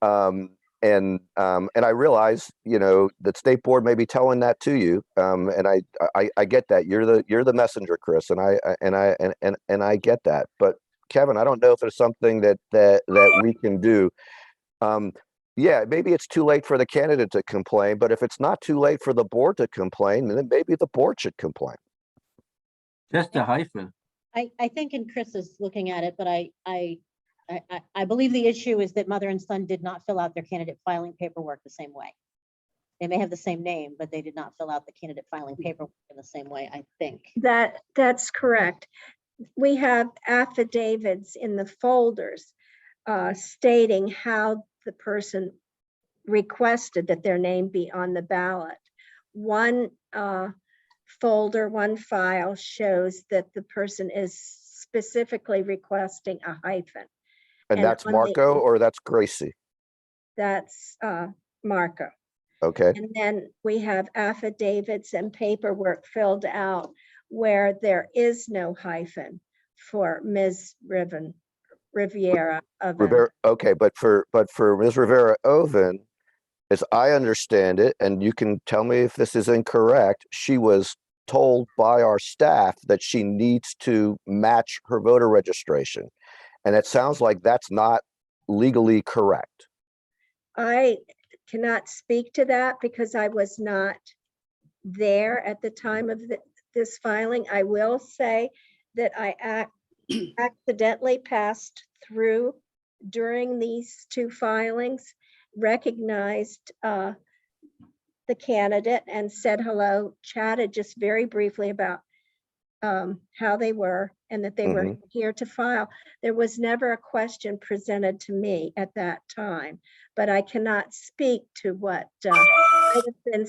And I realize, you know, that state board may be telling that to you. And I get that you're the messenger, Chris, and I get that. But Kevin, I don't know if there's something that we can do. Yeah, maybe it's too late for the candidate to complain, but if it's not too late for the board to complain, then maybe the board should complain. Just a hyphen. I think, and Chris is looking at it, but I believe the issue is that mother and son did not fill out their candidate filing paperwork the same way. They may have the same name, but they did not fill out the candidate filing paperwork in the same way, I think. That's correct. We have affidavits in the folders stating how the person requested that their name be on the ballot. One folder, one file shows that the person is specifically requesting a hyphen. And And that's on the- Marco or that's Gracie? That's Marco. Okay. And then we have affidavits and paperwork filled out where there is no hyphen for Ms. Riviera. Rivera, okay, but for Ms. Rivera Oven, as I understand it, and you can tell me if this is incorrect, she was told by our staff that she needs to match her voter registration. And it sounds like that's not legally correct. I cannot speak to that because I was not there at the time of this filing. I will say that I accidentally passed through during these two filings, recognized the candidate and said hello, chatted just very briefly about how they were and that they were here to file. There was never a question presented to me at that time, but I cannot speak to what might have been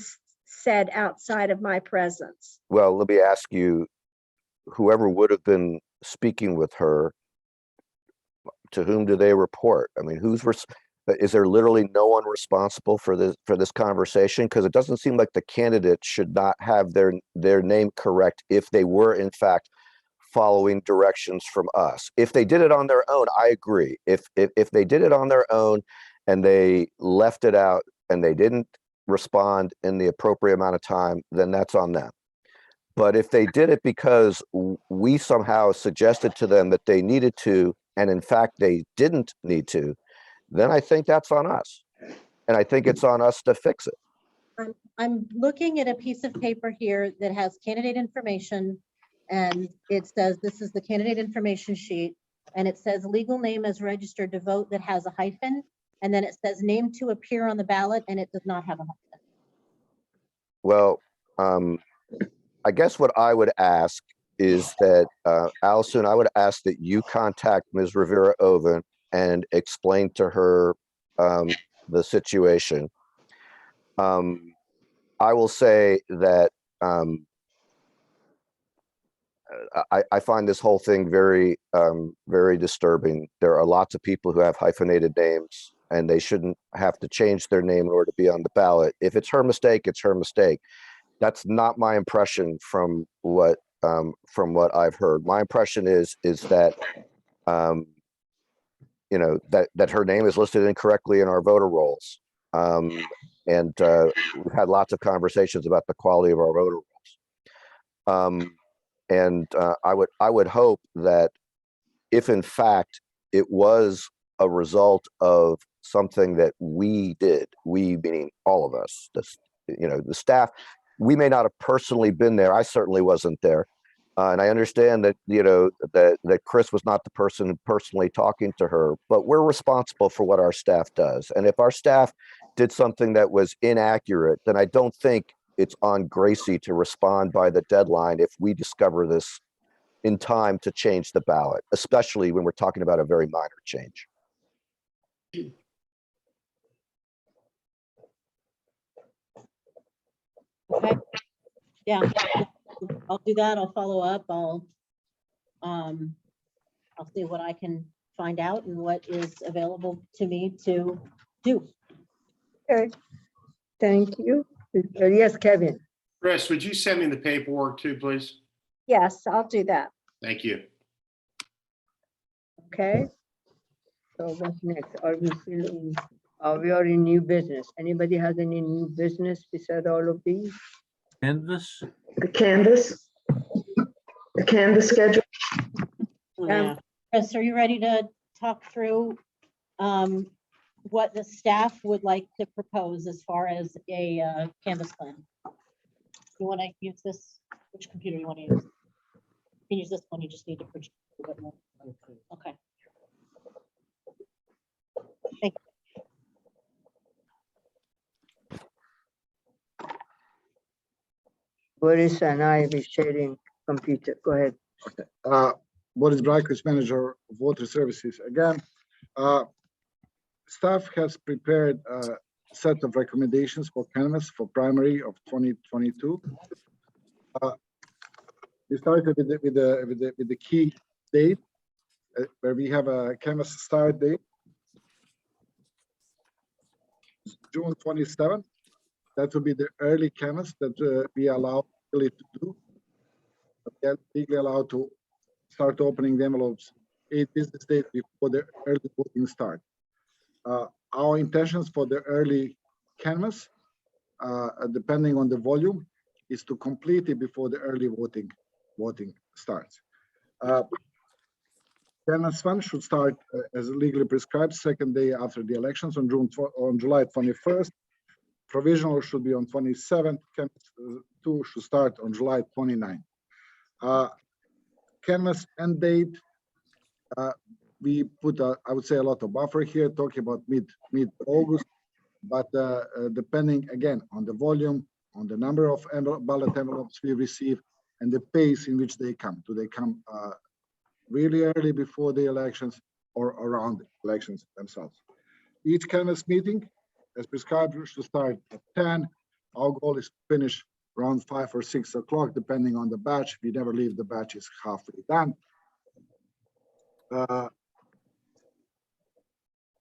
said outside of my presence. Well, let me ask you, whoever would have been speaking with her, to whom do they report? I mean, is there literally no one responsible for this conversation? Because it doesn't seem like the candidate should not have their name correct if they were in fact following directions from us. If they did it on their own, I agree. If they did it on their own and they left it out and they didn't respond in the appropriate amount of time, then that's on them. But if they did it because we somehow suggested to them that they needed to, and in fact they didn't need to, then I think that's on us. And I think it's on us to fix it. I'm looking at a piece of paper here that has candidate information, and it says this is the candidate information sheet, and it says legal name as registered to vote, that has a hyphen, and then it says name to appear on the ballot, and it does not have a hyphen. Well, I guess what I would ask is that, Allison, I would ask that you contact Ms. Rivera-Oven and explain to her the situation. I will say that I find this whole thing very, very disturbing. There are lots of people who have hyphenated names, and they shouldn't have to change their name in order to be on the ballot. If it's her mistake, it's her mistake. That's not my impression from what I've heard. My impression is that you know, that her name is listed incorrectly in our voter rolls. And we've had lots of conversations about the quality of our voter rolls. And I would hope that if in fact it was a result of something that we did, we meaning all of us, the staff, we may not have personally been there. I certainly wasn't there. And I understand that, that Chris was not the person personally talking to her, but we're responsible for what our staff does. And if our staff did something that was inaccurate, then I don't think it's on Gracie to respond by the deadline if we discover this in time to change the ballot, especially when we're talking about a very minor change. Okay, yeah, I'll do that. I'll follow up. I'll see what I can find out and what is available to me to do. Okay, thank you. Yes, Kevin. Chris, would you send me the paperwork too, please? Yes, I'll do that. Thank you. Okay. So what's next? Are we still in, we are in new business. Anybody has any new business beside all of these? Canvas? The canvas schedule. Yeah. Chris, are you ready to talk through what the staff would like to propose as far as a canvas plan? You want to use this? Which computer you want to use? You can use this one. You just need to project a bit more. Okay. Thank you. Boris and I will sharing computer. Go ahead. Okay. Boris Brajkovic, manager of water services. Again, staff has prepared a set of recommendations for canvas for primary of 2022. We started with the key date where we have a canvas start date, June 27th. That will be the early canvas that we allow to do. We are legally allowed to start opening the envelopes 8 business days before the early voting start. Our intentions for the early canvas, depending on the volume, is to complete it before the early voting starts. Canvas fund should start as legally prescribed second day after the elections on July 21st. Provisional should be on 27th. Canvas 2 should start on July 29th. Canvas end date, we put, I would say, a lot of buffer here, talking about mid-August. but depending again on the volume, on the number of ballot envelopes we receive, and the pace in which they come. Do they come really early before the elections or around the elections themselves? Each canvas meeting, as prescribed, should start at 10. Our goal is to finish around 5 or 6 o'clock, depending on the batch. We never leave the batches halfway done.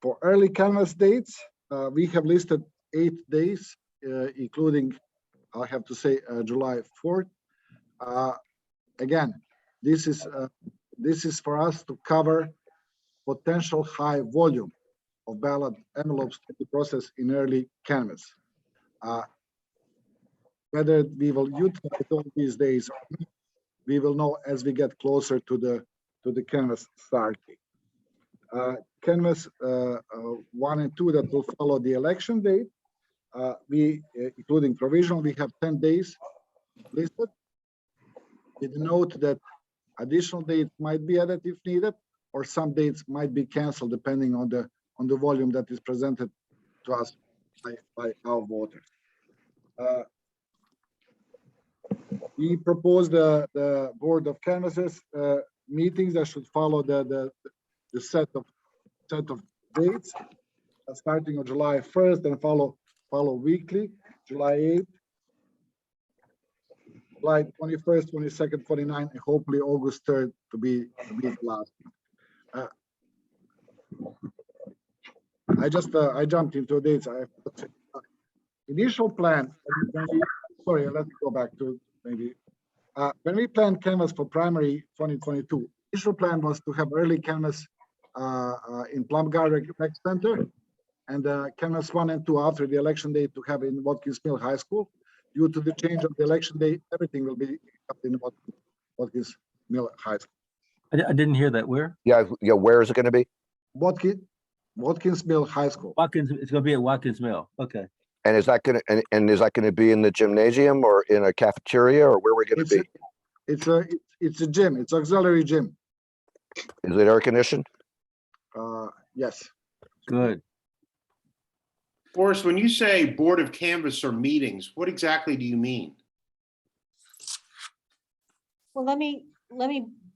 For early canvas dates, we have listed 8 days, including, I have to say, July 4th. Again, this is for us to cover potential high volume of ballot envelopes to be processed in early canvas. Whether we will utilize all these days, we will know as we get closer to the canvas start date. Canvas 1 and 2 that will follow the election date, we including provisional, we have 10 days listed. With note that additional dates might be added if needed, or some dates might be canceled depending on the volume that is presented to us by our voters. We propose the board of canvassers meetings that should follow the set of dates, starting on July 1st and follow weekly, July 8th, July 21st, 22nd, 29th, and hopefully August 3rd to be the last. I jumped into dates. Initial plan. Sorry, let's go back to maybe when we planned canvas for primary 2022. Initial plan was to have early canvas in Plum Garden Rec Center, and canvas 1 and 2 after the election day to have in Watkins Mill High School. Due to the change of the election day, everything will be up in Watkins Mill High School. I didn't hear that. Where? Yeah, where is it going to be? Watkins Mill High School. Watkins, it's gonna be at Watkins Mill. Okay. And is that going to and is that going to be in the gymnasium or in a cafeteria, or where we're going to be? It's a gym. It's auxiliary gym. Is it air conditioned? Yes. Good. Boris, when you say Board of Canvasser meetings, what exactly do you mean? Well, let me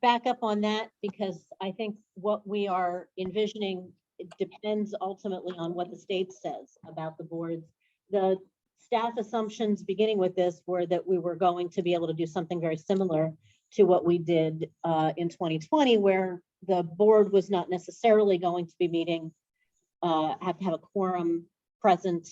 back up on that, because I think what we are envisioning, it depends ultimately on what the state says about the boards. The staff assumptions beginning with this were that we were going to be able to do something very similar to what we did in 2020, where the board was not necessarily going to be meeting, have to have a quorum present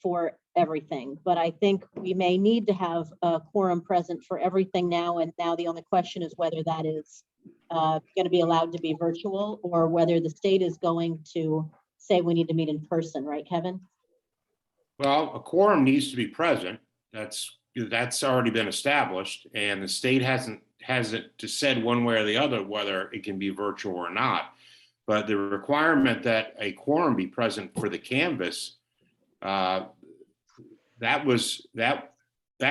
for everything. But I think we may need to have a quorum present for everything now. And now the only question is whether that is going to be allowed to be virtual, or whether the state is going to say we need to meet in person, right, Kevin? Well, a quorum needs to be present. That's already been established, and the state hasn't said one way or the other whether it can be virtual or not. But the requirement that a quorum be present for the canvas, that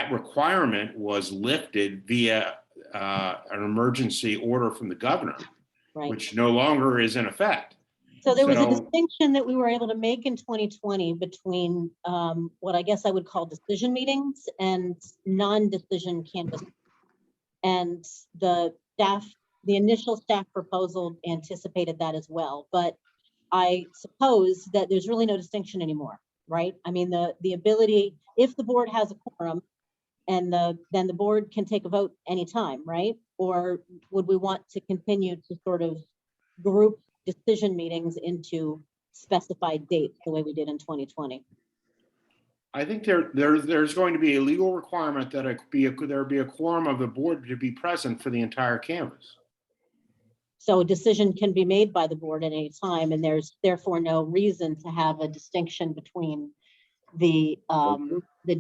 requirement was lifted via an emergency order from the governor, Right. which no longer is in effect. So there was a So- distinction that we were able to make in 2020 between what I guess I would call decision meetings and non-decision canvas. And the initial staff proposal anticipated that as well. But I suppose that there's really no distinction anymore, right? I mean, the ability, if the board has a quorum, and then the board can take a vote anytime, right? Or would we want to continue to sort of group decision meetings into specified dates the way we did in 2020? I think there's going to be a legal requirement that there be a quorum of the board to be present for the entire canvas. So a decision can be made by the board at any time, and there's therefore no reason to have a distinction between the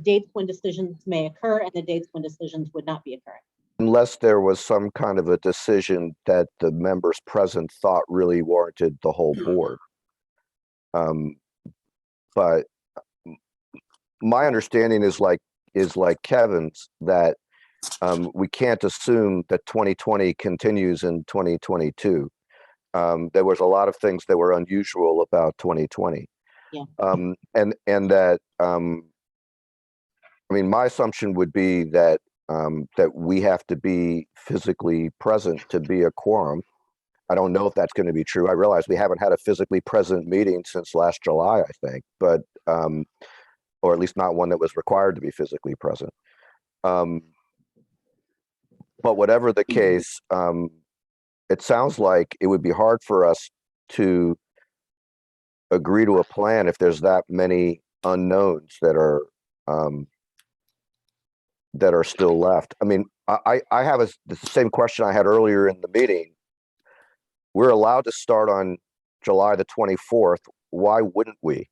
dates when decisions may occur and the dates when decisions would not be occurring. Unless there was some kind of a decision that the members present thought really warranted the whole board. But my understanding is like Kevin's, that we can't assume that 2020 continues in 2022. There was a lot of things that were unusual about 2020. And that, I mean, my assumption would be that, that we have to be physically present to be a quorum. I don't know if that's going to be true. I realize we haven't had a physically present meeting since last July, I think, but, or at least not one that was required to be physically present. But whatever the case, it sounds like it would be hard for us to agree to a plan if there's that many unknowns that are still left. I mean, I have the same question I had earlier in the meeting. We're allowed to start on July the 24th. Why wouldn't we?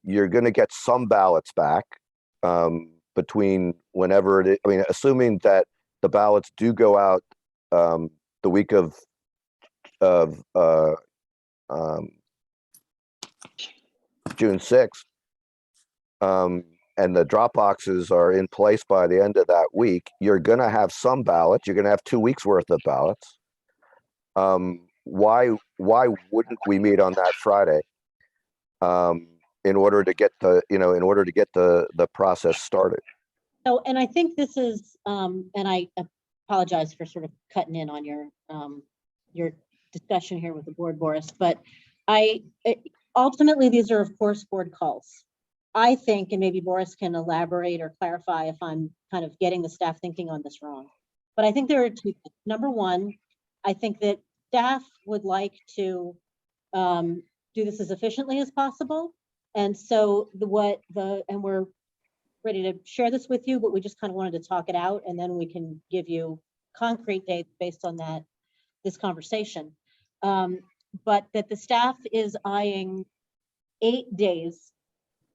You're going to get some ballots back between whenever it is. I mean, assuming that the ballots do go out the week of June 6th, and the drop boxes are in place by the end of that week, you're going to have some ballots. You're going to have 2 weeks worth of ballots. Why wouldn't we meet on that Friday in order to get the process started? So, and I think this is, and I apologize for sort of cutting in on your discussion here with the board, Boris, but ultimately, these are of course board calls. I think, and maybe Boris can elaborate or clarify if I'm kind of getting the staff thinking on this wrong, but I think there are two things. Number one, I think that staff would like to do this as efficiently as possible. And so and we're ready to share this with you, but we just kind of wanted to talk it out, and then we can give you concrete dates based on this conversation. But that the staff is eyeing 8 days,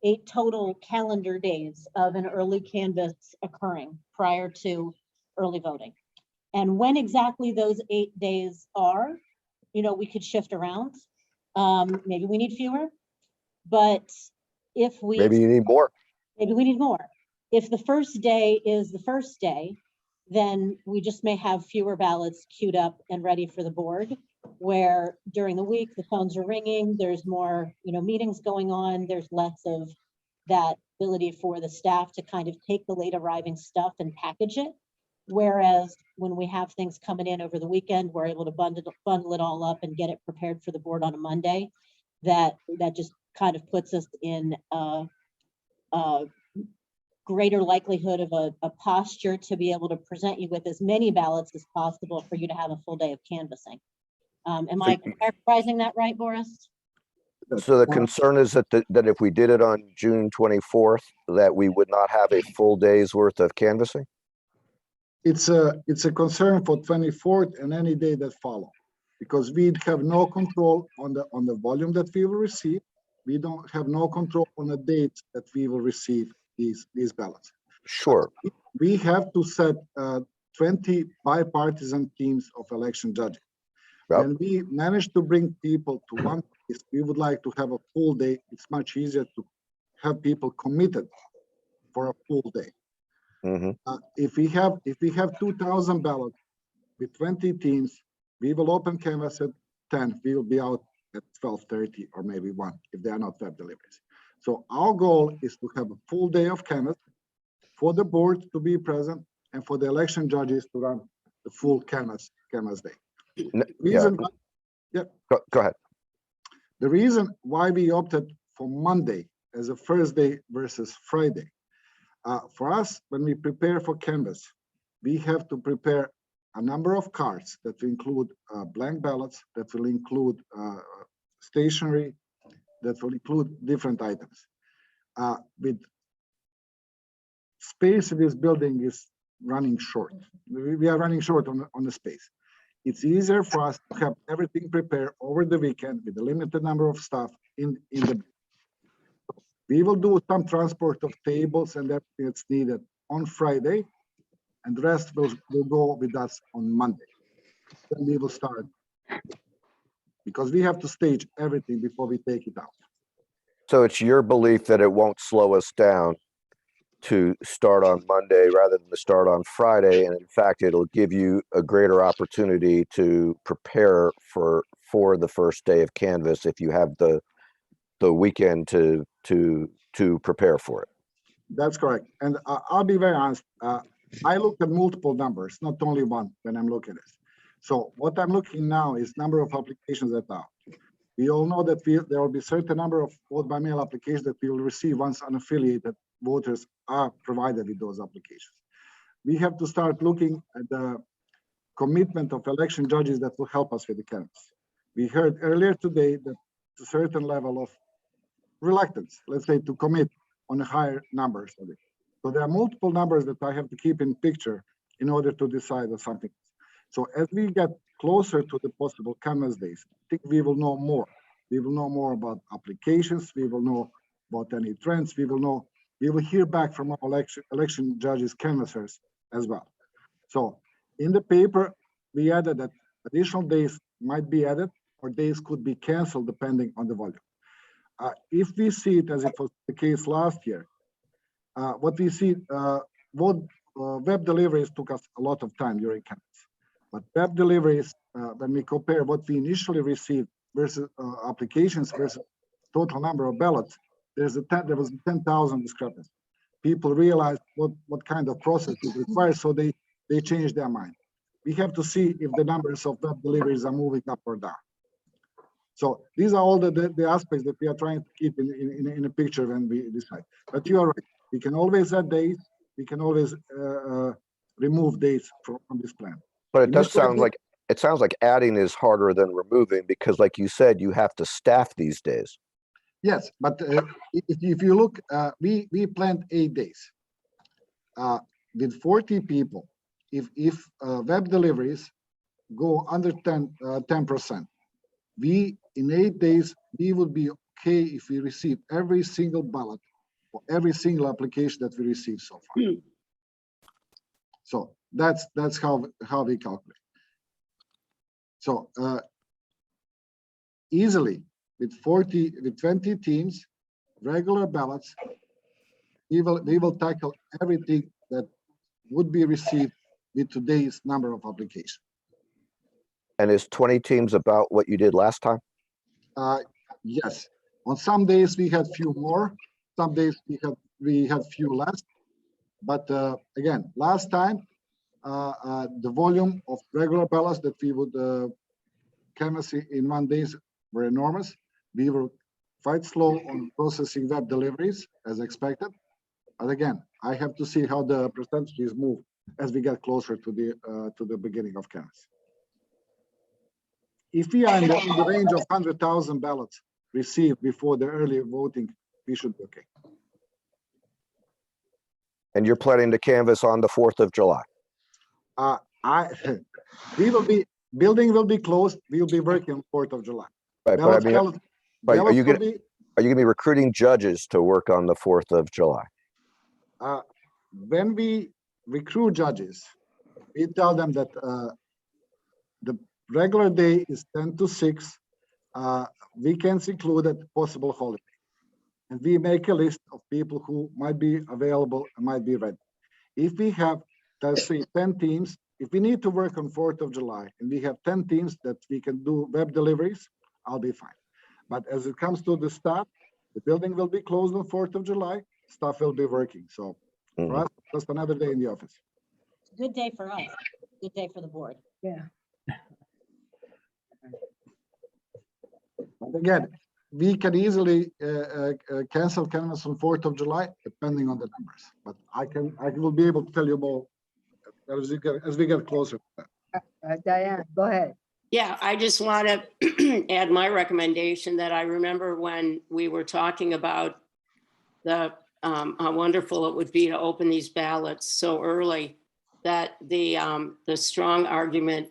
8 total calendar days of an early canvass occurring prior to early voting. And when exactly those 8 days are, we could shift around. Maybe we need fewer, but Maybe you need more. Maybe we need more. If the first day is the first day, then we just may have fewer ballots queued up and ready for the board, where during the week, the phones are ringing, there's more, meetings going on, there's less of that ability for the staff to kind of take the late arriving stuff and package it. Whereas when we have things coming in over the weekend, we're able to bundle it all up and get it prepared for the board on a Monday. That just kind of puts us in a greater likelihood of a posture to be able to present you with as many ballots as possible for you to have a full day of canvassing. Am I characterizing that right, Boris? So the concern is that if we did it on June 24th, that we would not have a full day's worth of canvassing? It's a concern for 24th and any day that follow, because we have no control on the volume that we will receive. We don't have no control on the dates that we will receive these ballots. Sure. We have to set 20 bipartisan teams of election judges. Yep. When we manage to bring people to one place, we would like to have a full day. It's much easier to have people committed for a full day. Mm-hmm. If we have 2,000 ballots with 20 teams, we will open canvas at 10. We will be out at 12:30 or maybe 1 if they are not web deliveries. So our goal is to have a full day of canvas for the board to be present and for the election judges to run the full canvas day. Go ahead. The reason why we opted for Monday as a first day versus Friday, for us, when we prepare for canvas, we have to prepare a number of cards that will include blank ballots, that will include stationery, that will include different items. With space, this building is running short. We are running short on the space. It's easier for us to have everything prepared over the weekend with a limited number of staff in the. We will do some transport of tables and everything that's needed on Friday, and the rest will go with us on Monday. Then we will start, because we have to stage everything before we take it out. So it's your belief that it won't slow us down to start on Monday rather than to start on Friday, and in fact, it'll give you a greater opportunity to prepare for the first day of canvas if you have the the weekend to prepare for it. That's correct. And I'll be very honest. I looked at multiple numbers, not only one when I'm looking at this. So what I'm looking now is number of applications that are. We all know that there will be certain number of vote by mail applications that we will receive once unaffiliated voters are provided with those applications. We have to start looking at the commitment of election judges that will help us with the canvas. We heard earlier today that a certain level of reluctance, let's say, to commit on a higher numbers of it. So there are multiple numbers that I have to keep in picture in order to decide on something. So as we get closer to the possible canvas days, I think we will know more. We will know more about applications. We will know about any trends. We will hear back from our election judges, canvassers as well. So in the paper, we added that additional days might be added or days could be canceled depending on the volume. If we see it as it was the case last year, what we see, web deliveries took us a lot of time during canvas. But web deliveries, when we compare what we initially received versus applications versus total number of ballots, there was a 10,000 discrepancy. People realized what kind of process is required, so they changed their mind. We have to see if the numbers of web deliveries are moving up or down. So these are all the aspects that we are trying to keep in a picture when we decide. But you are right. We can always add days. We can always remove days from this plan. But it sounds like adding is harder than removing because, like you said, you have to staff these days. Yes, but if you look, we planned 8 days with 40 people. If web deliveries go under 10%, we in 8 days we would be okay if we receive every single ballot for every single application that we received so far. So that's how we calculate. So easily with 20 teams, regular ballots, we will tackle everything that would be received with today's number of applications. And is 20 teams about what you did last time? Yes. On some days we had few more. Some days we had few less. But again, last time the volume of regular ballots that we would canvass in 1 day were enormous. We were quite slow on processing web deliveries as expected. But again, I have to see how the percentages move as we get closer to the beginning of canvass. If we are in the range of 100,000 ballots received before the early voting, we should be okay. And you're planning to canvass on the 4th of July? Building will be closed. We will be working on 4th of July. Right, but I mean, are you going to be recruiting judges to work on the 4th of July? When we recruit judges, we tell them that the regular day is 10 to 6, weekends included, possible holiday. And we make a list of people who might be available and might be ready. If we have, let's say, 10 teams, if we need to work on 4th of July and we have 10 teams that we can do web deliveries, I'll be fine. But as it comes to the staff, the building will be closed on 4th of July, staff will be working. So for us, just another day in the office. Good day for us. Good day for the board. Yeah. But again, we can easily cancel canvas on 4th of July, depending on the numbers. But I will be able to tell you more as we get closer. Diane, go ahead. Yeah, I just want to add my recommendation that I remember when we were talking about how wonderful it would be to open these ballots so early, that the strong argument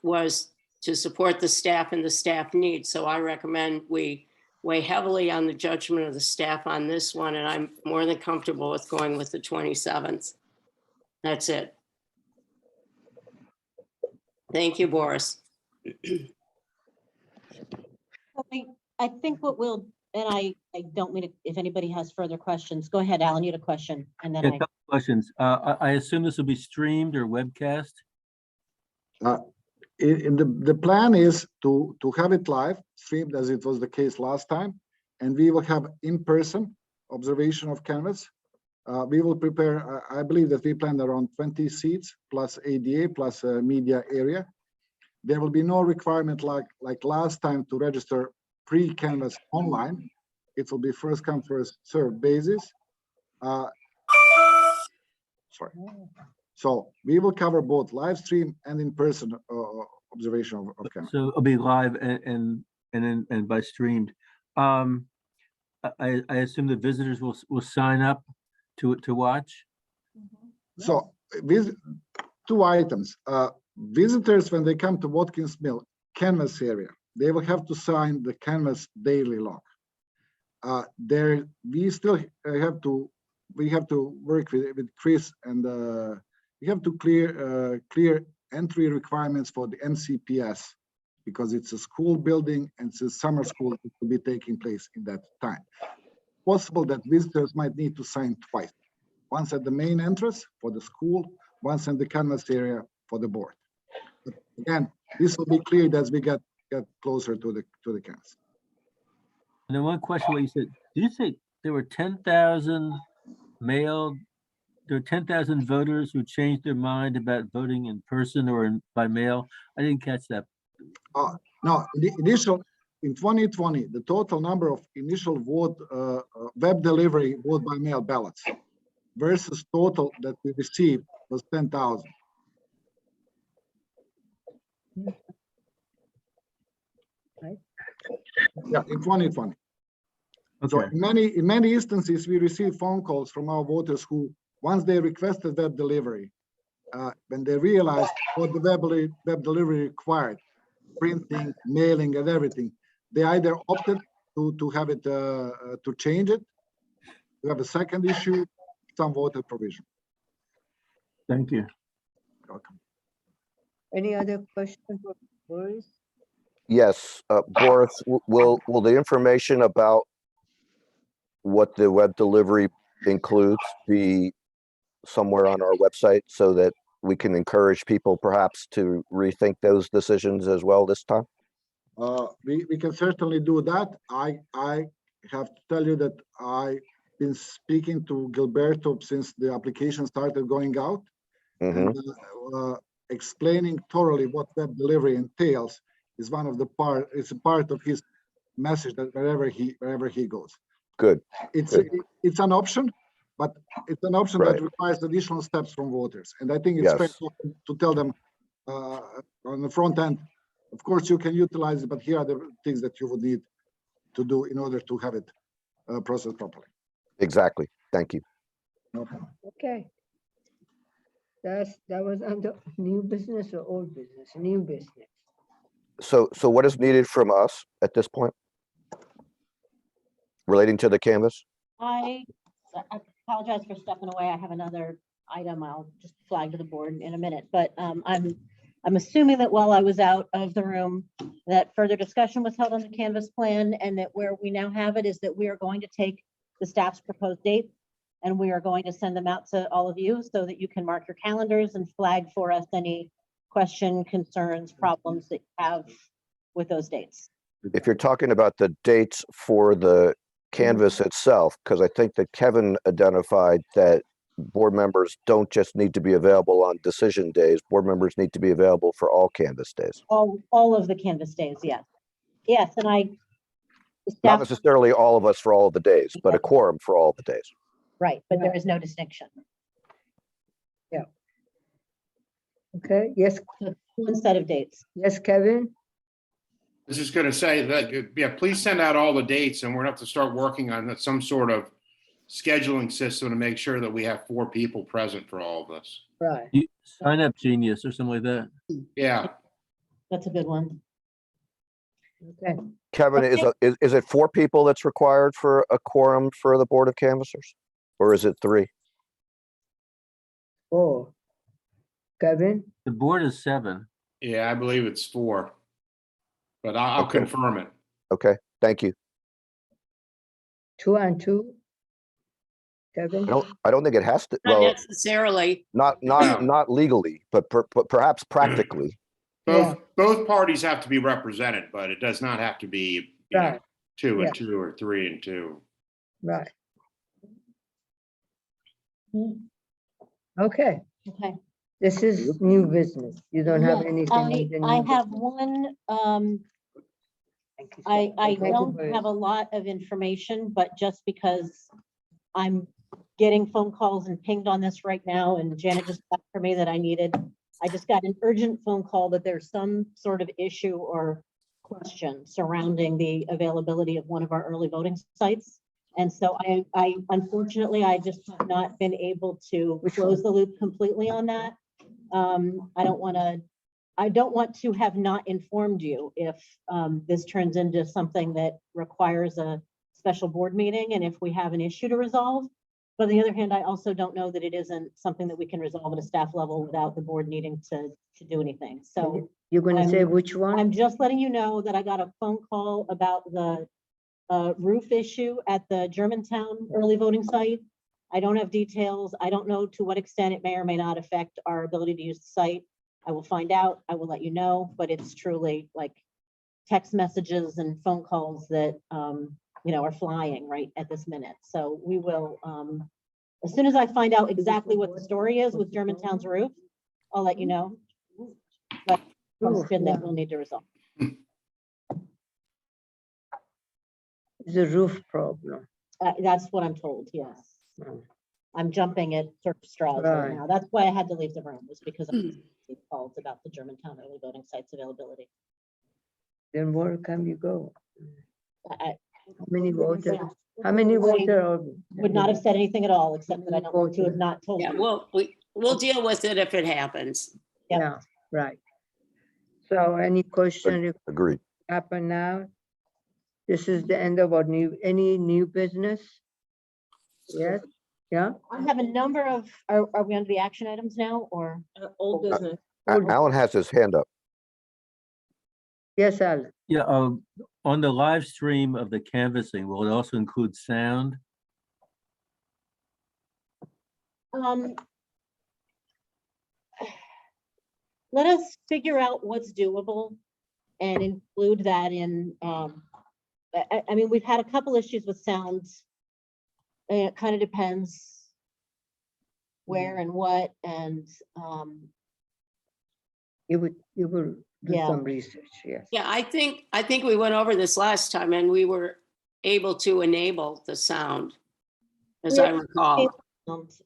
was to support the staff and the staff needs. So I recommend we weigh heavily on the judgment of the staff on this one, and I'm more than comfortable with going with the 27th. That's it. Thank you, Boris. I think what we'll, and I don't mean to, if anybody has further questions, go ahead, Alan, you had a question, and then Yeah, a couple questions. I assume this will be streamed or webcast? The plan is to have it live, streamed as it was the case last time. and we will have in-person observation of canvas. We will prepare, I believe that we planned around 20 seats plus ADA plus a media area. There will be no requirement like last time to register pre-canvas online. It will be first come, first served basis. Sorry. So we will cover both live stream and in-person observation of canvas. So it'll be live and by streamed. I assume the visitors will sign up to watch? So with 2 items, visitors, when they come to Watkins Mill canvas area, they will have to sign the canvas daily log. We still have to work with Chris, and we have to clear entry requirements for the MCPS, because it's a school building and it's a summer school that will be taking place in that time. Possible that visitors might need to sign twice, once at the main entrance for the school, once in the canvas area for the board. But again, this will be cleared as we get closer to the canvas. And then one question, what you said, did you say there were 10,000 there were 10,000 voters who changed their mind about voting in person or by mail? I didn't catch that. No, the initial, in 2020, the total number of initial vote, web delivery vote by mail ballots versus total that we received was 10,000. Right. Yeah, in 2020. So Okay, in many instances, we received phone calls from our voters who, once they requested web delivery, when they realized what the web delivery required, printing, mailing, and everything, they either opted to have it to change it, to have a second issue, some voter provision. thank you. Welcome. Any other question for Boris? Yes, Boris, will the information about what the web delivery includes be somewhere on our website so that we can encourage people perhaps to rethink those decisions as well this time? We can certainly do that. I have to tell you that I've been speaking to Gilberto since the application started going out, Mhm. and explaining thoroughly what web delivery entails is one of the it's a part of his message that wherever he goes. Good. It's an option, but it's an option Right. that requires additional steps from voters. And I think it's fair Yes. to tell them on the front end, of course you can utilize it, but here are the things that you would need to do in order to have it processed properly. Exactly. Thank you. No problem. Okay. That was under new business or old business? New business. So what is needed from us at this point? Relating to the canvas? I apologize for stepping away. I have another item I'll just flag to the board in a minute, but I'm assuming that while I was out of the room, that further discussion was held on the canvas plan, and that where we now have it is that we are going to take the staff's proposed dates and we are going to send them out to all of you so that you can mark your calendars and flag for us any question, concerns, problems that you have with those dates. If you're talking about the dates for the canvas itself, because I think that Kevin identified that board members don't just need to be available on decision days, board members need to be available for all canvas days. All of the canvas days, yes. Yes, and the Not staff, necessarily all of us for all of the days, but a quorum for all the days. right, but there is no distinction. Okay, yes, One set of dates. yes, Kevin? I was just gonna say that, yeah, please send out all the dates, and we're gonna have to start working on some sort of scheduling system to make sure that we have 4 people present for all of this. Right. You sign up Genius or something like that. Yeah, That's a good one. Okay. Kevin, is it 4 people that's required for a quorum for the Board of Canvassers? Or is it 3? Oh. Kevin? The board is 7. yeah, I believe it's 4. But I'll Okay. confirm it. Okay, thank you. 2 and 2? Kevin? I don't think it has to, Not well, necessarily. not legally, but perhaps practically. Yeah. Both parties have to be represented, but it does not have to be, you know, Right. 2 Yeah. and 2 or 3 and 2. Right. Okay, Okay. this is new business. You don't have Yes, anything in the I new have business. one, Thank you, I sir. Thank you don't very have a lot of information, but just because I'm getting phone calls and pinged on this right now, and Janet just got for me that I just got an urgent phone call that there's some sort of issue or question surrounding the availability of one of our early voting sites. And so I unfortunately, I just have not been able to close the loop completely on that. I don't want to have not informed you if this turns into something that requires a special board meeting and if we have an issue to resolve. But on the other hand, I also don't know that it isn't something that we can resolve at a staff level without the board needing to do anything. So You're gonna say which one? I'm just letting you know that I got a phone call about the roof issue at the Germantown early voting site. I don't have details. I don't know to what extent it may or may not affect our ability to use the site. I will find out. I will let you know, but it's truly like text messages and phone calls that, are flying right at this minute. So we will, as soon as I find out exactly what the story is with Germantown's roof, I'll let you know. But question that we'll need to resolve. It's a roof problem. That's what I'm told, yes. Mm. I'm jumping at sort of straws right Right. now. That's why I had to leave the room, was because of these calls about the Germantown early voting sites availability. Then where can you go? I How many voters? How many voters? would not have said anything at all, except that I don't want to have not told Yeah, you. we'll deal with it if it happens. Yep. Yeah, right. So any question Agreed. happen now? This is the end of our any new business? Yes, yeah? I have a number of, are we under the action items now, or? Old business. Alan has his hand up. Yes, Alan. Yeah, on the live stream of the canvassing, will it also include sound? Let us figure out what's doable and include that in, I mean, we've had a couple issues with sounds. And it kind of depends where and what, and, You will do Yeah. some research, yes. Yeah, I think we went over this last time and we were able to enable the sound, as I recall.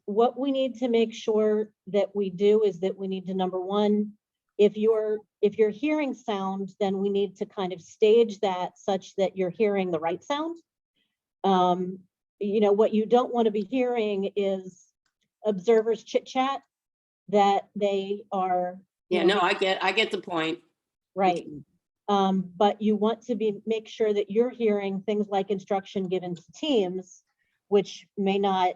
What we need to make sure that we do is that we need to, number one, if you're hearing sound, then we need to kind of stage that such that you're hearing the right sound. What you don't want to be hearing is observers chit chat that they are. Yeah, no, I get the point. Right. But you want to make sure that you're hearing things like instruction given to teams, which may not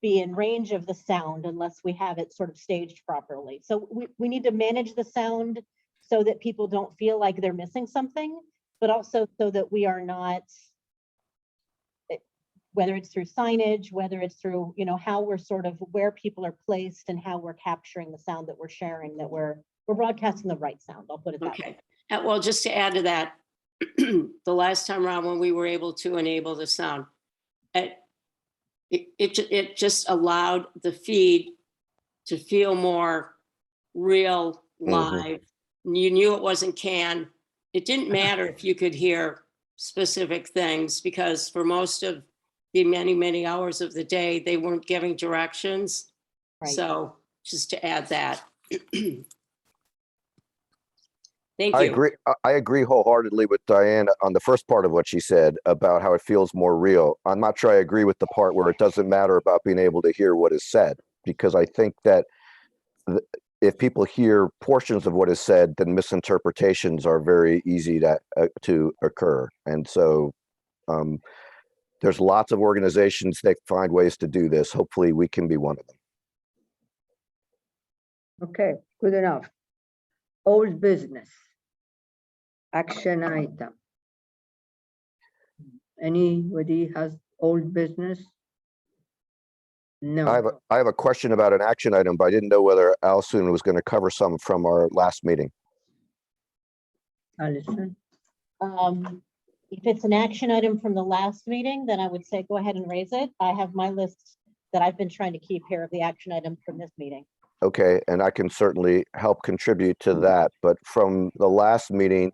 be in range of the sound unless we have it sort of staged properly. So we need to manage the sound so that people don't feel like they're missing something, but also so that we are not, whether it's through signage, whether it's through, how we're sort of where people are placed and how we're capturing the sound that we're sharing, that we're broadcasting the right sound. I'll put it that way. Okay. Well, just to add to that, the last time around when we were able to enable the sound, it just allowed the feed to feel more real, live. You knew it wasn't canned. It didn't matter if you could hear specific things, because for most of the many, many hours of the day, they weren't giving directions. Right. So just to add that. Thank I you. agree. I agree wholeheartedly with Diane on the first part of what she said about how it feels more real. I'm not sure I agree with the part where it doesn't matter about being able to hear what is said, because I think that if people hear portions of what is said, then misinterpretations are very easy to occur. And so there's lots of organizations that find ways to do this. Hopefully we can be one of them. Okay, good enough. Old business. Action item. Anybody has old business? No. I have a question about an action item, but I didn't know whether Alison was going to cover some from our last meeting. Alison? if it's an action item from the last meeting, then I would say go ahead and raise it. I have my list that I've been trying to keep here of the action items from this meeting. Okay, and I can certainly help contribute to that, but from the last meeting,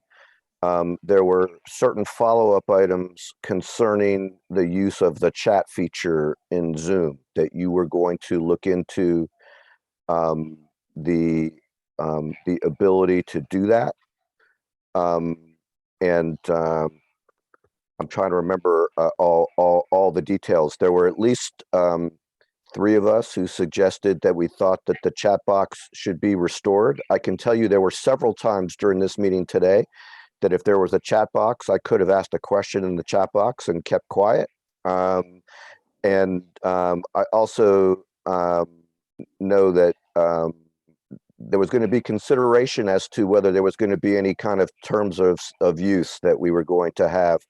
there were certain follow-up items concerning the use of the chat feature in Zoom that you were going to look into the ability to do that. I'm trying to remember all the details. There were at least 3 of us who suggested that we thought that the chat box should be restored. I can tell you there were several times during this meeting today that if there was a chat box, I could have asked a question in the chat box and kept quiet. I also know that there was going to be consideration as to whether there was going to be any kind of terms of use that we were going to have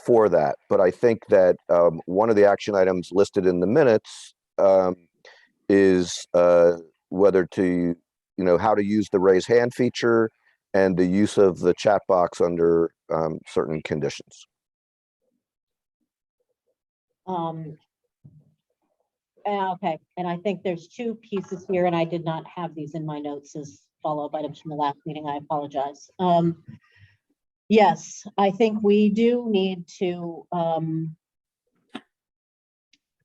for that. But I think that one of the action items listed in the minutes is whether to, how to use the raise hand feature and the use of the chat box under certain conditions. Okay, and I think there's 2 pieces here, and I did not have these in my notes as follow-up items from the last meeting. I apologize. Yes, I think we do need to,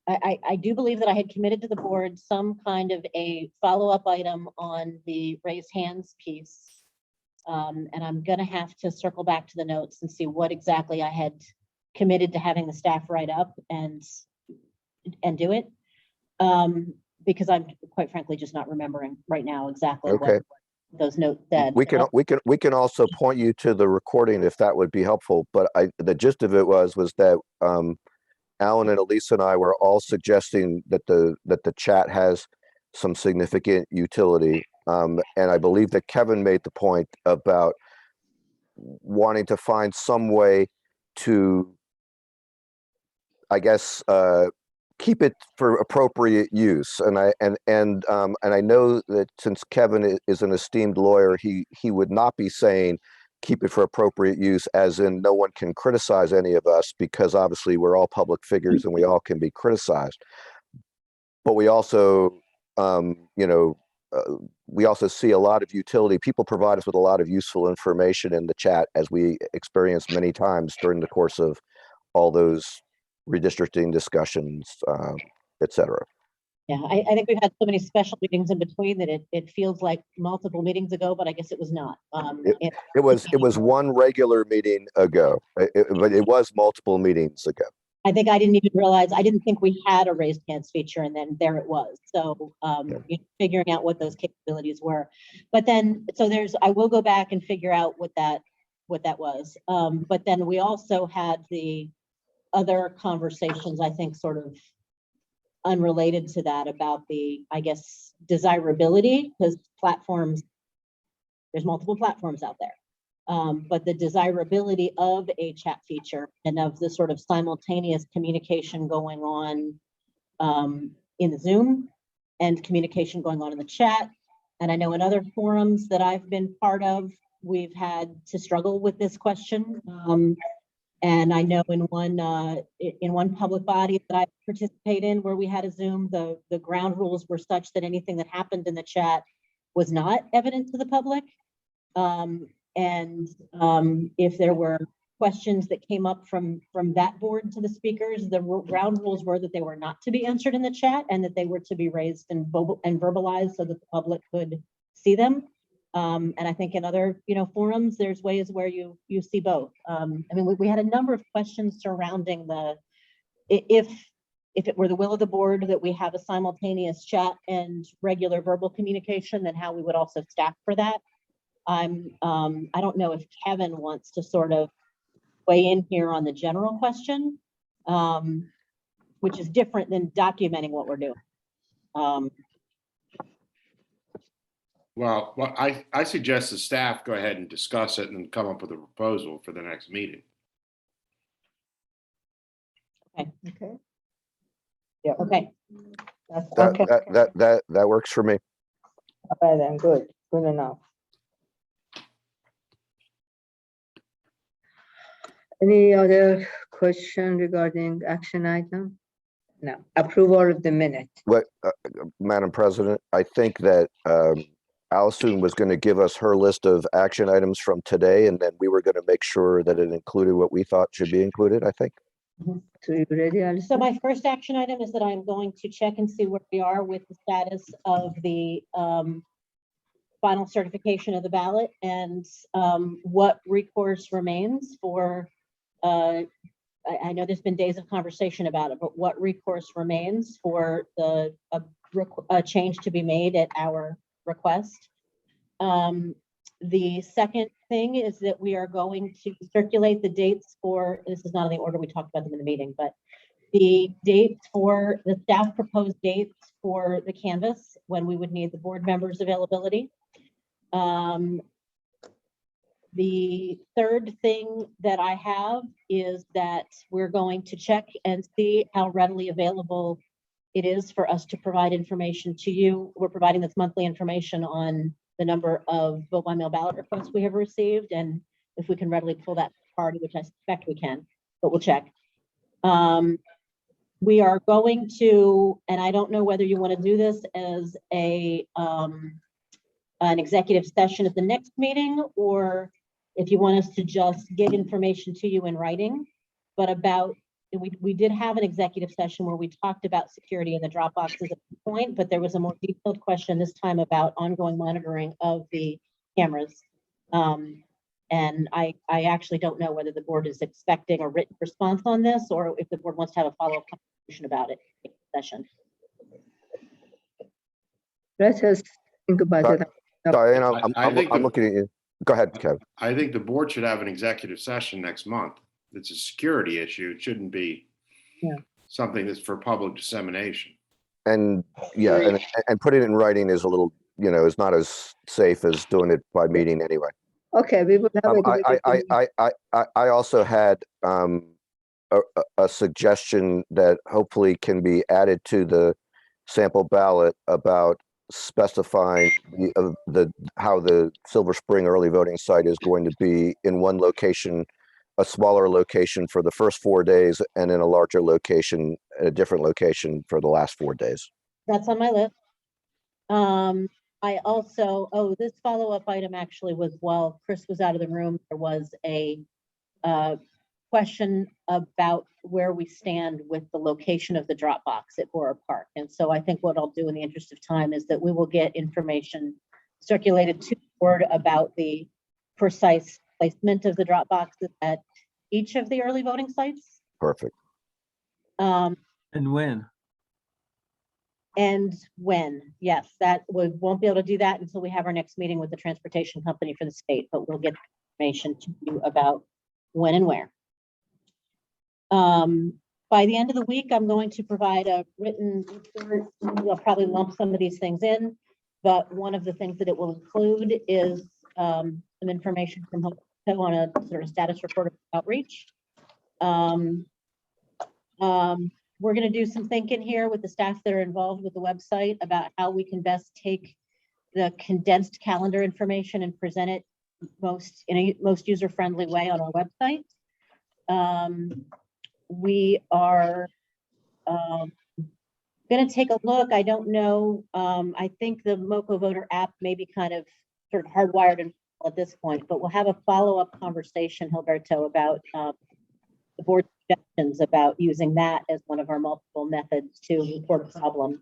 I do believe that I had committed to the board some kind of a follow-up item on the raise hands piece. And I'm gonna have to circle back to the notes and see what exactly I had committed to having the staff write up and do it. Because I'm quite frankly just not remembering right now exactly Okay. what those notes said. We can also point you to the recording if that would be helpful. But the gist of it was that Alan and Elisa and I were all suggesting that the chat has some significant utility. And I believe that Kevin made the point about wanting to find some way to, I guess, keep it for appropriate use. And I know that since Kevin is an esteemed lawyer, he would not be saying keep it for appropriate use as in no one can criticize any of us, because obviously we're all public figures and we all can be criticized. But we also, we also see a lot of utility. People provide us with a lot of useful information in the chat, as we experienced many times during the course of all those redistricting discussions, et cetera. Yeah, I think we've had so many special meetings in between that it feels like multiple meetings ago, but I guess it was not. It was one regular meeting ago, but it was multiple meetings ago. I think I didn't even realize, I didn't think we had a raised hands feature, and then there it was. So figuring out what those capabilities were. But then, so I will go back and figure out what that was. But then we also had the other conversations, I think, sort of unrelated to that, about the, I guess, desirability, because there's multiple platforms out there. But the desirability of a chat feature and of the sort of simultaneous communication going on in the Zoom and communication going on in the chat. And I know in other forums that I've been part of, we've had to struggle with this question. And I know in one public body that I participate in where we had a Zoom, the ground rules were such that anything that happened in the chat was not evident to the public. If there were questions that came up from that board to the speakers, the ground rules were that they were not to be answered in the chat and that they were to be raised and verbalized so that the public could see them. And I think in other, forums, there's ways where you see both. I mean, we had a number of questions surrounding if it were the will of the board that we have a simultaneous chat and regular verbal communication, then how we would also staff for that. I don't know if Kevin wants to sort of weigh in here on the general question, which is different than documenting what we're doing. Well, I suggest the staff go ahead and discuss it and come up with a proposal for the next meeting. Okay. Yeah. Okay. That's okay. That works for me. All right, then, good enough. Any other question regarding action item? No, approval of the minute. What, Madam President, I think that Allison was going to give us her list of action items from today, and then we were going to make sure that it included what we thought should be included, I think. So you ready, So Alison? my first action item is that I'm going to check and see where we are with the status of the final certification of the ballot and what recourse remains for, I know there's been days of conversation about it, but what recourse remains for a change to be made at our request. The second thing is that we are going to circulate the dates for, this is not in the order we talked about them in the meeting, but the dates for the staff proposed dates for the canvas when we would need the board members' availability. The third thing that I have is that we're going to check and see how readily available it is for us to provide information to you. We're providing this monthly information on the number of vote by mail ballot requests we have received, and if we can readily pull that party, which I suspect we can, but we'll check. We are going to, and I don't know whether you want to do this as an executive session at the next meeting, or if you want us to just get information to you in writing, but about, we did have an executive session where we talked about security in the drop boxes at the point, but there was a more detailed question this time about ongoing monitoring of the cameras. And I actually don't know whether the board is expecting a written response on this, or if the board wants to have a follow-up conversation about it in session. Let us think about it. Diana, I think I'm the- looking at you. Go ahead, Kevin. I think the board should have an executive session next month. It's a security issue. It shouldn't be Yeah. something that's for public dissemination. And yeah, and putting it in writing is a little, is not as safe as doing it by meeting anyway. Okay, we will have I also had a suggestion that hopefully can be added to the sample ballot about specifying how the Silver Spring early voting site is going to be in one location, a smaller location for the first 4 days, and in a larger location, a different location for the last 4 days. That's on my list. I also, this follow-up item actually was, while Chris was out of the room, there was a question about where we stand with the location of the drop box at Borough Park. And so I think what I'll do in the interest of time is that we will get information circulated to the board about the precise placement of the drop boxes at each of the early voting sites. Perfect. And when? And when, yes, that we won't be able to do that until we have our next meeting with the transportation company for the state, but we'll get information to you about when and where. By the end of the week, I'm going to provide a written report. We'll probably lump some of these things in, but one of the things that it will include is some information from Hope on a sort of status report of outreach. We're going to do some thinking here with the staff that are involved with the website about how we can best take the condensed calendar information and present it in a most user-friendly way on our website. We are going to take a look. I don't know. I think the MoCo Voter app may be kind of sort of hardwired in at this point, but we'll have a follow-up conversation, Gilberto, about the board's suggestions about using that as one of our multiple methods to report a problem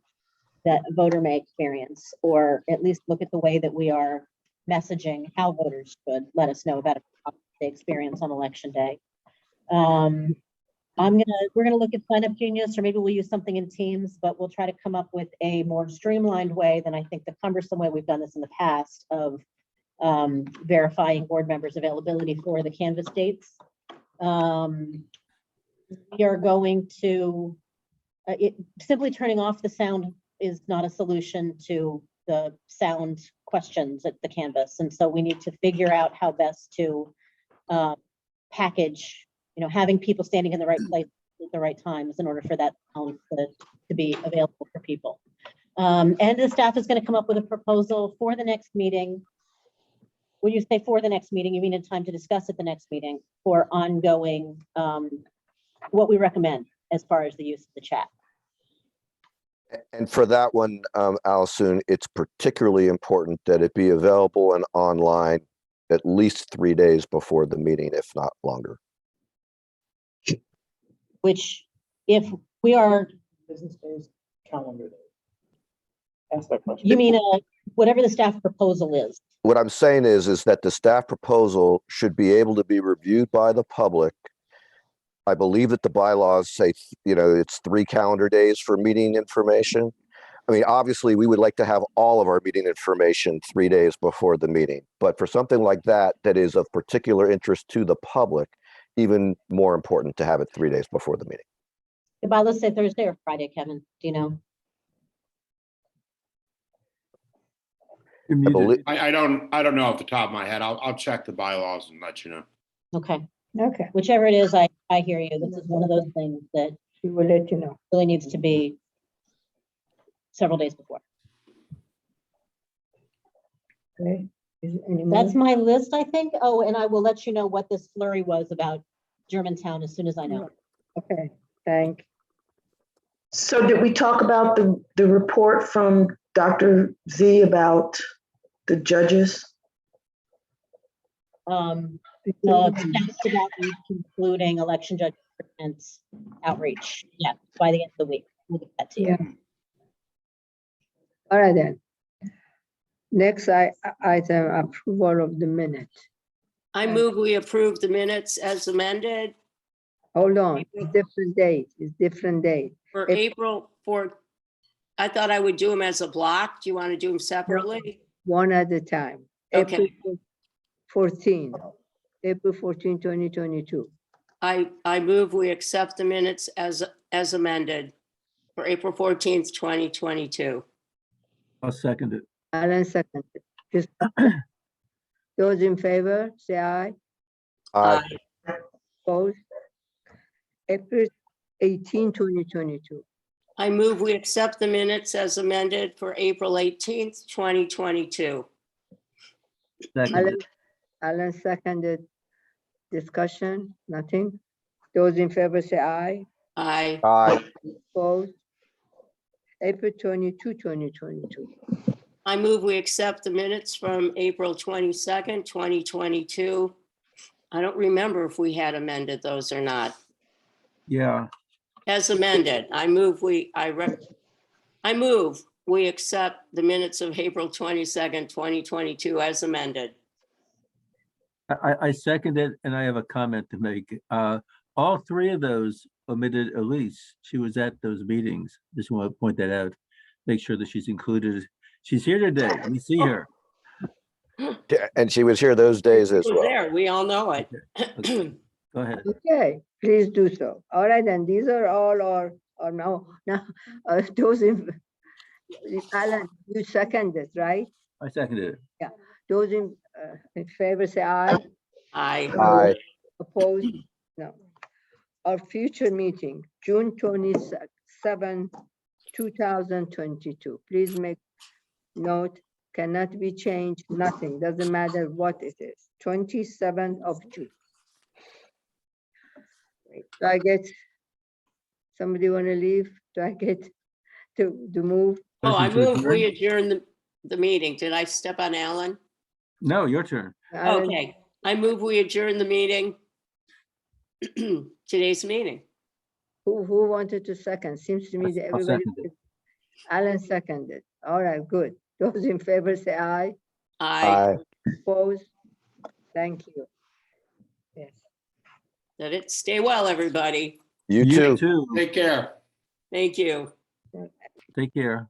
that a voter may experience, or at least look at the way that we are messaging how voters should let us know about a problem they experience on election day. We're gonna look at Sign Up Genius, or maybe we'll use something in Teams, but we'll try to come up with a more streamlined way than I think the cumbersome way we've done this in the past of verifying board members' availability for the Canvas dates. We are going to, simply turning off the sound is not a solution to the sound questions at the Canvas. And so we need to figure out how best to package, having people standing in the right place at the right times in order for that sound to be available for people. And the staff is going to come up with a proposal for the next meeting when you say for the next meeting, you mean in time to discuss at the next meeting for ongoing, what we recommend as far as the use of the chat. And for that one, Allison, it's particularly important that it be available and online at least 3 days before the meeting, if not longer. Which if we are, Business days, calendar day. Ask that question. you mean, whatever the staff proposal is. What I'm saying is that the staff proposal should be able to be reviewed by the public. I believe that the bylaws say, it's 3 calendar days for meeting information. I mean, obviously, we would like to have all of our meeting information 3 days before the meeting. But for something like that, that is of particular interest to the public, even more important to have it 3 days before the meeting. The bylaws say Thursday or Friday, Kevin, do you know? You're muted. I don't know off the top of my head. I'll check the bylaws and let you know. Okay, Okay, whichever it is, I hear you. This is one of those things that we will let you know. really needs to be several days before. Okay, is there any more? That's my list, I think. Oh, and I will let you know what this flurry was about Germantown as soon as I know. Okay, thank. So did we talk about the report from Dr. Z about the judges? That's about including election judgments outreach. Yeah, by the end of the week. We'll get that to you. Yeah. All right then. Next item, approval of the minute. I move we approve the minutes as amended Hold on, it's different date, it's different date. for If- April 4th. I thought I would do them as a block. Do you want to do them separately? One at a time. Okay. April 14, April 14, 2022. I move we accept the minutes as amended for April 14th, 2022. I'll second it. Alan seconded. Just- Those in favor, say aye. Aye. Opposed? April 18, 2022. I move we accept the minutes as amended for April 18th, 2022. Second it. Alan seconded. Discussion, nothing. Those in favor say aye. I Aye. Opposed? April 22, 2022. I move we accept the minutes from April 22nd, 2022. I don't remember if we had amended those or not. Yeah, As amended, I move we accept the minutes of April 22nd, 2022 as amended. I second it, and I have a comment to make. All 3 of those omitted Elise. She was at those meetings. Just want to point that out. Make sure that she's included. She's here today. We see her. And she was here those days as It was well. there, we all know it. Go ahead. Okay, please do so. All right, and these are all or now those in, Alan, you seconded, right? I seconded it. Those in favor say aye. I Aye. Opposed? No. Our future meeting, June 27, 2022. Please make note, cannot be changed, nothing, doesn't matter what it is. 27th of June. Do I get, somebody want to leave? Do I get to move? I Motion to move we adjourn? adjourn the meeting. Did I step on Alan? No, your turn. Alan, Okay, I move we adjourn the meeting. Today's meeting. Who wanted to second? Seems to me that I'll everybody. second it. Alan seconded. All right, good. Those in favor say aye. I, Opposed? Thank you. Yes. let it stay well, everybody. You You too. too. Take care. Thank you. Take care.